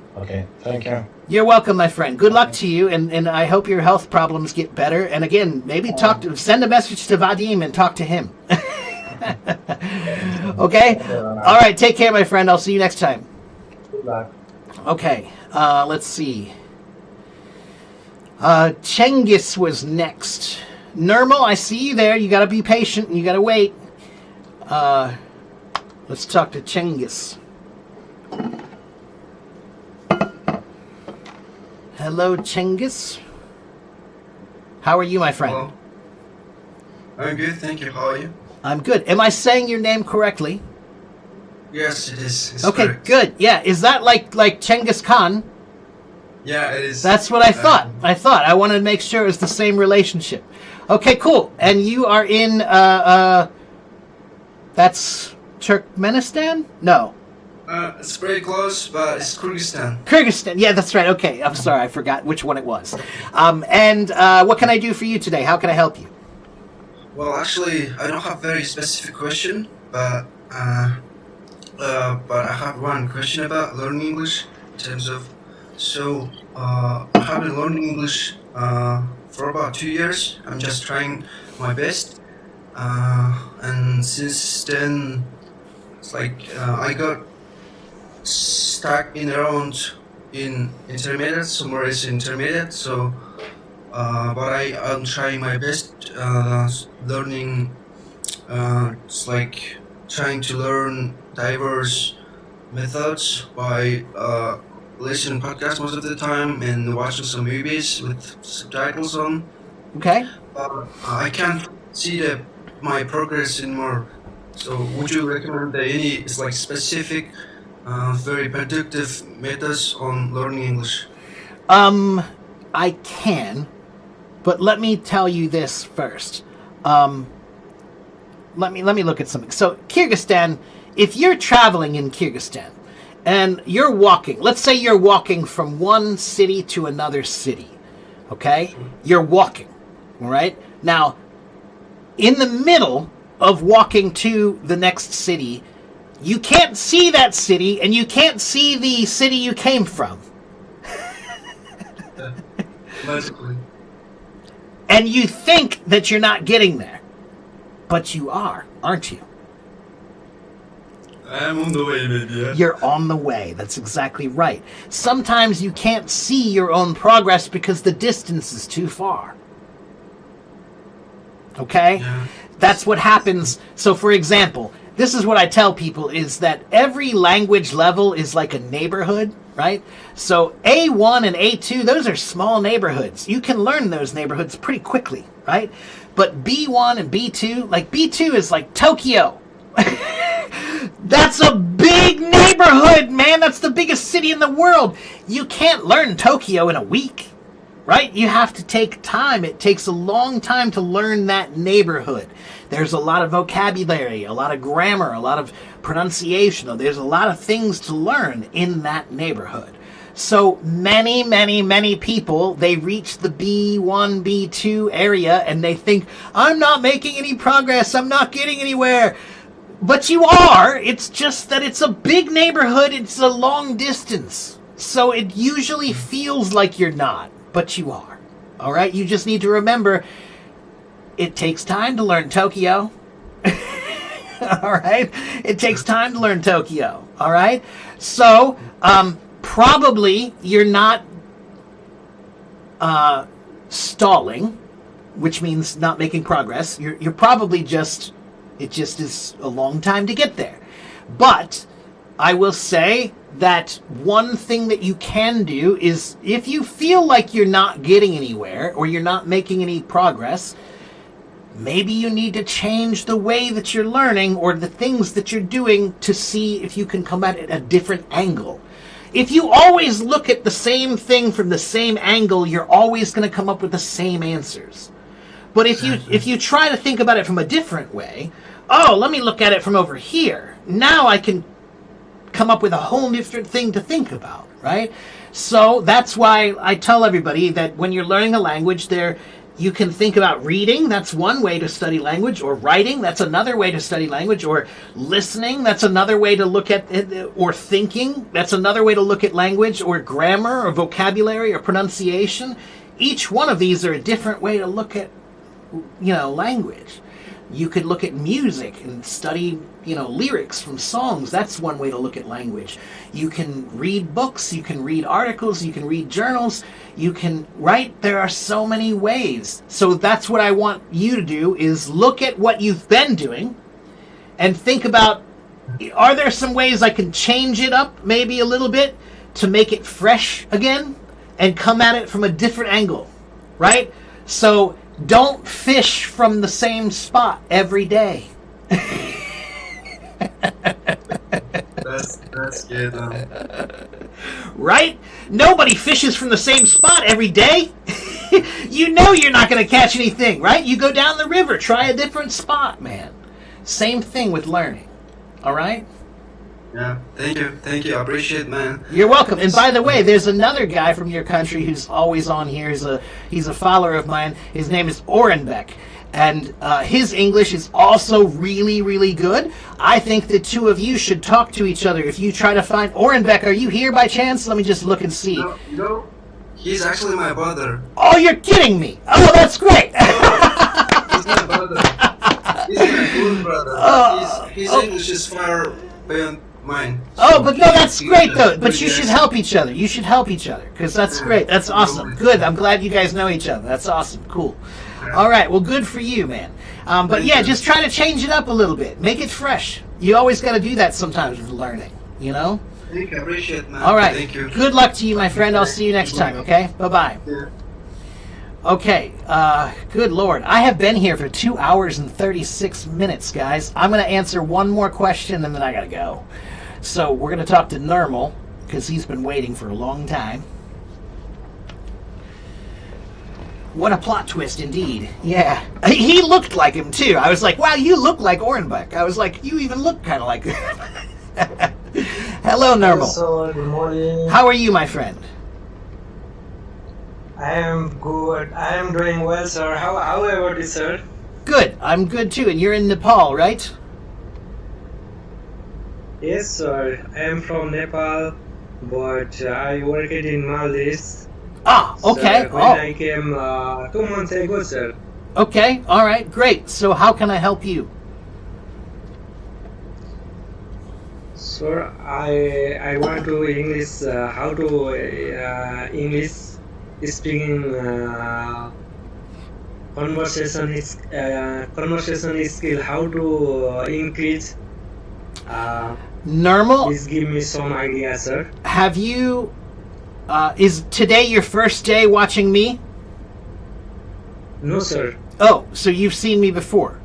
Thank you. You're welcome, my friend. Good luck to you, and I hope your health problems get better. And again, maybe send a message to Vadim and talk to him. Okay? All right, take care, my friend. I'll see you next time. Good luck. Okay, let's see. Cengiz was next. Nirmal, I see you there. You gotta be patient and you gotta wait. Let's talk to Cengiz. Hello, Cengiz. How are you, my friend? Hello. I'm good, thank you. How are you? I'm good. Am I saying your name correctly? Yes, it is. It's Okay, correct. good. Yeah, is that like Cengiz Khan? Yeah, it is. That's what I thought. I wanted to make sure it was the same relationship. Okay, cool. And you are in, that's Turkmenistan? No. It's pretty close, but it's Kyrgyzstan. Kyrgyzstan. Yeah, that's right. Okay, I'm sorry. I forgot which one it was. And what can I do for you today? How can I help you? Well, actually, I don't have very specific question, but I have one question about learning English in terms of. So, I have been learning English for about 2 years. I'm just trying my best, and since then, it's like I got stuck in around in intermediate. Somewhere is intermediate. So, but I'm trying my best learning. It's like trying to learn diverse methods by listening podcasts most of the time and watching some movies with subtitles on. Okay. I can't see my progress anymore. So would you recommend any like specific, very productive methods on learning English? I can, but let me tell you this first. Let me look at something. So Kyrgyzstan, if you're traveling in Kyrgyzstan and you're walking, let's say you're walking from one city to another city, okay? You're walking, all right? Now, in the middle of walking to the next city, you can't see that city and you can't see the city you came from. Magically. And you think that you're not getting there, but you are, aren't you? I'm on the way, maybe. Yeah. You're on the way. That's exactly right. Sometimes you can't see your own progress because the distance is too far. Okay? Yeah. That's what happens. So, for example, this is what I tell people is that every language level is like a neighborhood, right? So A1 and A2, those are small neighborhoods. You can learn those neighborhoods pretty quickly, right? But B1 and B2, like B2 is like Tokyo. That's a big neighborhood, man. That's the biggest city in the world. You can't learn Tokyo in a week. right? You have to take time. It takes a long time to learn that neighborhood. There's a lot of vocabulary, a lot of grammar, a lot of pronunciation. There's a lot of things to learn in that neighborhood. So many people, they reach the B1, B2 area and they think, I'm not making any progress, I'm not getting anywhere. But you are. It's just that it's a big neighborhood, it's a long distance. So it usually feels like you're not, but you are. All right? You just need to remember, it takes time to learn Tokyo. All right? It takes time to learn Tokyo. All right? So, probably you're not stalling, which means not making progress. You're probably just, it just is a long time to get there. But I will say that one thing that you can do is, if you feel like you're not getting anywhere or you're not making any progress, maybe you need to change the way that you're learning or the things that you're doing to see if you can come at it at a different angle. If you always look at the same thing from the same angle, you're always going to come up with the same answers. But if you try to think about it from a different way, oh, let me look at it from over here. Now I can come up with a whole different thing to think about, right? So that's why I tell everybody that when you're learning a language, you can think about reading, that's one way to study language, or writing, that's another way to study language, or listening, that's another way to look at it, or thinking, that's another way to look at language, or grammar, or vocabulary, or pronunciation. Each one of these are a different way to look at, language. You could look at music and study, lyrics from songs. That's one way to look at language. You can read books, you can read articles, you can read journals, there are so many ways. So that's what I want you to do, is look at what you've been doing and think about, are there some ways I can change it up maybe a little bit to make it fresh again and come at it from a different angle, right? So don't fish from the same spot every day. That's good. Right? Nobody fishes from the same spot every day. You know you're not going to catch anything, right? You go down the river, try a different spot, man. Same thing with learning. All right? Yeah, thank you. I appreciate it, man. You're welcome. And by the way, there's another guy from your country who's always on here. He's a follower of mine. His name is Orenbeck. And his English is also really, really good. I think the two of you should talk to each other. If you try to find Orenbeck, are you here by chance? Let me just look and see. No, he's actually my brother. Oh, you're kidding me. Oh, that's great. He's my brother. He's my good brother. His English is far beyond mine. Oh, but no, that's great though. But you should help each other. You should help each other, because that's great. That's awesome. Good. I'm glad you guys know each other. That's awesome. Cool. All right. Well, good for you, man. But yeah, just try to change it up a little bit. Make it fresh. You always got to do that sometimes with learning, Thank you. I appreciate it, man. All right. Thank you. Good luck to you, my friend. I'll see you next time, okay? Bye-bye. Yeah. Okay, good Lord. I have been here for 2 hours and 36 minutes, guys. I'm going to answer one more question and then I got to go. So we're going to talk to Nirmal, because he's been waiting for a long time. What a plot twist indeed. Yeah. He looked like him too. I was like, wow, you look like Orenbeck. I was like, you even look kind of like him. Hello, Nirmal. So, good morning. How are you, my friend? I am good. I am doing well, sir. How about you, sir? Good. I'm good too. And you're in Nepal, right? Yes, sir. I am from Nepal, but I worked in Maldives. Ah, okay. Sir, when I came 2 months ago, sir. Okay. All right. Great. So how can I help you? Sir, I want to English. How to English speaking conversation skill. How to increase. Nirmal, Please give me some idea, sir. have you? Is today your first day watching me? No, sir. Oh, so you've seen me before.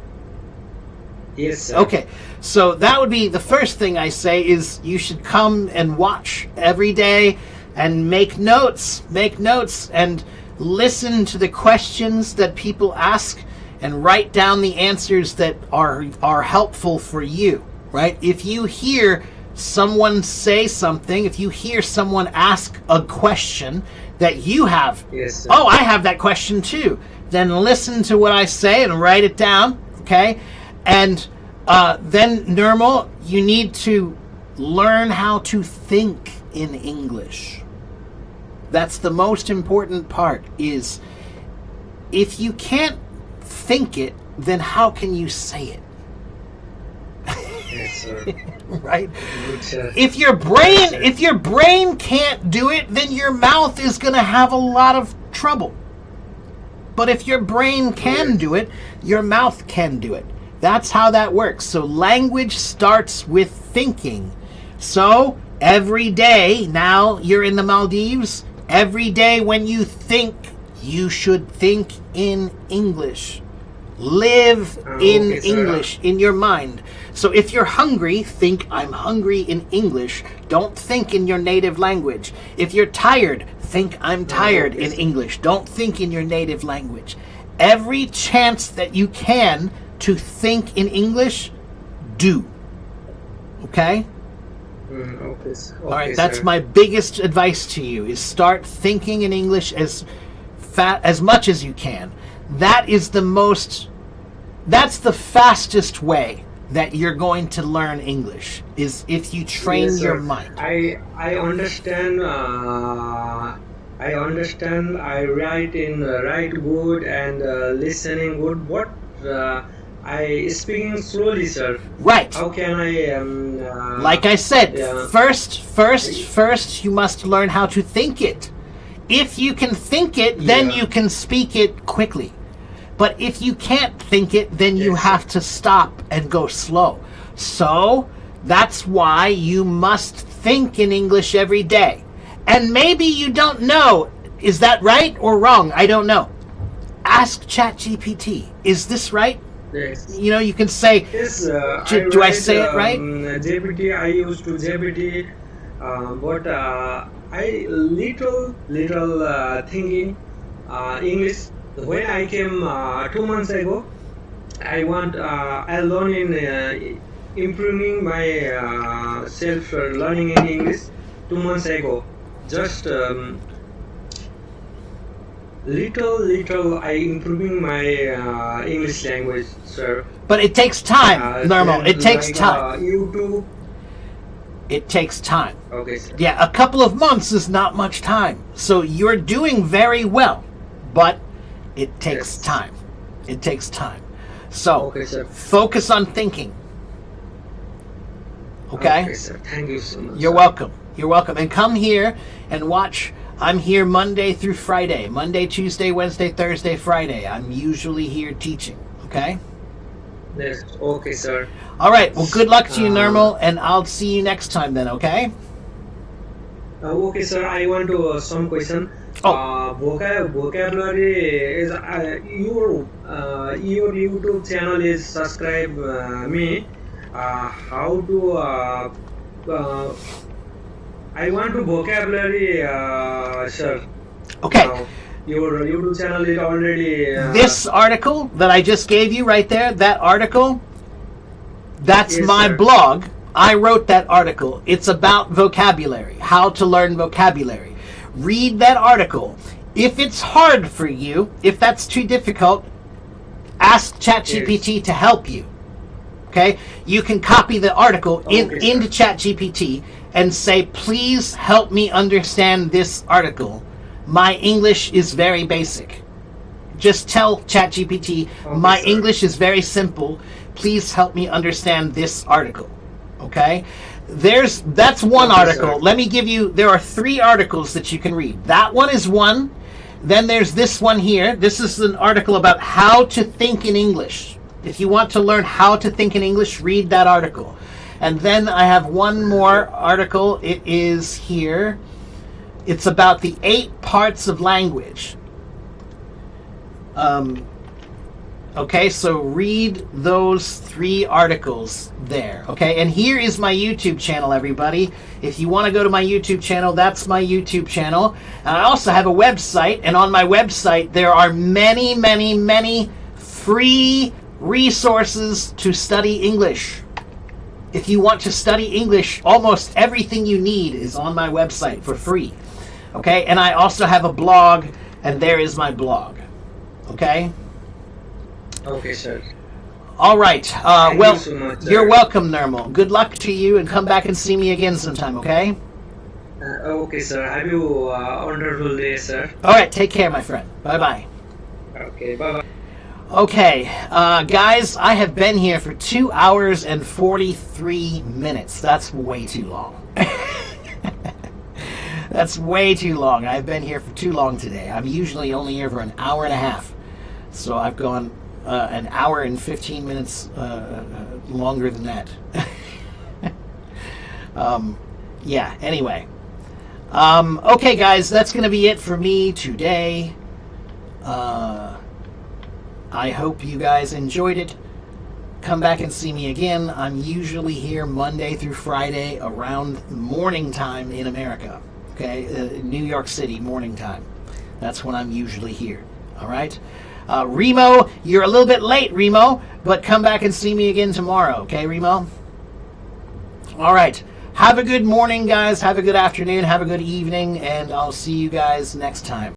Yes, sir. Okay, so that would be the first thing I say, is you should come and watch every day and make notes. And listen to the questions that people ask and write down the answers that are helpful for you, right? If you hear someone say something, if you hear someone ask a question that you have, Yes, sir. oh, I have that question too, then listen to what I say and write it down, okay? And then, Nirmal, you need to learn how to think in English. That's the most important part, is if you can't think it, then how can you say it? Yes, sir. Right? Good, sir. If your brain can't do it, then your mouth is going to have a lot of trouble. But if your brain can do it, your mouth can do it. That's how that works. So language starts with thinking. So every day, now you're in the Maldives, every day when you think, you should think in English. Live in okay, sir. English in your mind. So if you're hungry, think I'm hungry in English. Don't think in your native language. If you're tired, think I'm tired okay, in sir. English. Don't think in your native language. Every chance that you can to think in English, do. Okay? Okay, sir. All right, Okay, that's sir. my biggest advice to you, is start thinking in English as much as you can. That's the fastest way that you're going to learn English, is if you train Yes, your sir. mind. I understand. I understand. I write good and listening good. What I speaking slowly, sir. Right. How can I? Like I said, yeah. first you must learn how to think it. If you can think it, then Yeah. you can speak it quickly. But if you can't think it, then you Yes, have to stop and go slow. So that's why you must think in English every day. And maybe you don't know, is that right or wrong? I don't know. Ask ChatGPT. Is this right? Yes. You know, you can say, Yes, Do I say it right? GPT, I used to GPT, but I little thinking English. When I came 2 months ago, I learn in improving my self learning in English 2 months ago. Just little I improving my English language, sir. but it takes time, Normal. then It takes like, time. YouTube. It takes time. Okay, sir. Yeah, a couple of months is not much time. So you're doing very well, but it takes Yes. time. It takes time. So Okay, sir. focus on thinking. Okay? Okay, sir. Thank you so much. You're sir. welcome. You're welcome. And come here and watch. I'm here Monday through Friday. Monday, Tuesday, Wednesday, Thursday, Friday. I'm usually here teaching. Okay? Yes. Okay, sir. All right. Well, good luck to you, Nirmal, Uh, and I'll see you next time then, okay? Okay, sir. I want to some question. Oh. Vocabulary is your YouTube channel is subscribe me. How to I want to vocabulary, sir. Okay. Your YouTube channel is already This article that I just gave you right there, that article, that's Yes, my sir. blog. I wrote that article. It's about vocabulary, how to learn vocabulary. Read that article. If it's hard for you, if that's too difficult, ask ChatGPT to help you. Okay? You can copy the article Okay, sir. into ChatGPT and say, please help me understand this article. My English is very basic. Just tell ChatGPT, my sir. English is very simple. Please help me understand this article. Okay? That's one Okay, article. sir. Let me give you, there are 3 articles that you can read. That one is one. Then there's this one here. This is an article about how to think in English. If you want to learn how to think in English, read that article. And then I have one more article. It is here. It's about the 8 parts of language. Okay, so read those 3 articles there. Okay, and here is my YouTube channel, everybody. If you want to go to my YouTube channel, that's my YouTube channel. And I also have a website, and on my website there are many, many, many free resources to study English. If you want to study English, almost everything you need is on my website for free. Okay, and I also have a blog, and there is my blog. Okay? Okay, sir. All right. Thank Well, you so much, sir. you're welcome, Nirmal. Good luck to you, and come back and see me again sometime, okay? Okay, sir. Have you wonderful day, sir. All right, take care, my friend. Bye-bye. Okay, bye-bye. Okay, guys, I have been here for 2 hours and 43 minutes. That's way too long. That's way too long. I've been here for too long today. I'm usually only here for an hour and a half. So I've gone an hour and 15 minutes longer than that. Yeah, anyway. Okay, guys, that's going to be it for me today. I hope you guys enjoyed it. Come back and see me again. I'm usually here Monday through Friday around morning time in America. Okay, New York City morning time. That's when I'm usually here. All right. Remo, you're a little bit late, Remo, but come back and see me again tomorrow. Okay, Remo? All right. Have a good morning, guys. Have a good afternoon. Have a good evening, and I'll see you guys next time.